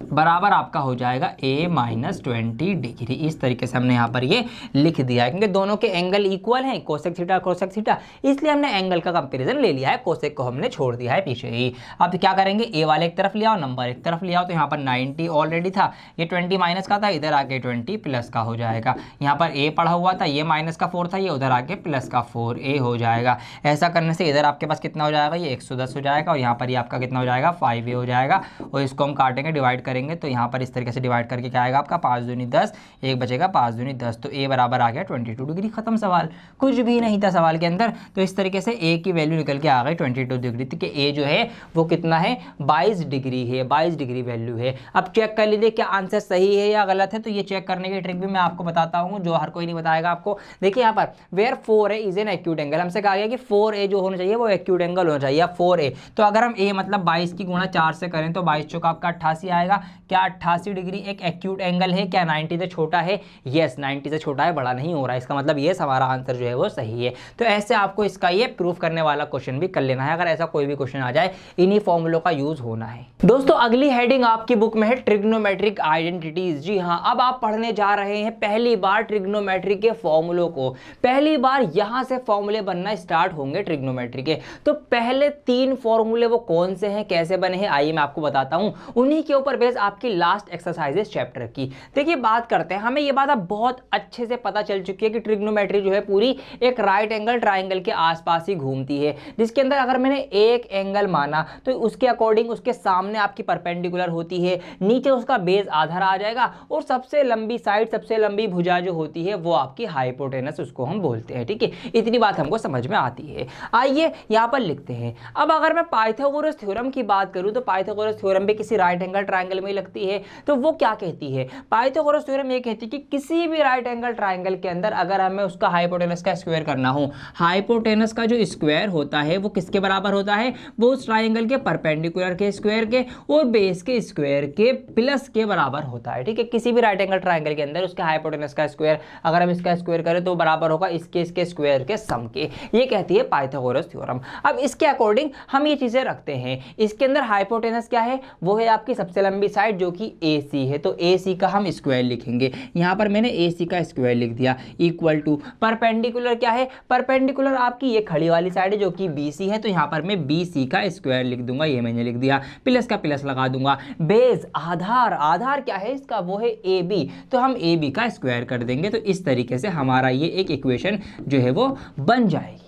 बराबर आपका हो जाएगा a माइनस 20 डिग्री। इस तरीके से हमने यहाँ पर ये लिख दिया है, क्योंकि दोनों के एंगल इक्वल हैं, कोसेक थीटा, इसलिए हमने एंगल का कंपैरिजन ले लिया है, कोसेक को हमने छोड़ दिया है पीछे ही। अब क्या करेंगे, a वाले एक तरफ ले आओ, नंबर एक तरफ ले आओ, तो यहाँ पर 90 ऑलरेडी था, ये 20 माइनस का था, इधर आके 20 प्लस का हो जाएगा। यहाँ पर a पढ़ा हुआ था, ये माइनस का 4 था, ये उधर आके प्लस का 4a हो जाएगा। ऐसा करने से इधर आपके पास कितना हो जाएगा, ये 110 हो जाएगा, और यहाँ पर ये आपका कितना हो जाएगा, 5a हो जाएगा। और इसको हम काटेंगे, डिवाइड करेंगे, तो यहाँ पर इस तरीके से डिवाइड करके क्या आएगा आपका, 5 दूनी 10, एक बचेगा 5 दूनी 10, तो a बराबर आ गया 22 डिग्री। खत्म सवाल, कुछ भी नहीं था सवाल के अंदर। तो इस तरीके से a की वैल्यू निकल के आ गई 22 डिग्री, तो कि a जो है वो कितना है, 22 डिग्री है, 22 डिग्री वैल्यू है। अब चेक कर लीजिए क्या आंसर सही है या गलत है, तो ये चेक करने की ट्रिक भी मैं आपको बताता हूँ, जो हर कोई नहीं बताएगा आपको। देखिए यहाँ पर where 4a is an acute angle, हमसे कहा गया कि 4a जो होना चाहिए वो एक्यूट एंगल होना चाहिए, 4a। तो अगर हम a मतलब 22 की गुणा 4 से करें तो 22 चौका आपका 88 आएगा। क्या 88 डिग्री एक एक्यूट एंगल है, क्या 90 से छोटा है, यस 90 से छोटा है, बड़ा नहीं हो रहा है, इसका मतलब ये हमारा आंसर जो है वो सही है। तो ऐसे आपको इसका ये प्रूफ करने वाला क्वेश्चन भी कर लेना है, अगर ऐसा कोई भी क्वेश्चन आ जाए इन्हीं फॉर्मूलों का यूज होना है। दोस्तों अगली हेडिंग आपकी बुक में है ट्रिग्नोमेट्रिक आइडेंटिटीज। जी हाँ, अब आप पढ़ने जा रहे हैं पहली बार ट्रिग्नोमेट्री के फॉर्मूलों को, पहली बार यहां से फॉर्मूले बनना स्टार्ट होंगे ट्रिग्नोमेट्री के। तो पहले 3 फॉर्मूले वो कौन से हैं, कैसे बने हैं, आइए मैं आपको बताता हूं, उन्हीं के ऊपर बेस आपकी लास्ट एक्सरसाइजेस चैप्टर की। देखिए बात करते हैं, हमें ये बात अब बहुत अच्छे से पता चल चुकी है कि ट्रिग्नोमेट्री जो है पूरी एक राइट एंगल ट्राइंगल के आसपास ही घूमती है, जिसके अंदर अगर मैंने एक एंगल माना तो उसके अकॉर्डिंग उसके सामने आपकी परपेंडिकुलर होती है, नीचे उसका बेस आधार आ जाएगा, और सबसे लंबी साइड, सबसे लंबी भुजा जो होती है वो आपकी हाइपोटेनस उसको हम बोलते हैं, ठीक है। इतनी बात हमको समझ में आती है। आइए यहाँ पर लिखते हैं। अब अगर मैं पाइथागोरस थ्योरम की बात करूं तो पाइथागोरस थ्योरम भी किसी राइट एंगल ट्राइंगल में लगती है। तो वो क्या कहती है, पाइथागोरस थ्योरम ये कहती है कि किसी भी राइट एंगल ट्राइंगल के अंदर अगर हमें उसका हाइपोटेनस का स्क्वायर करना हो, हाइपोटेनस का जो स्क्वायर होता है वो किसके बराबर होता है, वो उस ट्राइंगल के परपेंडिकुलर के स्क्वायर के और बेस के स्क्वायर के प्लस के बराबर होता है। ठीक है, किसी भी राइट एंगल ट्राइंगल के अंदर उसके हाइपोटेनस का स्क्वायर अगर हम इसका स्क्वायर करें तो बराबर होगा इसके स्क्वायर के सम के। ये कहती है पाइथागोरस थ्योरम। अब इसके अकॉर्डिंग हम ये चीजें रखते हैं। इसके अंदर हाइपोटेनस क्या है, वो है आपकी सबसे लंबी साइड जो कि AC है, तो AC का हम स्क्वायर लिखेंगे। यहां पर मैंने AC का स्क्वायर लिख दिया इक्वल टू परपेंडिकुलर क्या है, परपेंडिकुलर आपकी ये खड़ी वाली साइड है जो कि BC है, तो यहां पर मैं BC का स्क्वायर लिख दूंगा, ये मैंने लिख दिया, प्लस का प्लस लगा दूंगा। बेस आधार, आधार क्या है इसका, वो है AB, तो हम AB का स्क्वायर कर देंगे। तो इस तरीके से हमारा ये एक इक्वेशन जो है वो बन जाएगी।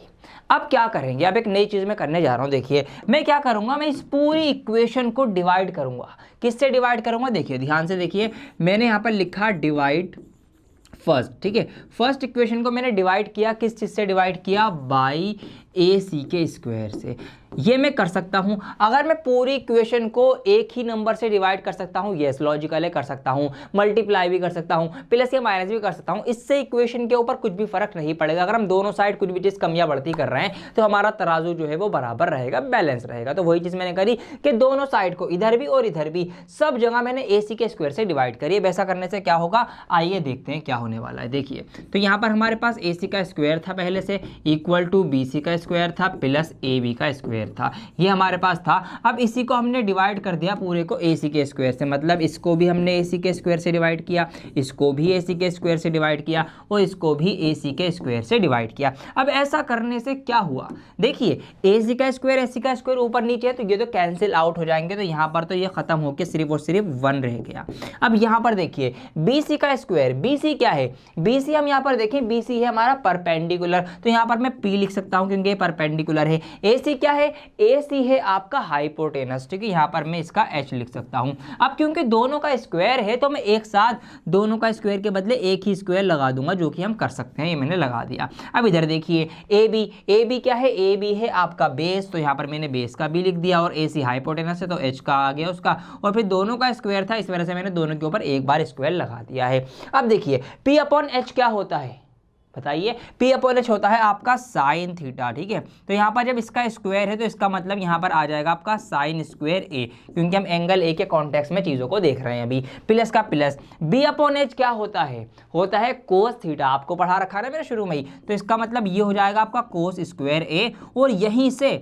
अब क्या करेंगे, अब एक नई चीज मैं करने जा रहा हूं। देखिए मैं क्या करूंगा, मैं इस पूरी इक्वेशन को डिवाइड करूंगा। किससे डिवाइड करूंगा, देखिए ध्यान से देखिए, मैंने यहां पर लिखा डिवाइड फर्स्ट। ठीक है, फर्स्ट इक्वेशन को मैंने डिवाइड किया, किस चीज से डिवाइड किया, बाई AC के स्क्वायर से। ये मैं कर सकता हूं। अगर मैं पूरी इक्वेशन को एक ही नंबर से डिवाइड कर सकता हूं, यस लॉजिकल है, कर सकता हूं, मल्टीप्लाई भी कर सकता हूं, प्लस या माइनस भी कर सकता हूं, इससे इक्वेशन के ऊपर कुछ भी फर्क नहीं पड़ेगा। अगर हम दोनों साइड कुछ भी चीज कम या बढ़ती कर रहे हैं तो हमारा तराजू जो है वो बराबर रहेगा, बैलेंस रहेगा। तो वही चीज मैंने करी कि दोनों साइड को इधर भी और इधर भी सब जगह मैंने AC के स्क्वायर से डिवाइड करी। वैसा करने से क्या होगा, आइए देखते हैं क्या होने वाला है। देखिए तो यहां पर हमारे पास AC का स्क्वायर था पहले से, इक्वल टू BC का स्क्वायर था प्लस AB का स्क्वायर था, ये हमारे पास था। अब इसी को हमने डिवाइड कर दिया पूरे को AC के स्क्वायर से, मतलब इसको भी हमने AC के स्क्वायर से डिवाइड किया, इसको भी AC के स्क्वायर से डिवाइड किया और इसको भी AC के स्क्वायर से डिवाइड किया। अब ऐसा करने से क्या हुआ, देखिए AC का स्क्वायर ऊपर नीचे है तो ये तो कैंसिल आउट हो जाएंगे, तो यहाँ पर तो ये खत्म होकर सिर्फ और सिर्फ 1 रह गया। अब यहाँ पर देखिए BC का स्क्वायर, BC क्या है, BC हम यहाँ पर देखें BC है हमारा परपेंडिकुलर, तो यहाँ पर मैं P लिख सकता हूँ क्योंकि ये परपेंडिकुलर है। AC क्या है, AC है आपका हाइपोटेनस। ठीक है, यहाँ पर मैं इसका H लिख सकता हूँ। अब क्योंकि दोनों का स्क्वायर है तो मैं एक साथ दोनों का स्क्वायर के बदले एक ही स्क्वायर लगा दूंगा, जो कि हम कर सकते हैं, ये मैंने लगा दिया। अब इधर देखिए AB क्या है, AB है आपका बेस, तो यहाँ पर मैंने बेस का भी लिख दिया, और AC हाइपोटेनस है तो H का आ गया उसका, और फिर दोनों का स्क्वायर था इस वजह से मैंने दोनों के ऊपर एक बार स्क्वायर लगा दिया है। अब देखिए P/H क्या होता है, बताइए, P/H होता है आपका साइन थीटा। ठीक है, तो यहाँ पर जब इसका स्क्वायर है तो इसका मतलब यहाँ पर आ जाएगा आपका साइन स्क्वायर A, क्योंकि हम एंगल A के कॉन्टेक्स्ट में चीज़ों को देख रहे हैं अभी। प्लस का प्लस B/H क्या होता है कोस थीटा, आपको पढ़ा रखा है मेरे शुरू में ही, तो इसका मतलब ये हो जाएगा आपका कोस स्क्वायर A, और यहीं से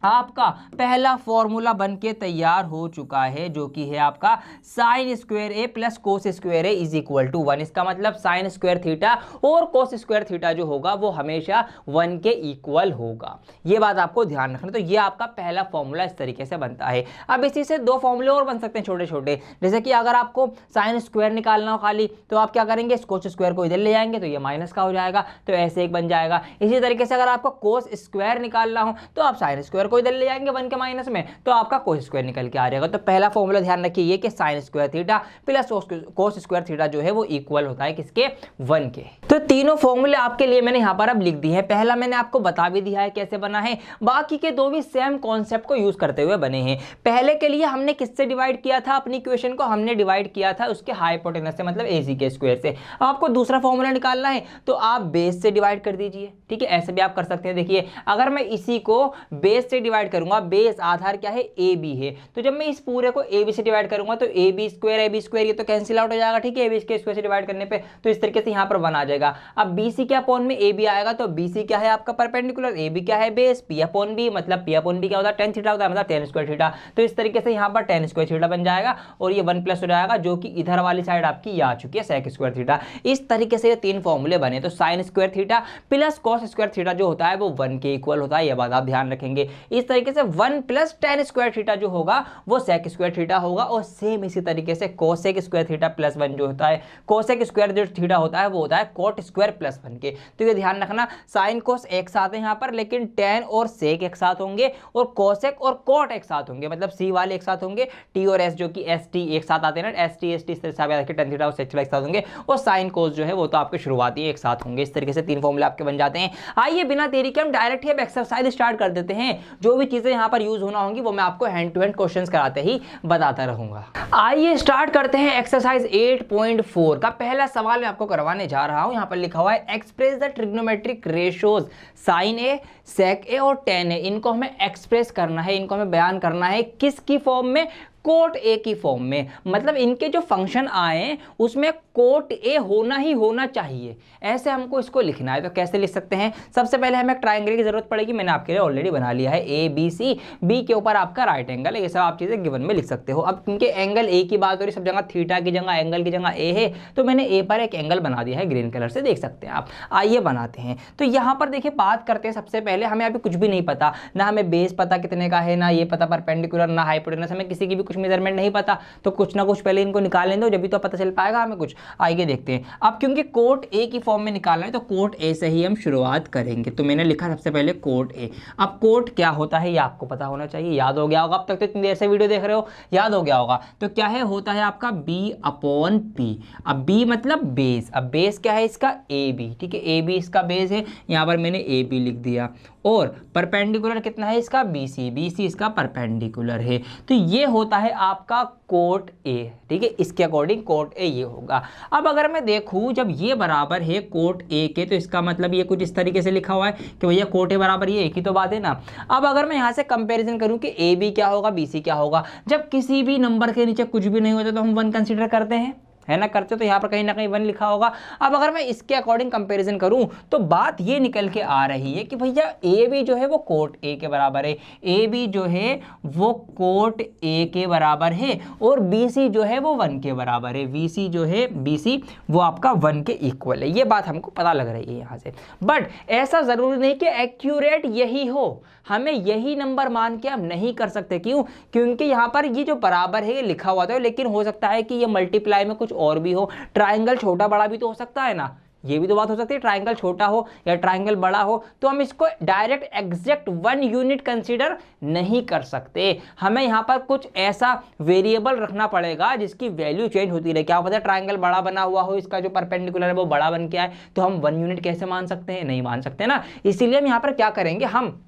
आपका पहला फॉर्मूला बन के तैयार हो चुका है, जो कि है आपका sine square A plus cos square A is equal to 1। इसका मतलब साइन स्क्वायर थीटा और कोस स्क्वायर थीटा जो होगा वो हमेशा 1 के इक्वल होगा। ये बात आपको ध्यान रखना। तो ये आपका पहला फॉर्मूला इस तरीके से बनता है। अब इसी से 2 फॉर्मूले और बन सकते हैं छोटे छोटे, जैसे कि अगर आपको साइन स्क्वायर निकालना हो खाली तो आप क्या करेंगे, कोस स्क्वायर को इधर ले जाएंगे तो ये माइनस का हो जाएगा, तो ऐसे एक बन जाएगा। इसी तरीके से अगर आपको कोस स्क्वायर निकालना हो तो आप साइन स्क्वायर को इधर ले जाएंगे 1 के माइनस में, तो आपका कोस स्क्वायर निकल के आ जाएगा। तो पहला फॉर्मूला ध्यान रखिए ये कि sine square theta plus cos square theta जो है वो इक्वल होता है किसके, 1 के। तो तीनों फॉर्मूले आपके लिए मैंने यहाँ पर अब लिख दिए हैं। पहला मैंने आपको बता भी दिया है कैसे बना है, बाकी के 2 भी सेम कॉन्सेप्ट को यूज करते हुए बने हैं। पहले के लिए हमने किससे डिवाइड किया था अपनी इक्वेशन को, हमने डिवाइड किया था उसके हाइपोटेनस से, मतलब AC के स्क्वायर से। अब आपको दूसरा फॉर्मूला निकालना है तो आप बेस से डिवाइड कर दीजिए। ठीक है, ऐसे भी आप कर सकते हैं। देखिए अगर मैं इसी को बेस से डिवाइड करूंगा, बेस आधार क्या है, AB है, तो जब मैं इस पूरे को AB से डिवाइड करूंगा तो AB स्क्वायर ये तो कैंसिल आउट हो जाएगा। ठीक है, AB के स्क्वायर से डिवाइड करने पे तो इस तरीके से यहाँ पर 1 आ जाएगा। अब BC के अपॉन में AB आएगा, तो BC क्या है आपका परपेंडिकुलर, AB क्या है बेस, P/B, मतलब P/B क्या होता है, tan थीटा होता है, मतलब tan स्क्वायर थीटा। तो इस तरीके से यहाँ पर tan स्क्वायर थीटा बन जाएगा, और ये 1 प्लस हो जाएगा, जो कि इधर वाली साइड आपकी ये आ चुकी है sec स्क्वायर थीटा। इस तरीके से ये 3 फॉर्मूले बने। तो sine square theta plus cos square theta जो होता है वो 1 के इक्वल होता है, ये बात आप ध्यान रखेंगे। इस तरीके से 1 प्लस tan स्क्वायर थीटा जो होगा वो sec स्क्वायर थीटा होगा, और सेम इसी तरीके से कोसेक स्क्वायर थीटा प्लस 1 जो होता है, कोसेक स्क्वायर जो थीटा होता है वो होता है कोट स्क्वायर प्लस 1 के। तो ये ध्यान रखना, साइन कोस एक साथ है यहाँ पर, लेकिन tan और सेक एक साथ होंगे, और कोसेक और कोट एक साथ होंगे, मतलब C वाले एक साथ होंगे, T और S जो कि ST एक साथ आते हैं ना, ST ST इस तरह से tan थीटा और sec थीटा एक साथ होंगे, और साइन कोस जो है वो तो आपके शुरुआती एक साथ होंगे। इस तरीके से 3 फॉर्मूले आपके बन जाते हैं। आइए बिना देरी के हम डायरेक्ट ही अब एक्सरसाइज स्टार्ट कर देते हैं। जो भी चीजें यहाँ पर यूज होना होंगी वो मैं आपको हैंड टू हैंड क्वेश्चंस कराते ही बताता रहूंगा। आइए स्टार्ट करते हैं एक्सरसाइज 8.4 का पहला सवाल मैं आपको करवाने जा रहा हूं। यहाँ पर लिखा हुआ है express the trigonometric ratios sine A, sec A और टेन ए। इनको हमें एक्सप्रेस करना है, इनको हमें बयान करना है किसकी फॉर्म में? कोट ए की फॉर्म में। मतलब इनके जो फंक्शन आए उसमें कोट ए होना ही होना चाहिए, ऐसे हमको इसको लिखना है। तो कैसे लिख सकते हैं? सबसे पहले हमें एक ट्रायंगल की जरूरत पड़ेगी, मैंने आपके लिए ऑलरेडी बना लिया है ए बी सी, बी के ऊपर आपका राइट एंगल है, ये सब आप चीजें गिवन में लिख सकते हो। अब क्योंकि एंगल ए की बात हो रही, सब जगह थीटा की जगह एंगल की जगह ए है, तो मैंने ए पर एक एंगल बना दिया है ग्रीन कलर से, देख सकते हैं आप। आइए बनाते हैं। तो यहाँ पर देखिए बात करते हैं, सबसे पहले हमें अभी कुछ भी नहीं पता, ना हमें बेस पता कितने का है, ना ये पता परपेंडिकुलर, ना हाइपोटेनस, हमें किसी की भी कुछ मेजरमेंट नहीं पता। तो कुछ ना कुछ पहले इनको निकाल लें दो, जब भी तो पता चल पाएगा हमें कुछ। आइए देखते हैं। अब क्योंकि कोट ए की फॉर्म में निकालना है तो कोट ए से ही हम शुरुआत करेंगे। तो मैंने लिखा सबसे पहले कोट ए। अब कोट क्या होता है ये आपको पता होना चाहिए, याद हो गया होगा, अब तक तो इतनी देर से वीडियो देख रहे हो, याद हो गया होगा। तो क्या है? होता है आपका बी अपॉन पी। अब बी मतलब बेस, अब बेस क्या है इसका? ए बी, ठीक है, ए बी इसका बेस है, यहाँ पर मैंने ए बी लिख दिया। और परपेंडिकुलर कितना है इसका? बी सी, बी सी इसका परपेंडिकुलर है। तो ये होता है आपका कोट ए, ठीक है, इसके अकॉर्डिंग कोट ए ये होगा। अब अगर मैं देखूं जब ये बराबर है कोट ए के, तो इसका मतलब ये कुछ इस तरीके से लिखा हुआ है कि भैया कोट ए बराबर ये एक ही तो बात है ना। अब अगर मैं यहाँ से कंपैरिजन करूं कि ए बी क्या होगा, बी सी क्या होगा, जब किसी भी नंबर के नीचे कुछ भी नहीं होता तो हम 1 कंसीडर करते हैं, है ना, करते हो। तो यहाँ पर कहीं ना कहीं 1 लिखा होगा। अब अगर मैं इसके अकॉर्डिंग कंपैरिजन करूं तो बात ये निकल के आ रही है कि भैया ए बी जो है वो कोट ए के बराबर है, ए बी जो है वो कोट ए के बराबर है, और बी सी जो है वो 1 के बराबर है, बी सी जो है बी सी वो आपका 1 के इक्वल है। ये बात हमको पता लग रही है यहाँ से। बट ऐसा जरूरी नहीं कि एक्यूरेट यही हो, हमें यही नंबर मान के हम नहीं कर सकते। क्यों? क्योंकि यहाँ पर ये जो बराबर है ये लिखा हुआ था, लेकिन हो सकता है कि ये मल्टीप्लाई में कुछ और भी हो। ट्राइंगल छोटा बड़ा भी तो हो सकता है ना, ये भी तो बात हो सकती है, ट्राइंगल छोटा हो या ट्राइंगल बड़ा हो। तो हम इसको डायरेक्ट एग्जैक्ट 1 यूनिट कंसीडर नहीं कर सकते, हमें यहाँ पर कुछ ऐसा वेरिएबल रखना पड़ेगा जिसकी वैल्यू चेंज होती रहे। क्या पता ट्राइंगल बड़ा बना हुआ हो, इसका जो परपेंडिकुलर है वो बड़ा बन के आए, तो हम 1 यूनिट कैसे मान सकते हैं? नहीं मान सकते ना। इसीलिए हम यहाँ पर क्या करेंगे, हम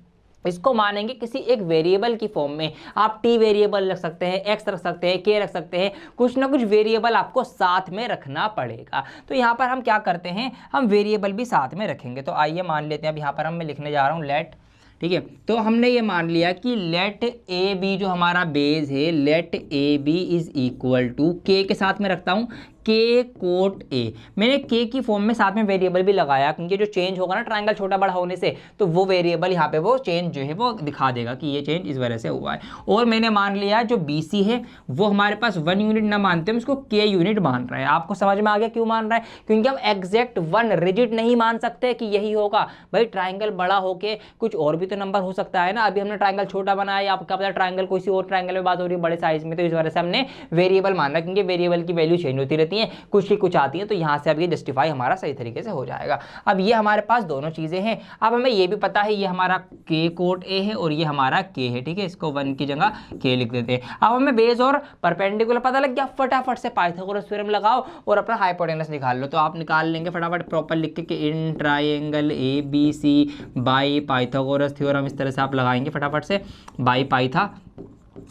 इसको मानेंगे किसी एक वेरिएबल की फॉर्म में। आप टी वेरिएबल रख सकते हैं, एक्स रख सकते हैं, के रख सकते हैं, कुछ ना कुछ वेरिएबल आपको साथ में रखना पड़ेगा। तो यहाँ पर हम क्या करते हैं, हम वेरिएबल भी साथ में रखेंगे। तो आइए मान लेते हैं, अब यहाँ पर हम मैं लिखने जा रहा हूँ लेट, ठीक है। तो हमने ये मान लिया कि लेट ए बी जो हमारा बेस है, let A B is equal to K के साथ में रखता हूँ के कोट ए। मैंने के की फॉर्म में साथ में वेरिएबल भी लगाया, क्योंकि जो चेंज होगा ना ट्रायंगल छोटा बड़ा होने से, तो वो वेरिएबल यहाँ पे वो चेंज जो है वो दिखा देगा कि ये चेंज इस वजह से हुआ है। और मैंने मान लिया जो बी सी है वो हमारे पास 1 यूनिट ना मानते हैं, उसको के यूनिट मान रहे हैं। आपको समझ में आ गया क्यों मान रहा है? क्योंकि हम एग्जैक्ट 1 रिजिड नहीं मान सकते कि यही होगा। भाई ट्राइंगल बड़ा होके कुछ और भी तो नंबर हो सकता है ना। अभी हमने ट्राइंगल छोटा बनाया, आपका पता ट्राइंगल किसी और ट्राइंगल में बात हो रही है बड़े साइज में, तो इस वजह से हमने वेरिएबल मान रहा, क्योंकि वेरिएबल की वैल्यू चेंज होती रहती है, कुछ की कुछ आती है। तो यहाँ से अब ये जस्टिफाई हमारा सही तरीके से हो जाएगा। अब ये हमारे पास दोनों चीजें हैं। अब हमें ये भी पता है ये हमारा के कोट ए है और ये हमारा के है, ठीक है, इसको 1 की जगह के लिख देते हैं। अब हमें बेस और परपेंडिकुलर पता लग गया, फटाफट से पाइथागोरस थ्योरम लगाओ और अपना हाइपोटेनस निकाल लो। तो आप निकाल लेंगे फटाफट प्रॉपर लिख के कि in triangle A B C by Pythagoras theorem, इस तरह से आप लगाएंगे फटाफट से, बाई पाइथा।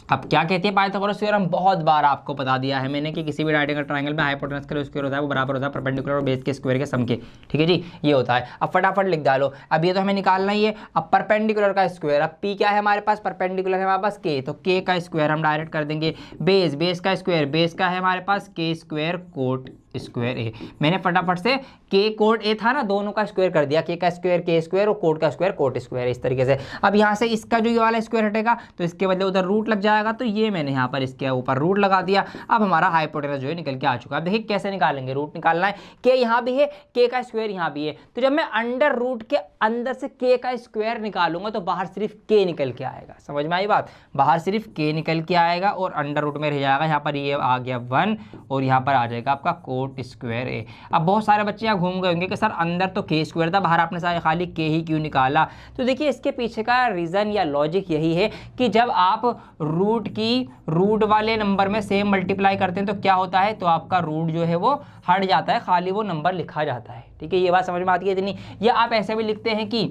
अब क्या कहते हैं पाइथागोरस थ्योरम? बहुत बार आपको बता दिया है मैंने कि किसी भी राइट ट्रायंगल में हाइपोटेनस का स्क्वायर होता है वो बराबर होता है परपेंडिकुलर और बेस के स्क्वायर के सम के, ठीक है जी, ये होता है। अब फटाफट लिख डालो, अब ये तो हमें निकालना ही है। अब परपेंडिकुलर का स्क्वायर, अब पी क्या है हमारे पास? परपेंडिकुलर है हमारे पास के, तो के का स्क्वायर हम डायरेक्ट कर देंगे। बेस, बेस का स्क्वायर, बेस का है हमारे पास के स्क्वायर कोट स्क्वायर ए। मैंने फटाफट से के कोट ए था ना, दोनों का स्क्वायर कर दिया, के का स्क्वायर के स्क्वायर और कोट का स्क्वायर कोट स्क्वायर, इस तरीके से। अब यहाँ से इसका जो ये वाला स्क्वायर हटेगा तो इसके बदले उधर रूट लग जाएगा, तो ये मैंने यहाँ पर इसके ऊपर रूट लगा दिया। अब हमारा हाइपोटेनस जो है निकल के आ चुका है। अब देखिए कैसे निकालेंगे, रूट निकालना है, के यहाँ भी है, के का स्क्वायर यहाँ भी है, तो जब मैं अंडर रूट के अंदर से के का स्क्वायर निकालूंगा तो बाहर सिर्फ के निकल के आएगा। समझ में आई बात? बाहर सिर्फ के निकल के आएगा और अंडर रूट में रह जाएगा। यहाँ पर ये आ गया 1 और यहाँ पर आ जाएगा आपका कोट स्क्वायर ए। अब बहुत सारे बच्चे यहाँ घूम गए होंगे कि सर अंदर तो के स्क्वायर था, बाहर आपने सारे खाली के ही क्यों निकाला? तो देखिए इसके पीछे का रीजन या लॉजिक यही है कि जब आप रूट की रूट वाले नंबर में सेम मल्टीप्लाई करते हैं तो क्या होता है, तो आपका रूट जो है वो हट जाता है, खाली वो नंबर लिखा जाता है, ठीक है। ये बात समझ में आती है इतनी? या आप ऐसे भी लिखते हैं कि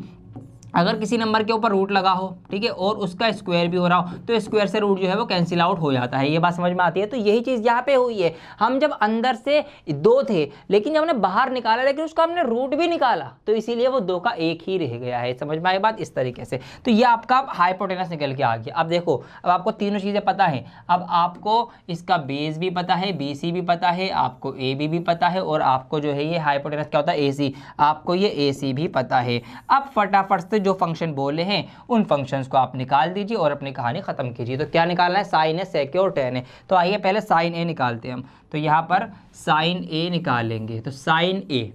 अगर किसी नंबर के ऊपर रूट लगा हो, ठीक है, और उसका स्क्वायर भी हो रहा हो, तो स्क्वायर से रूट जो है वो कैंसिल आउट हो जाता है। ये बात समझ में आती है। तो यही चीज़ यहाँ पे हुई है। हम जब अंदर से 2 थे, लेकिन जब हमने बाहर निकाला, लेकिन उसका हमने रूट भी निकाला, तो इसीलिए वो 2 का 1 ही रह गया है। समझ में आई बात? इस तरीके से। तो ये आपका हाइपोटेनस निकल के आ गया। अब देखो, अब आपको तीनों चीज़ें पता है। अब आपको इसका बेस भी पता है, BC भी पता है, आपको AB भी पता है, और आपको जो है ये हाइपोटेनस क्या होता है, AC, आपको ये AC भी पता है। अब फटाफट से जो फंक्शन बोले हैं उन फंक्शंस को आप निकाल दीजिए और अपनी कहानी खत्म कीजिए। तो क्या निकालना है? साइन है, सेक और टेन है। तो आइए पहले साइन ए निकालते हैं हम। तो यहाँ पर साइन ए निकालेंगे। तो साइन ए,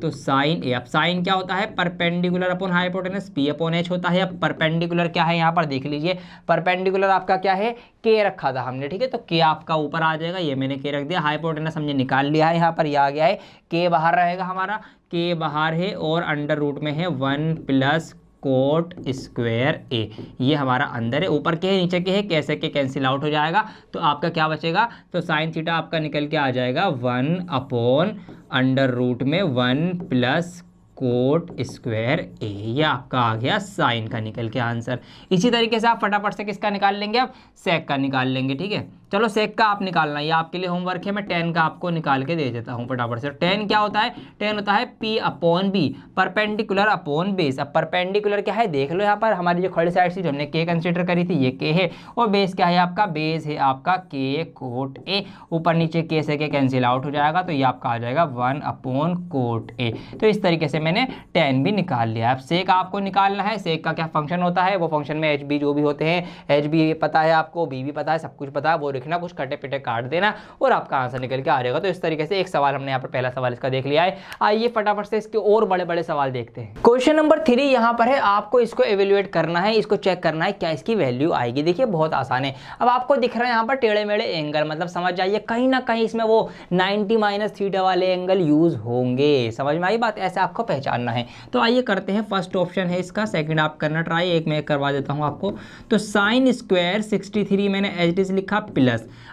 तो साइन ए, अब साइन क्या होता है? Perpendicular upon hypotenuse, P upon H होता है। अब परपेंडिकुलर क्या है? यहाँ पर देख लीजिए, परपेंडिकुलर आपका क्या है? K रखा था हमने, ठीक है, तो K आपका ऊपर आ जाएगा, ये मैंने K रख दिया। हाइपोटेनस हमने निकाल लिया है, यहाँ पर ये आ गया है। K बाहर रहेगा हमारा, K बाहर है, और अंडर रूट में है 1 प्लस कोट स्क्वायर ए, ये हमारा अंदर है। ऊपर के है, नीचे के है, कैसे के कैंसिल आउट हो जाएगा, तो आपका क्या बचेगा? तो साइन थीटा आपका निकल के आ जाएगा 1 अपॉन अंडर रूट में 1 प्लस कोट स्क्वायर ए। ये आपका आ गया साइन का निकल के आंसर। इसी तरीके से आप फटाफट से किसका निकाल लेंगे? अब सेक का निकाल लेंगे, ठीक है। चलो सेक का आप निकालना, ये आपके लिए होमवर्क है। मैं टेन का आपको निकाल के दे देता हूँ फटाफट से। टेन क्या होता है? टेन होता है P upon B, perpendicular upon base. अब परपेंडिकुलर क्या है? देख लो यहाँ पर हमारी जो खड़ी साइड थी जो हमने K कंसिडर करी थी, ये K है, और बेस क्या है आपका? बेस है आपका K कोट A। ऊपर नीचे K से K कैंसिल आउट हो जाएगा, तो ये आपका आ जाएगा 1 अपॉन कोट A। तो इस तरीके से मैंने टेन भी निकाल लिया। अब सेक आपको निकालना है। सेक का क्या फंक्शन होता है? वो फंक्शन में HB जो भी होते हैं, HB पता है आपको, B भी पता है, सब कुछ पता है, वो लिखना, कुछ कटे पिटे काट देना और आपका आंसर निकल के आ जाएगा। तो इस तरीके से एक सवाल हमने यहाँ पर, पहला सवाल इसका देख लिया है। आइए फटाफट से इसके और बड़े बड़े सवाल देखते हैं। क्वेश्चन नंबर 3 यहाँ पर है। आपको इसको एवेल्युएट करना है, इसको चेक करना है क्या इसकी वैल्यू आएगी। देखिए बहुत आसान है। अब आपको दिख रहा है यहाँ पर टेढ़े मेढ़े एंगल, मतलब समझ जाइए कहीं ना कहीं इसमें वो 90 माइनस थीटा वाले एंगल यूज होंगे। समझ में आई बात? ऐसे आपको पहचानना है। तो आइए करते हैं। फर्स्ट ऑप्शन है इसका, सेकंड आप करना ट्राई, एक मैं करवा देता हूं आपको। तो साइन स्क्वायर 63 मैंने एज इट इज लिखा प्लस।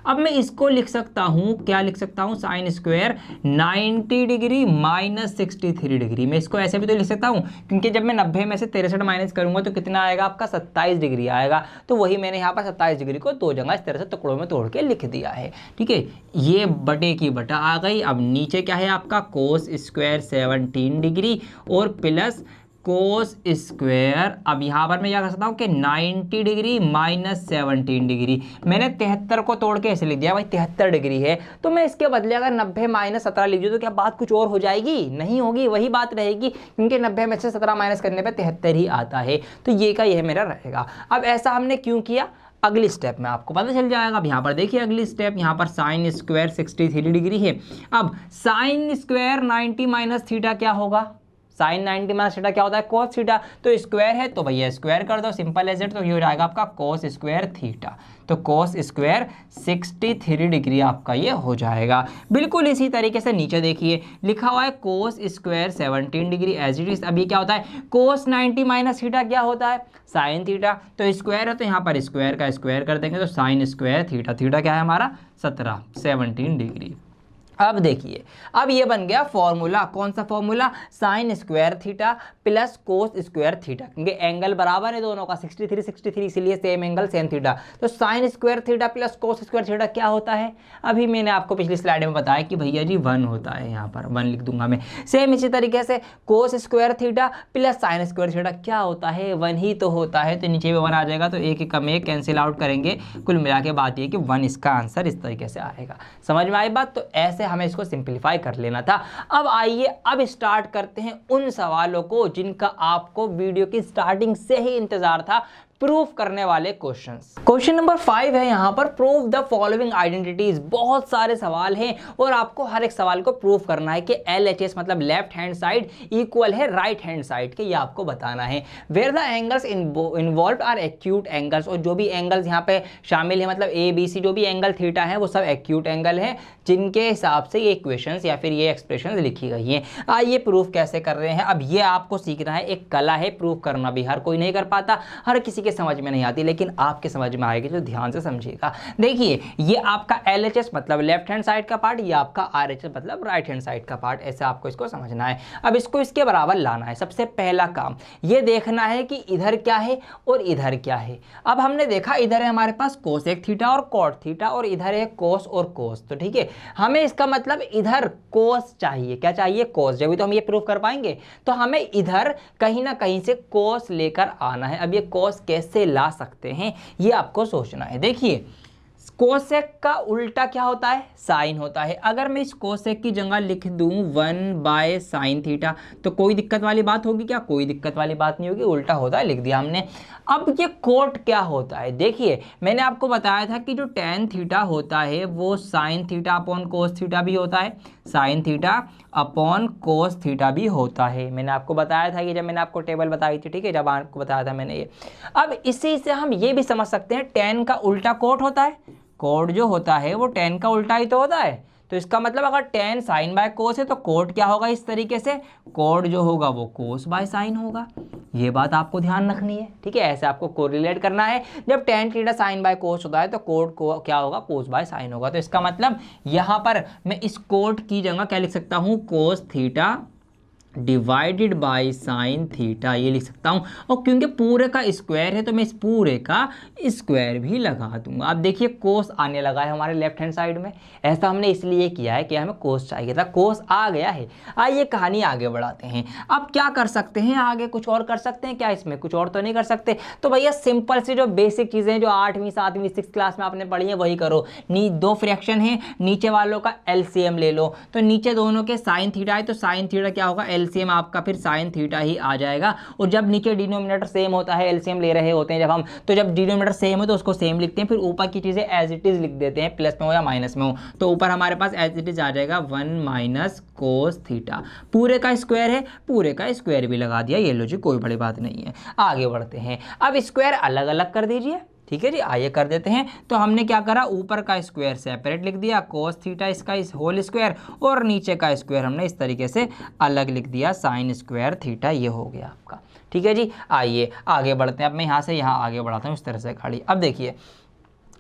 अब मैं इसको लिख सकता हूं, क्या लिख सकता हूं? Sine square 90 degree minus 63 degree. मैं इसको ऐसे भी तो लिख सकता हूं, क्योंकि जब मैं 90 में से 63 माइनस करूंगा तो कितना आएगा आपका? 27 डिग्री आएगा। तो वही मैंने यहाँ पर 27 डिग्री को 2 जगह इस तरह से टुकड़ों में तोड़ के लिख दिया है, ठीक है। ये बटे की बटा आ गई। अब नीचे क्या है आपका? कोस स्क्वायर 17 डिग्री और प्लस कोस स्क्वायर, अब यहाँ पर मैं क्या कर सकता हूँ कि 90 डिग्री माइनस 17 डिग्री। मैंने 73 को तोड़ के ऐसे लिख दिया, भाई 73 डिग्री है, तो मैं इसके बदले अगर 90 माइनस 17 लिख दूँ तो क्या बात कुछ और हो जाएगी? नहीं होगी, वही बात रहेगी, क्योंकि 90 में से 17 माइनस करने पर 73 ही आता है। तो ये का यह मेरा रहेगा। अब ऐसा हमने क्यों किया? अगली स्टेप में आपको पता चल जाएगा। अब यहाँ पर देखिए अगली स्टेप, यहाँ पर साइन स्क्वायर 63 डिग्री है। अब साइन स्क्वायर 90 माइनस थीटा क्या होगा? साइन 90 माइनस थीटा क्या होता है? Cos theta. तो स्क्वायर है तो भैया स्क्वायर कर दो, सिंपल एज इट। तो ये हो जाएगा आपका कोस स्क्वायर थीटा। तो कोस स्क्वायर 63 डिग्री आपका ये हो जाएगा। बिल्कुल इसी तरीके से नीचे देखिए लिखा हुआ है cos square 17 degree as it is. अभी क्या होता है? कोस 90 माइनस थीटा क्या होता है? Sine theta. तो स्क्वायर है तो यहाँ पर स्क्वायर का स्क्वायर कर देंगे, तो साइन स्क्वायर थीटा। थीटा क्या है हमारा? 17 डिग्री। अब देखिए, अब ये बन गया फॉर्मूला। कौन सा formula? Sine square theta plus cos square theta, क्योंकि एंगल बराबर है दोनों का, 63 इसीलिए सेम एंगल सेम थीटा। तो sine square theta plus cos square theta क्या होता है? अभी मैंने आपको पिछली स्लाइड में बताया कि भैया जी 1 होता है, यहाँ पर 1 लिख दूंगा मैं। सेम इसी तरीके से cos square theta plus sine square theta क्या होता है? 1 ही तो होता है। तो नीचे भी 1 आ जाएगा, तो एक कम एक कैंसिल आउट करेंगे। कुल मिला के बात ये कि 1 इसका आंसर इस तरीके से आएगा। समझ में आई बात? तो ऐसे हमें इसको सिंपलीफाई कर लेना था। अब आइए अब स्टार्ट करते हैं उन सवालों को जिनका आपको वीडियो की स्टार्टिंग से ही इंतजार था, प्रूफ करने वाले क्वेश्चंस। क्वेश्चन नंबर 5 है यहाँ पर, प्रूव द फॉलोइंग आइडेंटिटीज। बहुत सारे सवाल हैं और आपको हर एक सवाल को प्रूफ करना है कि LHS मतलब लेफ्ट हैंड साइड इक्वल है राइट हैंड साइड के, ये आपको बताना है। Where the angles involve are acute angles, और जो भी एंगल्स यहाँ पे शामिल है मतलब ABC जो भी एंगल थीटा है वो सब एक्यूट एंगल है, जिनके हिसाब से ये इक्वेशंस या फिर ये एक्सप्रेशंस लिखी गई हैं। आइए प्रूफ कैसे कर रहे हैं। अब ये आपको सीखना है, एक कला है, प्रूफ करना भी हर कोई नहीं कर पाता, हर किसी के समझ में नहीं आती, लेकिन आपके समझ में आएगी, तो ध्यान से समझिएगा। देखिए ये आपका LHS मतलब लेफ्ट हैंड साइड का पार्ट, ये आपका RHS मतलब राइट हैंड साइड का पार्ट, ऐसे आपको इसको समझना है। अब इसको इसके बराबर लाना है। सबसे पहला काम ये देखना है कि इधर क्या है और इधर क्या है। अब हमने देखा इधर है हमारे पास कोसेक थीटा और कॉट थीटा, और इधर है कोस और कोस। तो ठीक है, हमें इसका मतलब इधर कोस चाहिए। क्या चाहिए? कोस। जब भी तो हम ये प्रूव कर पाएंगे, तो हमें इधर कहीं ना कहीं से कोस लेकर आना है। अब ये कोस कैसे ला सकते हैं, ये आपको सोचना है। देखिए कोसेक का उल्टा क्या होता है? साइन होता है। अगर मैं इस कोसेक की जगह लिख दूं 1/sin थीटा, तो कोई दिक्कत वाली बात होगी क्या? कोई दिक्कत वाली बात नहीं होगी, उल्टा होता है, लिख दिया हमने। अब ये कोट क्या होता है? देखिए मैंने आपको बताया था कि जो tan थीटा होता है वो sin theta upon cos theta भी होता है, sin theta upon cos theta भी होता है। मैंने आपको बताया था कि जब मैंने आपको टेबल बताई थी, ठीक है, जब आपको बताया था मैंने ये। अब इसी से हम ये भी समझ सकते हैं tan का उल्टा कोट होता है। कोट जो होता है वो tan का उल्टा ही तो होता है। तो इसका मतलब अगर tan sin बाय कोस है तो कोट क्या होगा? इस तरीके से कोट जो होगा वो कोस बाय साइन होगा। ये बात आपको ध्यान रखनी है, ठीक है। ऐसे आपको कोरिलेट करना है। जब tan theta sin by cos होता है तो कोट को क्या होगा? कोस बाय साइन होगा। तो इसका मतलब यहाँ पर मैं इस कोट की जगह क्या लिख सकता हूँ? Cos theta divided by sine theta, ये लिख सकता हूँ। और क्योंकि पूरे का स्क्वायर है तो मैं इस पूरे का स्क्वायर भी लगा दूंगा। अब देखिए कोस आने लगा है हमारे लेफ्ट हैंड साइड में। ऐसा हमने इसलिए किया है कि हमें कोस चाहिए था, कोस आ गया है। आइए कहानी आगे बढ़ाते हैं। अब क्या कर सकते हैं आगे? कुछ और कर सकते हैं क्या इसमें? कुछ और तो नहीं कर सकते। तो भैया सिंपल सी जो बेसिक चीज़ें जो 8वीं 7वीं 6th क्लास में आपने पढ़ी है वही करो। दो फ्रैक्शन है, नीचे वालों का LCM ले लो। तो नीचे दोनों के साइन थीटा है, तो साइन थीटा क्या होगा? LCM आपका फिर साइन थीटा ही आ जाएगा। और जब नीचे डिनोमिनेटर सेम होता है, LCM ले रहे होते हैं जब हम, तो जब डिनोमिनेटर सेम हो तो उसको सेम लिखते हैं, फिर ऊपर की चीजें एज इट इज लिख देते हैं, प्लस में हो या माइनस में हो। तो ऊपर हमारे पास एज इट इज आ जाएगा 1 माइनस कोस थीटा। पूरे का स्क्वायर है, पूरे का स्क्वायर भी लगा दिया। ये लो जी, कोई बड़ी बात नहीं है। आगे बढ़ते हैं। अब स्क्वायर अलग अलग कर दीजिए, ठीक है जी। आइए कर देते हैं। तो हमने क्या करा? ऊपर का स्क्वायर सेपरेट लिख दिया, कोस थीटा इसका इस होल स्क्वायर, और नीचे का स्क्वायर हमने इस तरीके से अलग लिख दिया, साइन स्क्वायर थीटा। ये हो गया आपका, ठीक है जी। आइए आगे बढ़ते हैं। अब मैं यहाँ से यहाँ आगे बढ़ाता हूँ इस तरह से गाड़ी। अब देखिए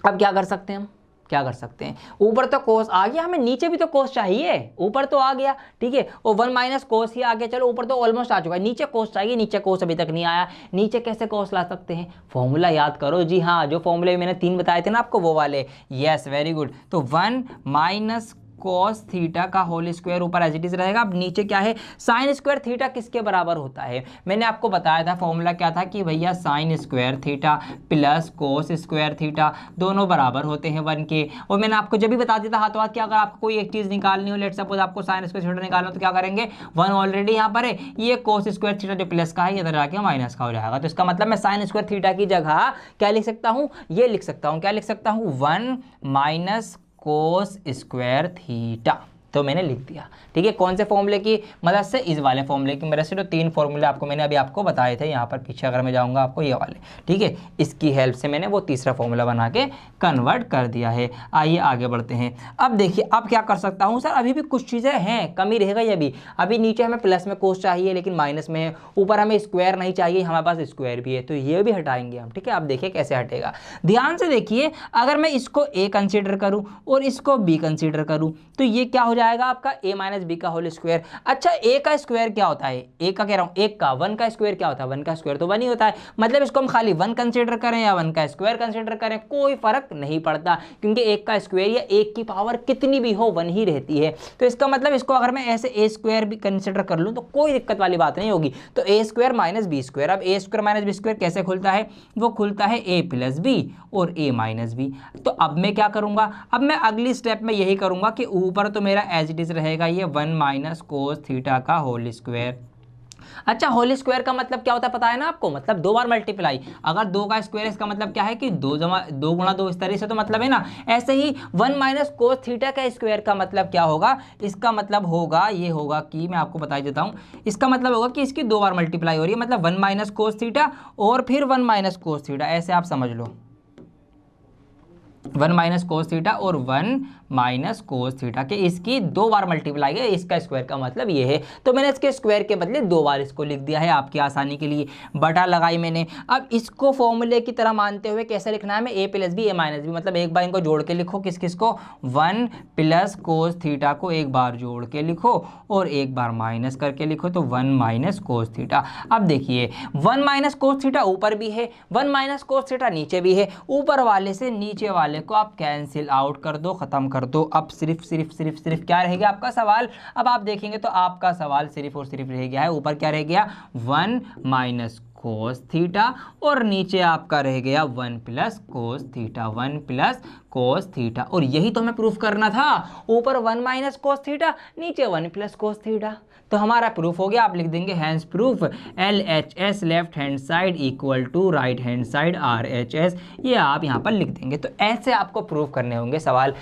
अब क्या कर सकते हैं हम? क्या कर सकते हैं? ऊपर तो कोस आ गया, हमें नीचे भी तो कोस चाहिए। ऊपर तो आ गया, ठीक है, और 1 माइनस कोस ही आ गया। चलो ऊपर तो ऑलमोस्ट आ चुका है, नीचे कोस चाहिए। नीचे कोस अभी तक नहीं आया। नीचे कैसे कोस ला सकते हैं? फॉर्मूला याद करो जी। हाँ, जो फॉर्मूले मैंने 3 बताए थे ना आपको, वो वाले। Yes, very good. तो 1 माइनस कॉस थीटा का होल स्क्वायर ऊपर एज इट इज रहेगा। अब नीचे क्या है? साइन स्क्वायर थीटा किसके बराबर होता है? मैंने आपको बताया था फॉर्मूला क्या था कि भैया sine square theta plus cos square theta दोनों बराबर होते हैं 1 के। और मैंने आपको जब भी बता दिया था हाथों हाथ कि अगर आपको कोई एक चीज निकालनी हो, लेट सपोज आपको साइन स्क्वायर थीटा निकालना हो, तो क्या करेंगे? 1 ऑलरेडी यहाँ पर है, ये कोस स्क्वायर थीटा जो प्लस का है इधर आके माइनस का हो जाएगा। तो इसका मतलब मैं साइन स्क्वायर थीटा की जगह क्या लिख सकता हूँ? ये लिख सकता हूँ। क्या लिख सकता हूँ? 1 माइनस कोस स्क्वायर थीटा। तो मैंने लिख दिया, ठीक है। कौन से फॉर्मूले की मदद से? इस वाले फॉर्मूले की मदद से। तो 3 फॉर्मूले आपको मैंने अभी आपको बताए थे यहाँ पर पीछे, अगर मैं जाऊँगा आपको ये वाले, ठीक है, इसकी हेल्प से मैंने वो तीसरा फॉर्मूला बना के कन्वर्ट कर दिया है। आइए आगे बढ़ते हैं। अब देखिए अब क्या कर सकता हूँ? सर अभी भी कुछ चीज़ें हैं, कमी रहेगा ये अभी नीचे हमें प्लस में कोस चाहिए लेकिन माइनस में है, ऊपर हमें स्क्वायर नहीं चाहिए, हमारे पास स्क्वायर भी है, तो ये भी हटाएंगे हम, ठीक है। अब देखिए कैसे हटेगा, ध्यान से देखिए। अगर मैं इसको A कंसीडर करूँ और इसको B कंसीडर करूँ तो ये क्या हो जाएगा आपका? A माइनस बी का होल स्क्वायर। अच्छा A का स्क्वायर क्या होता है? A का कह रहा हूँ, 1 का 1 का स्क्वायर क्या होता है? 1 का स्क्वायर तो 1 ही होता है। मतलब इसको हम खाली 1 कंसीडर करें या 1 का स्क्वायर कंसीडर करें, कोई फर्क नहीं पड़ता, क्योंकि 1 का स्क्वायर या 1 की पावर कितनी भी हो 1 ही रहती है। तो इसका मतलब इसको अगर मैं ऐसे A स्क्वायर भी कंसीडर कर लूँ तो कोई दिक्कत वाली बात नहीं होगी। तो A square minus B square. अब A square minus B square कैसे खुलता है? वो खुलता है A प्लस बी और A माइनस बी। तो अब मैं क्या करूंगा? अब मैं अगली स्टेप में यही करूंगा कि ऊपर तो मेरा एज इट इज रहेगा ये 1 माइनस कोस थीटा का होल स्क्वायर। अच्छा, होल स्क्वायर का मतलब क्या होता है पता है ना आपको? मतलब 2 बार मल्टीप्लाई। अगर 2 का स्क्वायर इसका मतलब क्या है कि 2 गुणा 2 इस तरह से, तो मतलब है ना। ऐसे ही 1 माइनस कोस थीटा का स्क्वायर का मतलब क्या होगा? इसका मतलब होगा, ये होगा कि मैं आपको बता देता हूँ, इसका मतलब होगा कि इसकी 2 बार मल्टीप्लाई हो रही है, मतलब 1 माइनस कोस थीटा और फिर 1 माइनस कोस थीटा, ऐसे आप समझ लो। 1 माइनस कोस थीटा और 1 माइनस कोस थीटा के इसकी 2 बार मल्टीप्लाई है, इसका स्क्वायर का मतलब ये है। तो मैंने इसके स्क्वायर के बदले 2 बार इसको लिख दिया है आपकी आसानी के लिए, बटा लगाई मैंने। अब इसको फॉर्मूले की तरह मानते हुए कैसे लिखना है हमें, a plus B A minus B, मतलब एक बार इनको जोड़ के लिखो, किस किस को, 1 प्लस कोस थीटा को एक बार जोड़ के लिखो और एक बार माइनस करके लिखो, तो 1 माइनस कोस थीटा। अब देखिए 1 माइनस कोस थीटा ऊपर भी है, 1 माइनस कोस थीटा नीचे भी है, ऊपर वाले से नीचे वाले को आप कैंसिल आउट कर दो, खत्म कर दो। अब सिर्फ क्या रह गया आपका सवाल, अब आप देखेंगे तो आपका सवाल सिर्फ और सिर्फ रह गया है, ऊपर क्या रह गया 1 माइनस कोस थीटा और नीचे आपका रह गया 1 plus cos theta, 1 plus cos theta. और यही तो हमें प्रूफ करना था, ऊपर 1 माइनस कोस थीटा, नीचे 1 प्लस कोस थीटा। तो हमारा प्रूफ हो गया, आप लिख देंगे hence proof LHS left hand side equal to right hand side RHS, ये आप यहाँ पर लिख देंगे। तो ऐसे आपको प्रूफ करने होंगे सवाल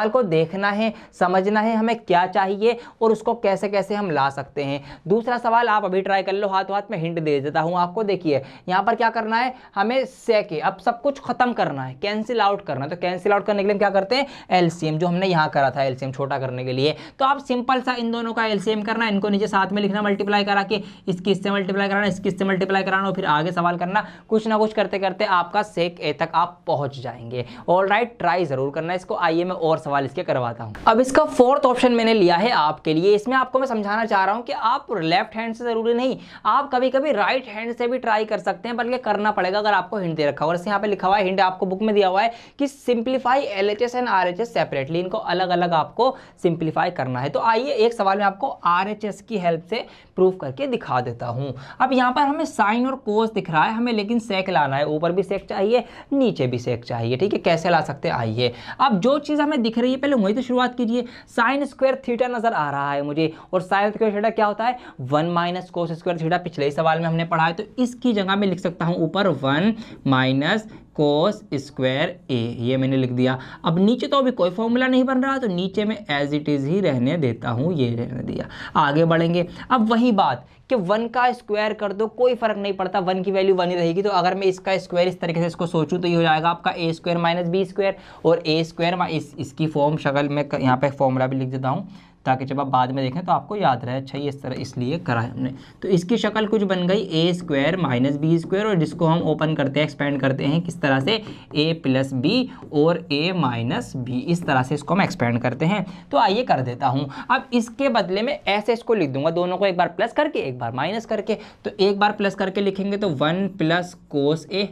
को देखना है, समझना है हमें क्या चाहिए और उसको कैसे कैसे हम ला सकते हैं। दूसरा सवाल आप अभी ट्राई कर लो, हाथ हाथ में हिंट दे देता हूँ आपको। देखिए यहाँ पर क्या करना है हमें, सेक अब सब कुछ खत्म करना है, कैंसिल आउट करना है। तो कैंसिल आउट करने के लिए हम क्या करते हैं, एलसीएम, जो हमने यहाँ करा था एलसीएम छोटा करने के लिए। तो आप सिंपल सा इन दोनों का एलसीएम करना है, इनको नीचे साथ में लिखना, मल्टीप्लाई करा के इसकी इससे मल्टीप्लाई कराना, इसकी इससे मल्टीप्लाई कराना और फिर आगे सवाल करना। कुछ ना कुछ करते करते आपका सेक ए तक आप पहुंच जाएंगे। ऑलराइट, ट्राई जरूर करना इसको। आइए मैं और सवाल इसके करवाता हूं। अब इसका फोर्थ ऑप्शन मैंने लिया है आपके लिए। इसमें आपको मैं समझाना चाह रहा हूं कि आप लेफ्ट हैंड से जरूरी नहीं, आप कभी कभी राइट हैंड से भी ट्राई कर सकते हैं, बल्कि करना पड़ेगा अगर आपको हिंट दे रखा हो। यहाँ पे लिखा हुआ है, हिंट आपको बुक में दिया हुआ है कि simplify LHS and RHS separately, इनको अलग अलग आपको सिंप्लीफाई करना है। तो आइए एक सवाल में आपको RHS की हेल्प से प्रूफ करके दिखा देता हूं। अब यहां पर हमें साइन और कोस दिख रहा है, हमें लेकिन सेक लाना है, ऊपर भी सेक चाहिए नीचे भी सेक चाहिए, ठीक है। कैसे ला सकते हैं, आइए। अब जो चीज हमें दिख रही है पहले वही तो शुरुआत कीजिए। साइन स्क्वायर थीटा नजर आ रहा है मुझे, और साइन स्क्वायर थीटा क्या होता है, 1 माइनस कोस स्क्वायर थीटा, पिछले ही सवाल में हमने पढ़ा है। तो इसकी जगह में लिख सकता हूं ऊपर 1 माइनस कोस स्क्वायर ए, ये मैंने लिख दिया। अब नीचे तो अभी कोई फॉर्मूला नहीं बन रहा, तो नीचे में एज इट इज ही रहने देता हूं, ये रहने दिया। आगे बढ़ेंगे, अब वही बात कि 1 का स्क्वायर कर दो, कोई फर्क नहीं पड़ता, 1 की वैल्यू 1 ही रहेगी। तो अगर मैं इसका स्क्वायर इस तरीके से इसको सोचूं तो ये हो जाएगा आपका a square minus B square, और a स्क्वायर इसकी फॉर्म शक्ल में यहाँ पे फॉर्मूला भी लिख देता हूँ ताकि जब आप बाद में देखें तो आपको याद रहे। अच्छा ये इस तरह इसलिए करा है हमने। तो इसकी शक्ल कुछ बन गई a square minus B square, और जिसको हम ओपन करते हैं, एक्सपेंड करते हैं किस तरह से, a प्लस बी और a माइनस बी, इस तरह से इसको हम एक्सपेंड करते हैं। तो आइए कर देता हूं। अब इसके बदले में ऐसे इसको लिख दूंगा, दोनों को एक बार प्लस करके एक बार माइनस करके। तो एक बार प्लस करके लिखेंगे तो 1 प्लस कोस ए,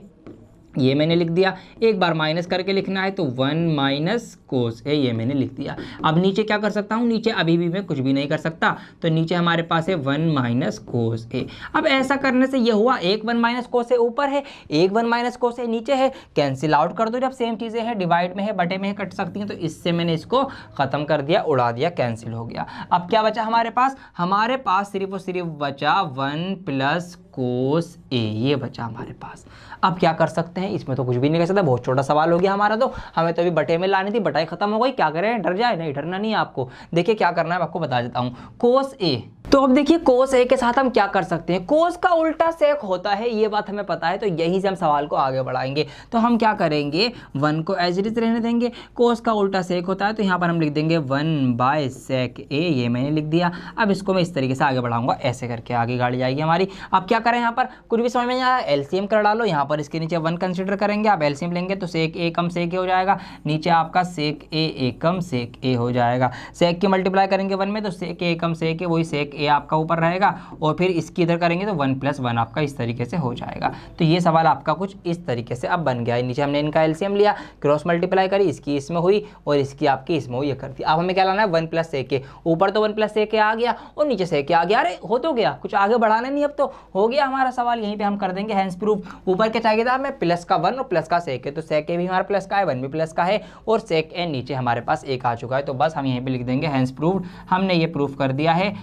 ये मैंने लिख दिया। एक बार माइनस करके लिखना है तो 1 माइनस कोस ए, ये मैंने लिख दिया। अब नीचे क्या कर सकता हूँ, नीचे अभी भी मैं कुछ भी नहीं कर सकता, तो नीचे हमारे पास है 1 माइनस कोस ए। अब ऐसा करने से ये हुआ, एक 1 माइनस कोस ए ऊपर है, एक 1 माइनस कोस ए नीचे है, कैंसिल आउट कर दो। जब सेम चीज़ें हैं, डिवाइड में है बटे में है, कट सकती हैं, तो इससे मैंने इसको ख़त्म कर दिया, उड़ा दिया, कैंसिल हो गया। अब क्या बचा हमारे पास, हमारे पास सिर्फ और सिर्फ बचा 1 प्लस कोस ए, ये बचा हमारे पास। अब क्या कर सकते हैं, इसमें तो कुछ भी नहीं कर सकता, बहुत छोटा सवाल हो गया हमारा। तो हमें तो अभी बटे में लानी थी, बटाई खत्म हो गई, क्या करें, डर जाए, नहीं डरना नहीं है आपको। देखिए क्या करना है, मैं आपको बता देता हूँ। कोस ए, तो अब देखिए कोस ए के साथ हम क्या कर सकते हैं, कोस का उल्टा सेक होता है, ये बात हमें पता है। तो यहीं से हम सवाल को आगे बढ़ाएंगे। तो हम क्या करेंगे, 1 को एज इट इज रहने देंगे, कोस का उल्टा सेक होता है, तो यहाँ पर हम लिख देंगे 1 बाय सेक ए, ये मैंने लिख दिया। अब इसको मैं इस तरीके से आगे बढ़ाऊंगा, ऐसे करके आगे गाड़ी जाएगी हमारी। अब क्या करें, यहाँ पर कुछ भी समझ में नहीं आया, एलसीएम कर डालो। यहाँ पर इसके नीचे 1 कंसिडर करेंगे, आप एलसीएम लेंगे तो सेक ए कम सेक ए हो जाएगा, नीचे आपका सेक ए कम सेक ए हो जाएगा। सेक की मल्टीप्लाई करेंगे 1 में तो सेक ए कम सेक ए, वही सेक ए आपका ऊपर रहेगा, और फिर इसकी इधर करेंगे तो 1 प्लस 1 आपका इस तरीके से हो जाएगा। तो ये सवाल आपका कुछ इस तरीके से अब बन गया है। नीचे हमने इनका एलसीएम लिया, क्रॉस मल्टीप्लाई करी, इसकी इसमें हुई और इसकी आपकी इसमें हुई, ये कर दी। अब हमें क्या लाना है, 1 प्लस सेक ए, ऊपर तो 1 प्लस सेक ए आ गया और नीचे सेक ए आ गया। अरे हो तो गया, कुछ आगे बढ़ाना नहीं, अब तो हो गया हमारा सवाल, यहीं पे हम कर देंगे हैंस प्रूफ। ऊपर क्या चाहिए था हमें, प्लस का 1 और प्लस का सेक ए, तो सेक ए भी हमारा प्लस का है, 1 भी प्लस का है, और सेक ए नीचे हमारे पास 1 आ चुका है। तो बस हम यहीं पे लिख देंगे हैंस प्रूफ। हमने ये प्रूफ कर दिया है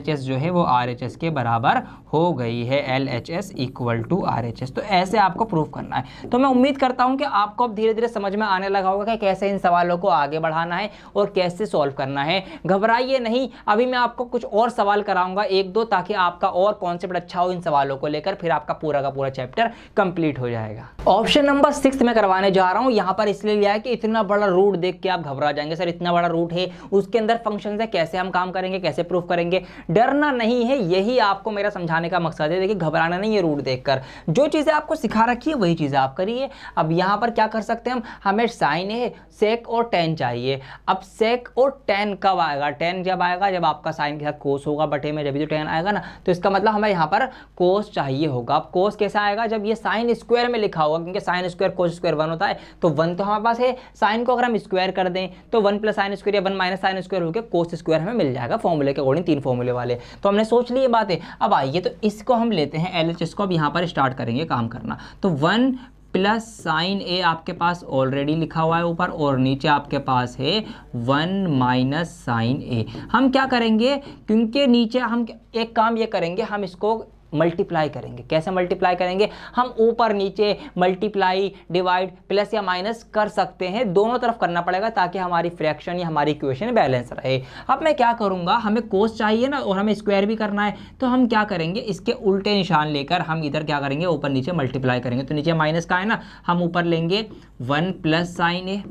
LHS जो है वो RHS के बराबर हो गई है, LHS इक्वल टू RHS। तो ऐसे आपको प्रूव करना है। तो मैं उम्मीद करता हूं कि आपको अब धीरे धीरे समझ में आने लगा होगा कि कैसे इन सवालों को आगे बढ़ाना है और कैसे सॉल्व करना है। घबराइए नहीं, अभी मैं आपको कुछ और सवाल कराऊंगा एक दो, ताकि आपका और कॉन्सेप्ट अच्छा हो इन सवालों को लेकर, फिर आपका पूरा का पूरा चैप्टर कंप्लीट हो जाएगा। ऑप्शन नंबर 6 में करवाने जा रहा हूं। यहां पर इसलिए लिया है कि इतना बड़ा रूट देख के आप घबरा जाएंगे, सर इतना बड़ा रूट है, उसके अंदर फंक्शन है, कैसे हम काम करेंगे, कैसे प्रूफ करेंगे। डरना नहीं है, यही आपको मेरा समझाने का मकसद है। देखिए घबराना नहीं है रूट देखकर, जो चीजें आपको सिखा रखी है वही चीजें आप करिए। अब यहां पर क्या कर सकते हैं हमें साइन है, सेक और टेन चाहिए। अब सेक और टेन कब आएगा? टेन जब आएगा जब आपका साइन के साथ कोस होगा बटे में, जब भी तो टेन आएगा ना, तो इसका मतलब हमें यहाँ पर कोस चाहिए होगा। अब कोस कैसा आएगा? जब ये साइन स्क्वायर में लिखा होगा, क्योंकि साइन स्क्वायर कोस स्क्वायर 1 होता है, तो 1 तो हमारे पास है। साइन को अगर हम स्क्वायर कर दें तो 1 प्लस साइन स्क्वायर या 1 माइनस साइन स्क्वायर होकर कोस स्क्वायर हमें मिल जाएगा, फॉर्मूले के अकॉर्डिंग, 3 फॉर्मूले वाले। तो हमने सोच ली ये बातें। अब आइए तो इसको हम लेते हैं LHS को, अब यहाँ पर स्टार्ट करेंगे काम करना। तो 1 प्लस साइन ए आपके पास ऑलरेडी लिखा हुआ है ऊपर, और नीचे आपके पास है 1 माइनस साइन ए। हम क्या करेंगे, क्योंकि नीचे हम एक काम ये करेंगे, हम इसको मल्टीप्लाई करेंगे। कैसे मल्टीप्लाई करेंगे? हम ऊपर नीचे मल्टीप्लाई, डिवाइड, प्लस या माइनस कर सकते हैं, दोनों तरफ करना पड़ेगा ताकि हमारी फ्रैक्शन या हमारी इक्वेशन बैलेंस रहे। अब मैं क्या करूंगा, हमें कोस चाहिए ना और हमें स्क्वायर भी करना है, तो हम क्या करेंगे, इसके उल्टे निशान लेकर हम इधर क्या करेंगे, ऊपर नीचे मल्टीप्लाई करेंगे। तो नीचे माइनस का है ना, हम ऊपर लेंगे 1 प्लस साइन ए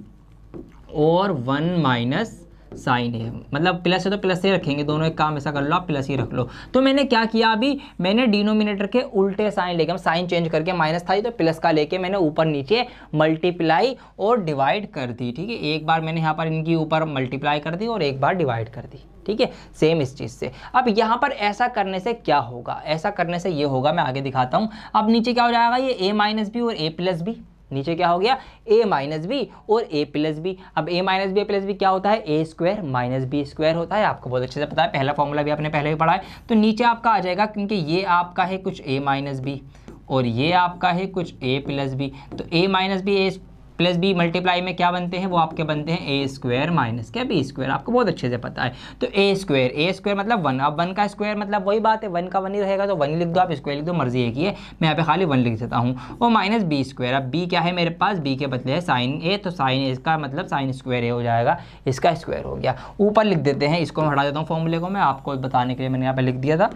और 1 माइनस साइन है, मतलब प्लस है तो प्लस से रखेंगे, दोनों एक काम ऐसा कर लो, आप प्लस ही रख लो। तो मैंने क्या किया, अभी मैंने डिनोमिनेटर के उल्टे साइन लेके, हम साइन चेंज करके माइनस था तो प्लस का लेके मैंने ऊपर नीचे मल्टीप्लाई और डिवाइड कर दी। ठीक है, एक बार मैंने यहाँ पर इनकी ऊपर मल्टीप्लाई कर दी और एक बार डिवाइड कर दी। ठीक है, सेम इस चीज़ से। अब यहाँ पर ऐसा करने से क्या होगा, ऐसा करने से ये होगा, मैं आगे दिखाता हूँ। अब नीचे क्या हो जाएगा, ये a माइनस बी और a प्लस बी, नीचे क्या हो गया, a माइनस बी और a प्लस बी। अब a minus B plus B क्या होता है, a square minus B square होता है, आपको बहुत अच्छे से पता है, पहला फॉर्मूला भी आपने पहले भी पढ़ा है। तो नीचे आपका आ जाएगा, क्योंकि ये आपका है कुछ a माइनस बी और ये आपका है कुछ a प्लस बी, तो a minus B a plus B multiply में क्या बनते हैं, वो आपके बनते हैं ए स्क्वायर माइनस क्या बी स्क्वायर, आपको बहुत अच्छे से पता है। तो ए स्क्वायर मतलब 1, अब 1 का स्क्वायर मतलब वही बात है, 1 का 1 ही रहेगा, तो 1 लिख दो, आप स्क्वायर लिख दो, मर्जी है कि है, मैं यहाँ पे खाली 1 लिख देता हूँ। और माइनस बी स्क्वायर, अब बी क्या है मेरे पास, बी के बदले है साइन ए, तो साइन ए इसका मतलब साइन स्क्वायर ए हो जाएगा, इसका स्क्वायर हो गया। ऊपर लिख देते हैं, इसको मैं हटा देता हूँ फॉर्मूले को, मैं आपको बताने के लिए मैंने यहाँ पे लिख दिया था।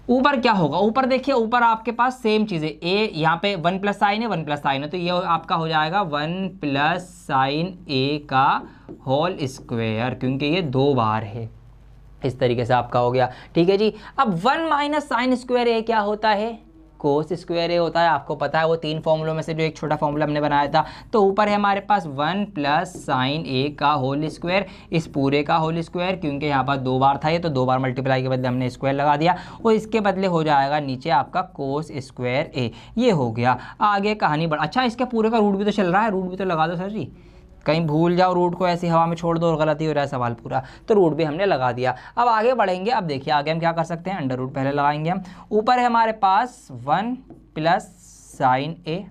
ऊपर क्या होगा, ऊपर देखिए, ऊपर आपके पास सेम चीज़ है, ए यहाँ पे 1 प्लस साइन है, 1 प्लस साइन है, तो ये आपका हो जाएगा 1 प्लस साइन ए का होल स्क्वायर, क्योंकि ये 2 बार है, इस तरीके से आपका हो गया। ठीक है जी। अब 1 माइनस साइन स्क्वायर ए क्या होता है, कोस स्क्वायर ए होता है, आपको पता है, वो 3 फॉर्मूलों में से जो एक छोटा फॉर्मूला हमने बनाया था। तो ऊपर है हमारे पास 1 प्लस साइन ए का होल स्क्वायर, इस पूरे का होल स्क्वायर, क्योंकि यहाँ पर 2 बार था ये, तो 2 बार मल्टीप्लाई के बदले हमने स्क्वायर लगा दिया, और इसके बदले हो जाएगा नीचे आपका कोस स्क्वायर ए, ये हो गया। आगे कहानी बढ़, अच्छा इसके पूरे का रूट भी तो चल रहा है, रूट भी तो लगा दो सर जी, कहीं भूल जाओ रूट को, ऐसी हवा में छोड़ दो और गलती हो रहा है सवाल पूरा, तो रूट भी हमने लगा दिया। अब आगे बढ़ेंगे, अब देखिए आगे हम क्या कर सकते हैं, अंडर रूट पहले लगाएंगे हम। ऊपर है हमारे पास 1 प्लस साइन ए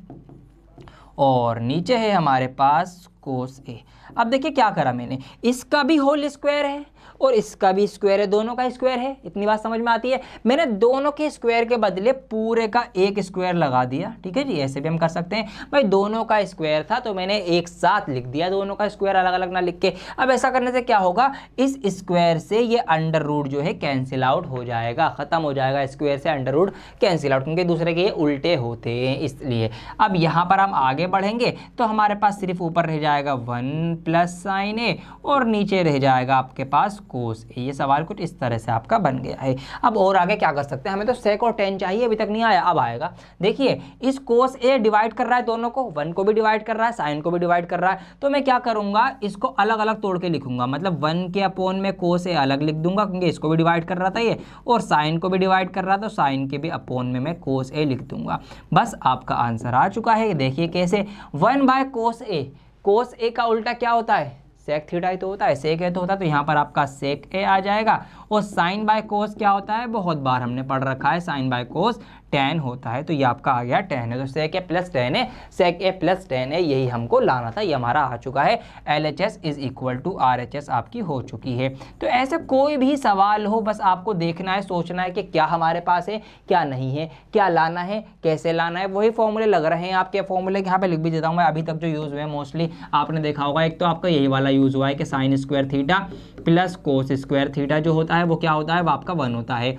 और नीचे है हमारे पास कोस ए। अब देखिए क्या करा मैंने, इसका भी होल स्क्वायर है और इसका भी स्क्वायर है, दोनों का स्क्वायर है, इतनी बात समझ में आती है। मैंने दोनों के स्क्वायर के बदले पूरे का एक स्क्वायर लगा दिया। ठीक है जी, ऐसे भी हम कर सकते हैं, भाई दोनों का स्क्वायर था तो मैंने एक साथ लिख दिया, दोनों का स्क्वायर अलग अलग ना लिख के। अब ऐसा करने से क्या होगा, इस स्क्वायर से ये अंडर रूट जो है कैंसिल आउट हो जाएगा, खत्म हो जाएगा, स्क्वायर से अंडर रूट कैंसिल आउट, क्योंकि दूसरे के ये उल्टे होते हैं इसलिए। अब यहाँ पर हम आगे बढ़ेंगे तो हमारे पास सिर्फ ऊपर रह जाएगा 1 प्लस साइन ए और नीचे रह जाएगा आपके पास कोस ए। ये सवाल कुछ इस तरह से आपका बन गया है। अब और आगे क्या कर सकते हैं, हमें तो सेक और टेन चाहिए, अभी तक नहीं आया, अब आएगा। देखिए इस कोस ए डिवाइड कर रहा है दोनों को, 1 को भी डिवाइड कर रहा है, साइन को भी डिवाइड कर रहा है, तो मैं क्या करूंगा, इसको अलग अलग तोड़ के लिखूंगा, मतलब 1 के अपोन में कोस ए अलग लिख दूंगा, क्योंकि इसको भी डिवाइड कर रहा था ये, और साइन को भी डिवाइड कर रहा था, तो साइन के भी अपोन में मैं कोस ए लिख दूंगा। बस आपका आंसर आ चुका है। देखिए कैसे, 1 बाय कोस ए, कोस ए का उल्टा क्या होता है, सेक थीटा ही तो होता है, सेक ए तो होता है, तो यहाँ पर आपका सेक ए आ जाएगा। और साइन बाय कोस क्या होता है, बहुत बार हमने पढ़ रखा है, साइन बाय कोस 10 होता है, तो ये आपका आ गया 10 है, तो sec a प्लस 10 है, sec a प्लस 10 है, यही हमको लाना था, ये हमारा आ चुका है। LHS is equal to RHS आपकी हो चुकी है। तो ऐसे कोई भी सवाल हो, बस आपको देखना है, सोचना है कि क्या हमारे पास है, क्या नहीं है, क्या लाना है, कैसे लाना है, वही फॉर्मूले लग रहे हैं आपके। फॉर्मूले यहाँ पे लिख भी देता हूँ मैं, अभी तक जो यूज़ हुए हैं मोस्टली आपने देखा होगा। एक तो आपका यही वाला यूज़ हुआ है कि sine square theta plus cos square theta जो होता है वो क्या होता है, वो आपका 1 होता है।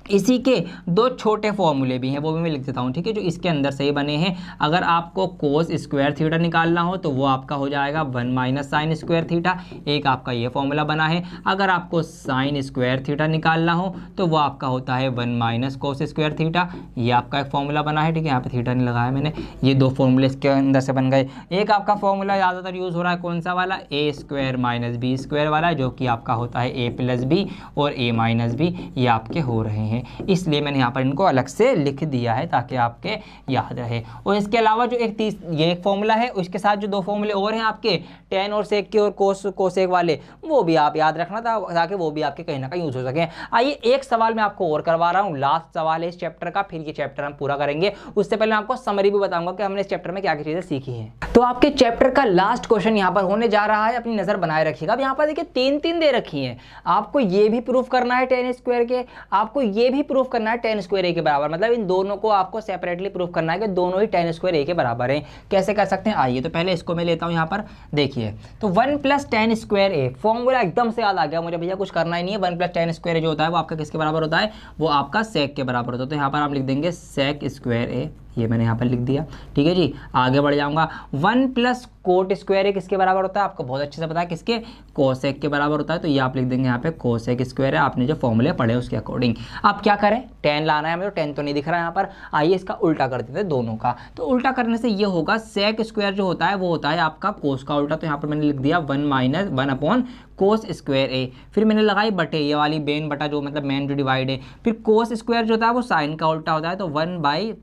इसी के दो छोटे फॉर्मूले भी हैं, वो भी मैं लिख देता हूँ, ठीक है, जो इसके अंदर से ही बने हैं। अगर आपको कोस स्क्वायर थीटा निकालना हो तो वो आपका हो जाएगा 1 माइनस साइन स्क्वायर थीटा, एक आपका ये फॉर्मूला बना है। अगर आपको साइन स्क्वायर थीटा निकालना हो तो वो आपका होता है 1 माइनस कोस स्क्वायर थीटा, ये आपका एक फॉर्मूला बना है, ठीक है, यहाँ पे थीटा नहीं लगाया मैंने। ये दो फॉर्मूले इसके अंदर से बन गए। एक आपका फॉर्मूला ज़्यादातर यूज़ हो रहा है कौन सा वाला, ए स्क्वायर माइनस बी स्क्वायर वाला, जो कि आपका होता है ए प्लस बी और ए माइनस बी, ये आपके हो रहे हैं, इसलिए मैंने यहाँ पर इनको अलग से लिख दिया है ताकि आपके याद रहे। और इसके अलावा जो ये एक फॉर्मूला है, उसके साथ जो दो फॉर्मूले और हैं आपके टेन और सेक के और कोसेक वाले, वो भी आप याद रखना था ताकि वो भी आपके कहीं ना कहीं यूज हो सके। आइए एक सवाल मैं आपको और करवा रहा हूँ, लास्ट सवाल है इस चैप्टर का, फिर ये चैप्टर हम पूरा करेंगे। उससे पहले मैं आपको समरी भी बताऊंगा कि हमने इस चैप्टर में क्या क्या चीजें सीखी हैं। तो आपके चैप्टर का लास्ट क्वेश्चन यहाँ पर होने जा रहा है, अपनी नजर बनाए रखिएगा। अब यहाँ पर देखिए 3 दे रखी है, आपको ये भी प्रूफ करना है टेन स्क्वायर के, आपको ये भी प्रूफ करना है टेन स्क्वायर ए के बराबर, मतलब इन दोनों को आपको सेपरेटली प्रूफ करना है कि दोनों ही टेन स्क्वायर ए के बराबर हैं। कैसे कर सकते हैं, आइए तो पहले इसको मैं लेता हूं यहाँ पर, देखिए तो 1 प्लस टेन स्क्वायर ए, फॉर्मूला एकदम से याद आ गया मुझे, भैया कुछ करना ही नहीं है। 1 प्लस टेन स्क्वायर ए जो होता है वो आपका किसके बराबर होता है, वो आपका सेक के बराबर होता है। तो यहाँ पर आप लिख देंगे सेक स्क्वायर ए, ये मैंने यहाँ पर लिख दिया, ठीक है जी। आगे बढ़ जाऊंगा, 1 प्लस कोट स्क्वायर ए किसके बराबर होता है, आपको बहुत अच्छे से पता है किसके, कोसेक के बराबर होता है। तो ये आप लिख देंगे यहाँ पे कोसेक स्क्वायर है, आपने जो फॉर्मूले पढ़े उसके अकॉर्डिंग। आप क्या करें, टेन लाना है हमें, तो टेन तो नहीं दिख रहा है यहाँ पर, आइए इसका उल्टा कर देते हैं दोनों का। तो उल्टा करने से ये होगा, सेक स्क्वायर जो होता है वो होता है आपका कोस का उल्टा, तो यहाँ पर मैंने लिख दिया 1 माइनस 1 अपॉन कोस स्क्वायर ए, फिर मैंने लगाई बटे, ये वाली बेन बटा जो मतलब मेन जो डिवाइड है, फिर कोस स्क्वायर जो होता है वो साइन का उल्टा होता है, तो 1 बाई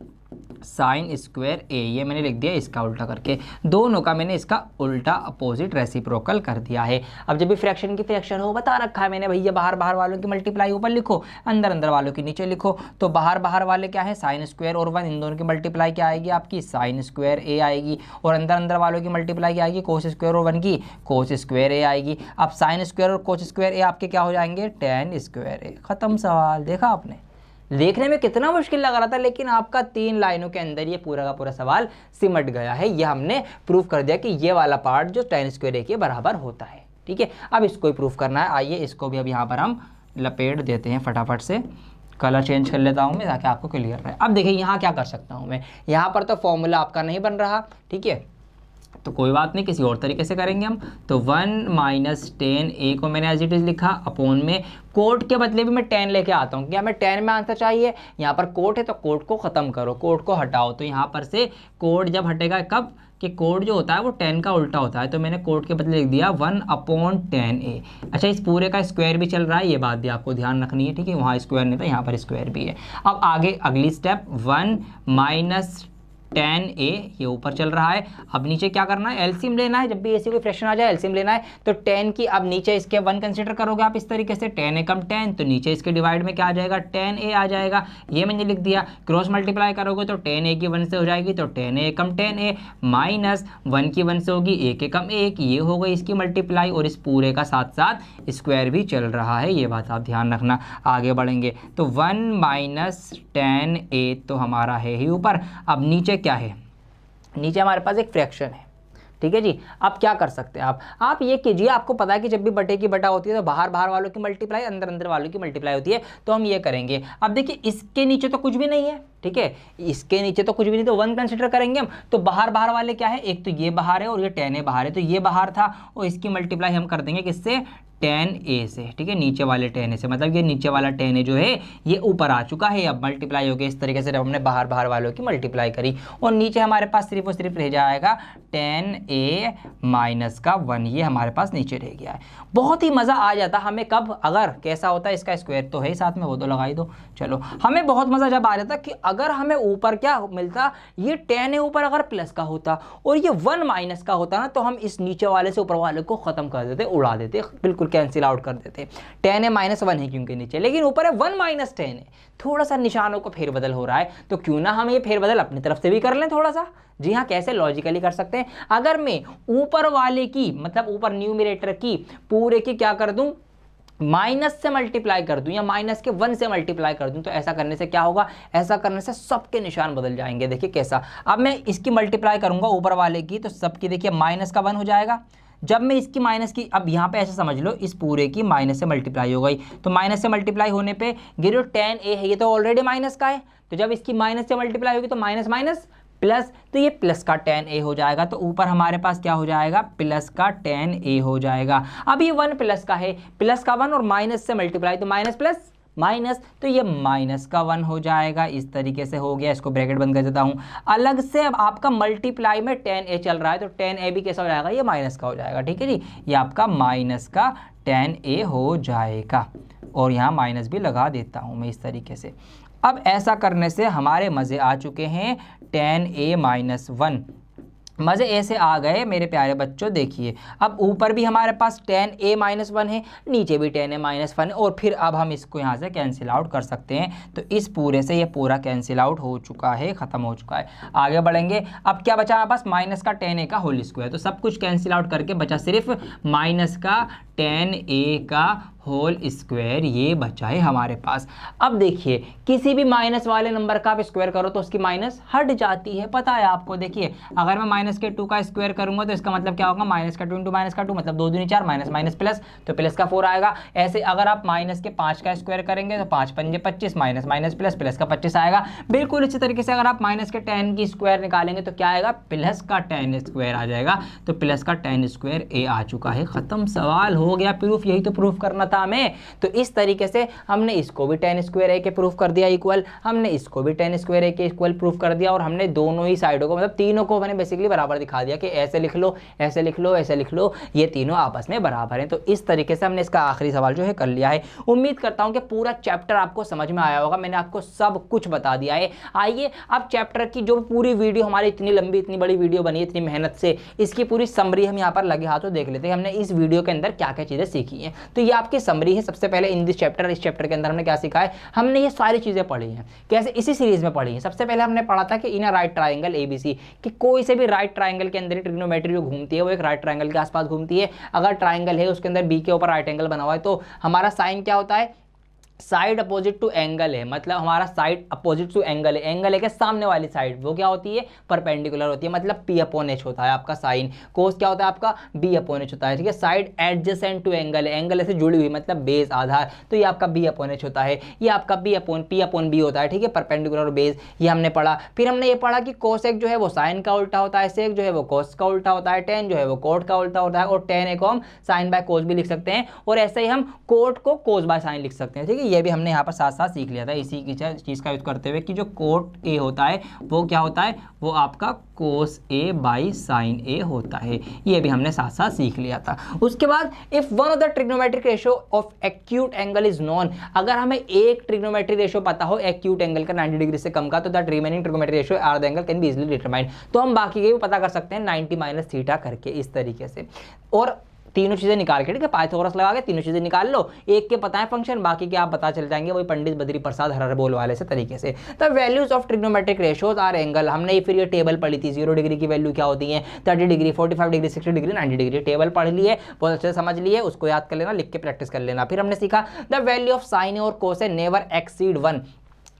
साइन स्क्वायर ए, ये मैंने लिख दिया इसका उल्टा करके, दोनों का मैंने इसका उल्टा अपोजिट रेसिप्रोकल कर दिया है। अब जब भी फ्रैक्शन की फ्रैक्शन हो, बता रखा है मैंने भैया, बाहर बाहर वालों की मल्टीप्लाई ऊपर लिखो, अंदर अंदर वालों की नीचे लिखो। तो बाहर बाहर वाले क्या है, साइन स्क्वायर और 1, इन दोनों की मल्टीप्लाई क्या आएगी आपकी, साइन स्क्वायर ए आएगी, और अंदर अंदर वालों की मल्टीप्लाई क्या आएगी, कोस स्क्वायर और 1 की कोस स्क्वायर ए आएगी। अब साइन स्क्वायर और कोस स्क्वायर ए आपके क्या हो जाएंगे, टेन स्क्वायर ए, खत्म सवाल। देखा आपने, देखने में कितना मुश्किल लग रहा था, लेकिन आपका 3 लाइनों के अंदर ये पूरा का पूरा सवाल सिमट गया है। ये हमने प्रूफ कर दिया कि ये वाला पार्ट जो टेन स्क्वायर ए के बराबर होता है, ठीक है। अब इसको ही प्रूफ करना है, आइए इसको भी अब यहाँ पर हम लपेट देते हैं फटाफट से, कलर चेंज कर लेता हूँ मैं ताकि आपको क्लियर रहे। अब देखिए यहाँ क्या कर सकता हूँ मैं, यहाँ पर तो फॉर्मूला आपका नहीं बन रहा, ठीक है, तो कोई बात नहीं, किसी और तरीके से करेंगे हम। तो 1 माइनस टेन ए को मैंने एज इट इज लिखा, अपॉन में कोट के बदले भी मैं 10 लेके आता हूँ, क्या हमें 10 में आंसर चाहिए, यहाँ पर कोट है तो कोट को खत्म करो, कोट को हटाओ। तो यहाँ पर से कोट जब हटेगा कब, कि कोट जो होता है वो 10 का उल्टा होता है, तो मैंने कोट के बदले लिख दिया 1 अपॉन 10 ए। अच्छा, इस पूरे का स्क्वायर भी चल रहा है, ये बात भी आपको ध्यान रखनी है, ठीक है, वहाँ स्क्वायर नहीं था, यहाँ पर स्क्वायर भी है। अब आगे अगली स्टेप, 1 माइनस 10 ए, ये ऊपर चल रहा है। अब नीचे क्या करना है, एलसीएम लेना है, जब भी ऐसी कोई फ्रैक्शन आ जाए एलसीएम लेना है। तो 10 की अब नीचे इसके 1 कंसीडर करोगे आप इस तरीके से, 10 ए कम 10, तो नीचे इसके डिवाइड में क्या आ जाएगा, 10 ए आ जाएगा, ये मैंने लिख दिया। क्रॉस मल्टीप्लाई करोगे तो 10 ए की 1 से हो जाएगी, तो 10 ए कम 10 ए माइनस 1 की 1 से होगी, ए के कम 1, ये हो गई इसकी मल्टीप्लाई, और इस पूरे का साथ साथ स्क्वायर भी चल रहा है, ये बात आप ध्यान रखना। आगे बढ़ेंगे तो 1 माइनस 10 ए तो हमारा है ही ऊपर। अब नीचे क्या है, नीचे हमारे पास एक फ्रैक्शन है, ठीक है जी। अब क्या कर सकते हैं आप ये कीजिए, आपको पता है कि जब भी बटे की बटा होती है तो बाहर बाहर वालों की मल्टीप्लाई, अंदर अंदर वालों की मल्टीप्लाई होती है, तो हम ये करेंगे। अब देखिए इसके नीचे तो कुछ भी नहीं है, ठीक है, इसके नीचे तो कुछ भी नहीं, तो 1 कंसीडर करेंगे हम। तो बाहर बाहर वाले क्या है, एक तो ये बाहर है और ये 10 ए बाहर है, तो ये बाहर था और इसकी मल्टीप्लाई हम कर देंगे किससे, 10 ए से, ठीक है, नीचे वाले 10 ए से, मतलब ये नीचे वाला 10 ए जो है ये ऊपर आ चुका है, अब मल्टीप्लाई हो गया इस तरीके से जब हमने बाहर बाहर वालों की मल्टीप्लाई करी, और नीचे हमारे पास सिर्फ और सिर्फ रह जाएगा 10 ए माइनस का 1, ये हमारे पास नीचे रह गया है। बहुत ही मज़ा आ जाता हमें कब, अगर कैसा होता है, इसका स्क्वायर तो है ही साथ में, वो तो लगा ही दो, चलो हमें बहुत मज़ा जब आ जाता कि अगर हमें ऊपर क्या मिलता, ये tan a ऊपर अगर प्लस का होता और ये 1 माइनस का होता ना, तो हम इस नीचे वाले से ऊपर वाले को खत्म कर देते, उड़ा देते, बिल्कुल कैंसिल आउट कर देते। tan a -1 है क्योंकि नीचे, लेकिन ऊपर है 1 माइनस tan a। थोड़ा सा निशानों को फेरबदल हो रहा है, तो क्यों ना हम ये फेरबदल अपनी तरफ से भी कर लें थोड़ा सा। जी हाँ, कैसे? लॉजिकली कर सकते हैं। अगर मैं ऊपर वाले की मतलब ऊपर न्यूमरेटर की पूरे की क्या कर दूं, माइनस से मल्टीप्लाई कर दूं या माइनस के 1 से मल्टीप्लाई कर दूं, तो ऐसा करने से क्या होगा, ऐसा करने से सबके निशान बदल जाएंगे। देखिए कैसा, अब मैं इसकी मल्टीप्लाई करूंगा ऊपर वाले की, तो सबकी देखिए माइनस का 1 हो जाएगा। जब मैं इसकी माइनस की, अब यहाँ पे ऐसे समझ लो, इस पूरे की माइनस से मल्टीप्लाई हो गई, तो माइनस से मल्टीप्लाई होने पे ये जो tan a है ये तो ऑलरेडी माइनस का है, तो जब इसकी माइनस से मल्टीप्लाई होगी तो माइनस माइनस प्लस, तो ये प्लस का tan a हो जाएगा। तो ऊपर हमारे पास क्या हो जाएगा, प्लस का tan a हो जाएगा। अब ये 1 प्लस का है, प्लस का 1 और माइनस से मल्टीप्लाई, तो माइनस प्लस माइनस, तो ये माइनस का 1 हो जाएगा। इस तरीके से हो गया, इसको ब्रैकेट बंद कर देता हूँ। अलग से अब आपका मल्टीप्लाई में tan a चल रहा है, तो tan a भी कैसा हो जाएगा, ये माइनस का हो जाएगा। ठीक है जी, ये आपका माइनस का tan a हो जाएगा, और यहाँ माइनस भी लगा देता हूँ मैं इस तरीके से। अब ऐसा करने से हमारे मज़े आ चुके हैं। tan a -1 मज़े ऐसे आ गए मेरे प्यारे बच्चों। देखिए अब ऊपर भी हमारे पास tan a -1 है, नीचे भी tan a -1 है, और फिर अब हम इसको यहाँ से कैंसिल आउट कर सकते हैं। तो इस पूरे से ये पूरा कैंसिल आउट हो चुका है, ख़त्म हो चुका है। आगे बढ़ेंगे, अब क्या बचा हमारे पास, माइनस का tan a का होल स्क्वायर, तो सब कुछ कैंसिल आउट करके बचा सिर्फ माइनस का tan a का होल स्क्वायर, ये बचा है हमारे पास। अब देखिए किसी भी माइनस वाले नंबर का आप स्क्वायर करो तो उसकी माइनस हट जाती है, पता है आपको। देखिए अगर मैं माइनस के 2 का स्क्वायर करूंगा तो इसका मतलब क्या होगा, माइनस का 2 इंटू माइनस का 2 मतलब 2 दूनी 4, माइनस माइनस प्लस, तो प्लस का 4 आएगा। ऐसे अगर आप माइनस के 5 का स्क्वायर करेंगे तो 5 पंजे 25, माइनस माइनस प्लस, प्लस का 25 आएगा। बिल्कुल इसी तरीके से अगर आप माइनस के tan की स्क्वायर निकालेंगे तो क्या आएगा, प्लस का tan स्क्वायर आ जाएगा। तो प्लस का tan स्क्वायर a आ चुका है, खत्म, सवाल हो गया प्रूफ। यही तो प्रूफ करना था हमें। तो इस तरीके से हमने इसको भी tan स्क्वायर a के प्रूफ कर दिया इक्वल, हमने इसको भी tan स्क्वायर a के इक्वल प्रूफ कर दिया, और हमने दोनों ही साइडों को मतलब तीनों को मैंने बेसिकली बराबर दिखा दिया कि ऐसे लिख लो, ऐसे लिख लो, ऐसे लिख लो, ये तीनों आपस में बराबर हैं। तो इस तरीके से हमने इसका आखिरी सवाल जो है कर लिया है। उम्मीद करता हूं कि पूरा चैप्टर आपको समझ में आया होगा, मैंने आपको सब कुछ बता दिया है। आइए अब चैप्टर की जो पूरी वीडियो हमारी इतनी लंबी इतनी बड़ी वीडियो बनी है इतनी मेहनत से, इसकी पूरी समरी हम यहाँ पर लगे हाथों देख लेते हैं हमने इस वीडियो के अंदर क्या क्या चीजें सीखी हैं। तो ये आपकी समरी है। सबसे पहले इन दिस चैप्टर, इस चैप्टर के अंदर हमने क्या सीखा है, हमने ये सारी चीजें पढ़ी हैं। कैसे, इसी सीरीज में पढ़ी हैं। सबसे पहले हमने पढ़ा था कि इन अ राइट ट्राइंगल ABC, कि कोई से भी राइट ट्राइंगल के अंदर ट्रिग्नोमेट्री जो घूमती है वो एक राइट ट्राइंगल के आसपास घूमती है। अगर ट्राइंगल है उसके अंदर B के ऊपर राइट एंगल बना हुआ है तो हमारा साइन क्या होता है, साइड अपोजिट टू एंगल है, मतलब हमारा साइड अपोजिट टू एंगल है। एंगल है के सामने वाली साइड वो क्या होती है, परपेंडिकुलर होती है, मतलब P/H होता है आपका साइन। कोस क्या होता है आपका, B/H होता है। ठीक है, साइड एडजेसेंट टू एंगल है, एंगल से जुड़ी हुई मतलब बेस आधार, तो ये आपका B/H होता है। ये आपका P/B होता है। ठीक है, परपेंडिकुलर और बेस, ये हमने पढ़ा। फिर हमने ये पढ़ा कि कोसेक जो है वो साइन का उल्टा होता है, सेक जो है वो कोस का उल्टा होता है, टेन जो है वो कोट का उल्टा होता है, और टेन को हम साइन बाय कोस भी लिख सकते हैं, और ऐसे ही हम कोट को कोस बाय साइन लिख सकते हैं। ठीक है, ये भी हमने यहाँ पर साथ साथ सीख लिया था इसी की चीज का यूज करते हुए कि जो कोट ए होता है वो क्या होता है, वो आपका कोस ए बाई साइन ए होता है। ये भी हमने साथ साथ सीख लिया था। उसके बाद if one of the trigonometric ratio of acute angle is known, अगर हमें एक ट्रिग्नोमेट्रिक रेशियो पता हो एक्यूट एंगल का 90 डिग्री से कम का, तो that remaining trigonometric ratio are the angle can be easily determined, तो हम बाकी के भी पता कर सकते हैं 90 माइनस थीटा करके इस तरीके से। और तीनों चीजें निकाल के, ठीक है, पाइथागोरस लगा के तीनों चीजें निकाल लो, एक के पता है फंक्शन, बाकी के आप पता चल जाएंगे वही पंडित बद्री प्रसाद हर बोल वाले से तरीके से। The values of trigonometric ratios R angle, हमने फिर ये टेबल पढ़ी थी, 0 डिग्री की वैल्यू क्या होती है, 30 degree, 45 degree, 60 degree, 90 degree, table पढ़ लिए, बहुत अच्छे से समझ लिए, उसको याद कर लेना, लिख के प्रैक्टिस कर लेना। फिर हमने सीखा द वैल्यू ऑफ साइन और कोस नेवर एक्सीड 1,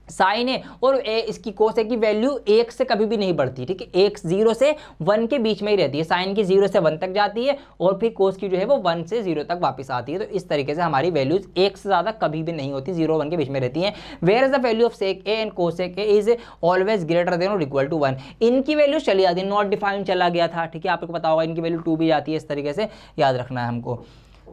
साइन है और ए इसकी कोस है की वैल्यू 1 से कभी भी नहीं बढ़ती। ठीक है, 1 0 से 1 के बीच में ही रहती है, साइन की 0 से 1 तक जाती है और फिर कोस की जो है वो 1 से 0 तक वापस आती है। तो इस तरीके से हमारी वैल्यूज 1 से ज्यादा कभी भी नहीं होती, 0 1 के बीच में रहती हैं। Where is the value of sec A and cosec A is always greater than और इक्वल टू 1, इनकी वैल्यू चली जाती है, नॉट डिफाइंड चला गया था। ठीक है, आपको पता होगा इनकी वैल्यू 2 भी जाती है, इस तरीके से याद रखना है हमको।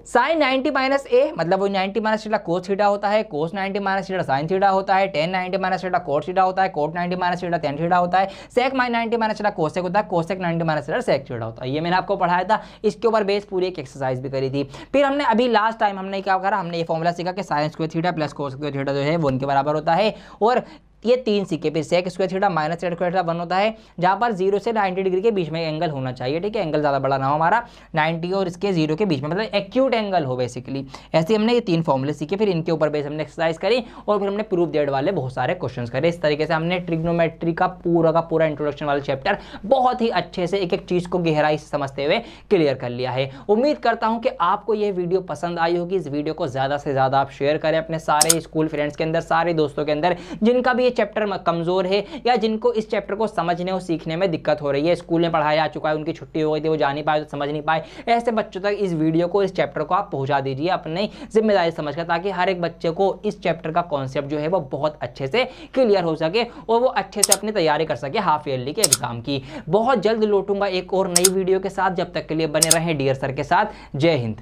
साइन 90 माइनस ए मतलब वो 90 माइनस थीटा कोस थीटा होता है, cos 90 minus theta sine theta होता है, tan 90 minus theta cot theta होता है, cot 90 minus theta tan theta होता है, सेक 90 माइनस थीटा कोसेक होता है, cosec 90 minus theta sec theta होता है। ये मैंने आपको पढ़ाया था, इसके ऊपर बेस पूरी एक एक्सरसाइज भी करी थी। फिर हमने अभी लास्ट टाइम हमने क्या करा, हमने ये फॉर्मूला सीखा कि sine square theta plus cos square theta जो है वो उनके बराबर होता है, और ये 3 सिक्के पे sec square theta minus sec square theta 1 होता है, जहां पर 0 से 90 डिग्री के बीच में एंगल होना चाहिए, ठीक है, एंगल ज्यादा बड़ा ना हो हमारा, 90 और इसके 0 के बीच में, मतलब एक्यूट एंगल हो बेसिकली। ऐसे हमने ये 3 फॉर्मूले सीखे, फिर इनके ऊपर बेस हमने एक्सरसाइज करी और फिर हमने प्रूफ डेट वाले बहुत सारे क्वेश्चंस करे। इस तरीके से हमने ट्रिग्नोमेट्री का पूरा इंट्रोडक्शन वाला चैप्टर बहुत ही अच्छे से एक एक चीज को गहराई से समझते हुए क्लियर कर लिया है। उम्मीद करता हूं कि आपको यह वीडियो पसंद आई होगी। इस वीडियो को ज्यादा से ज्यादा आप शेयर करें अपने सारे स्कूल फ्रेंड्स के अंदर, सारे दोस्तों के अंदर जिनका भी ये चैप्टर कमजोर है या जिनको इस चैप्टर को समझने और सीखने में दिक्कत हो रही है, स्कूल में पढ़ाया जा चुका है, उनकी छुट्टी हो गई थी, वो जा नहीं पाए, तो समझ नहीं पाए, ऐसे बच्चों तक इस वीडियो को, इस चैप्टर को आप पहुंचा दीजिए अपनी जिम्मेदारी समझकर, ताकि हर एक बच्चे को इस चैप्टर का कॉन्सेप्ट जो है वो बहुत अच्छे से क्लियर हो सके और वो अच्छे से अपनी तैयारी कर सके हाफ ईयरली के एग्जाम की। बहुत जल्द लौटूंगा एक और नई वीडियो के साथ, जब तक के लिए बने रहें डियर सर के साथ। जय हिंद।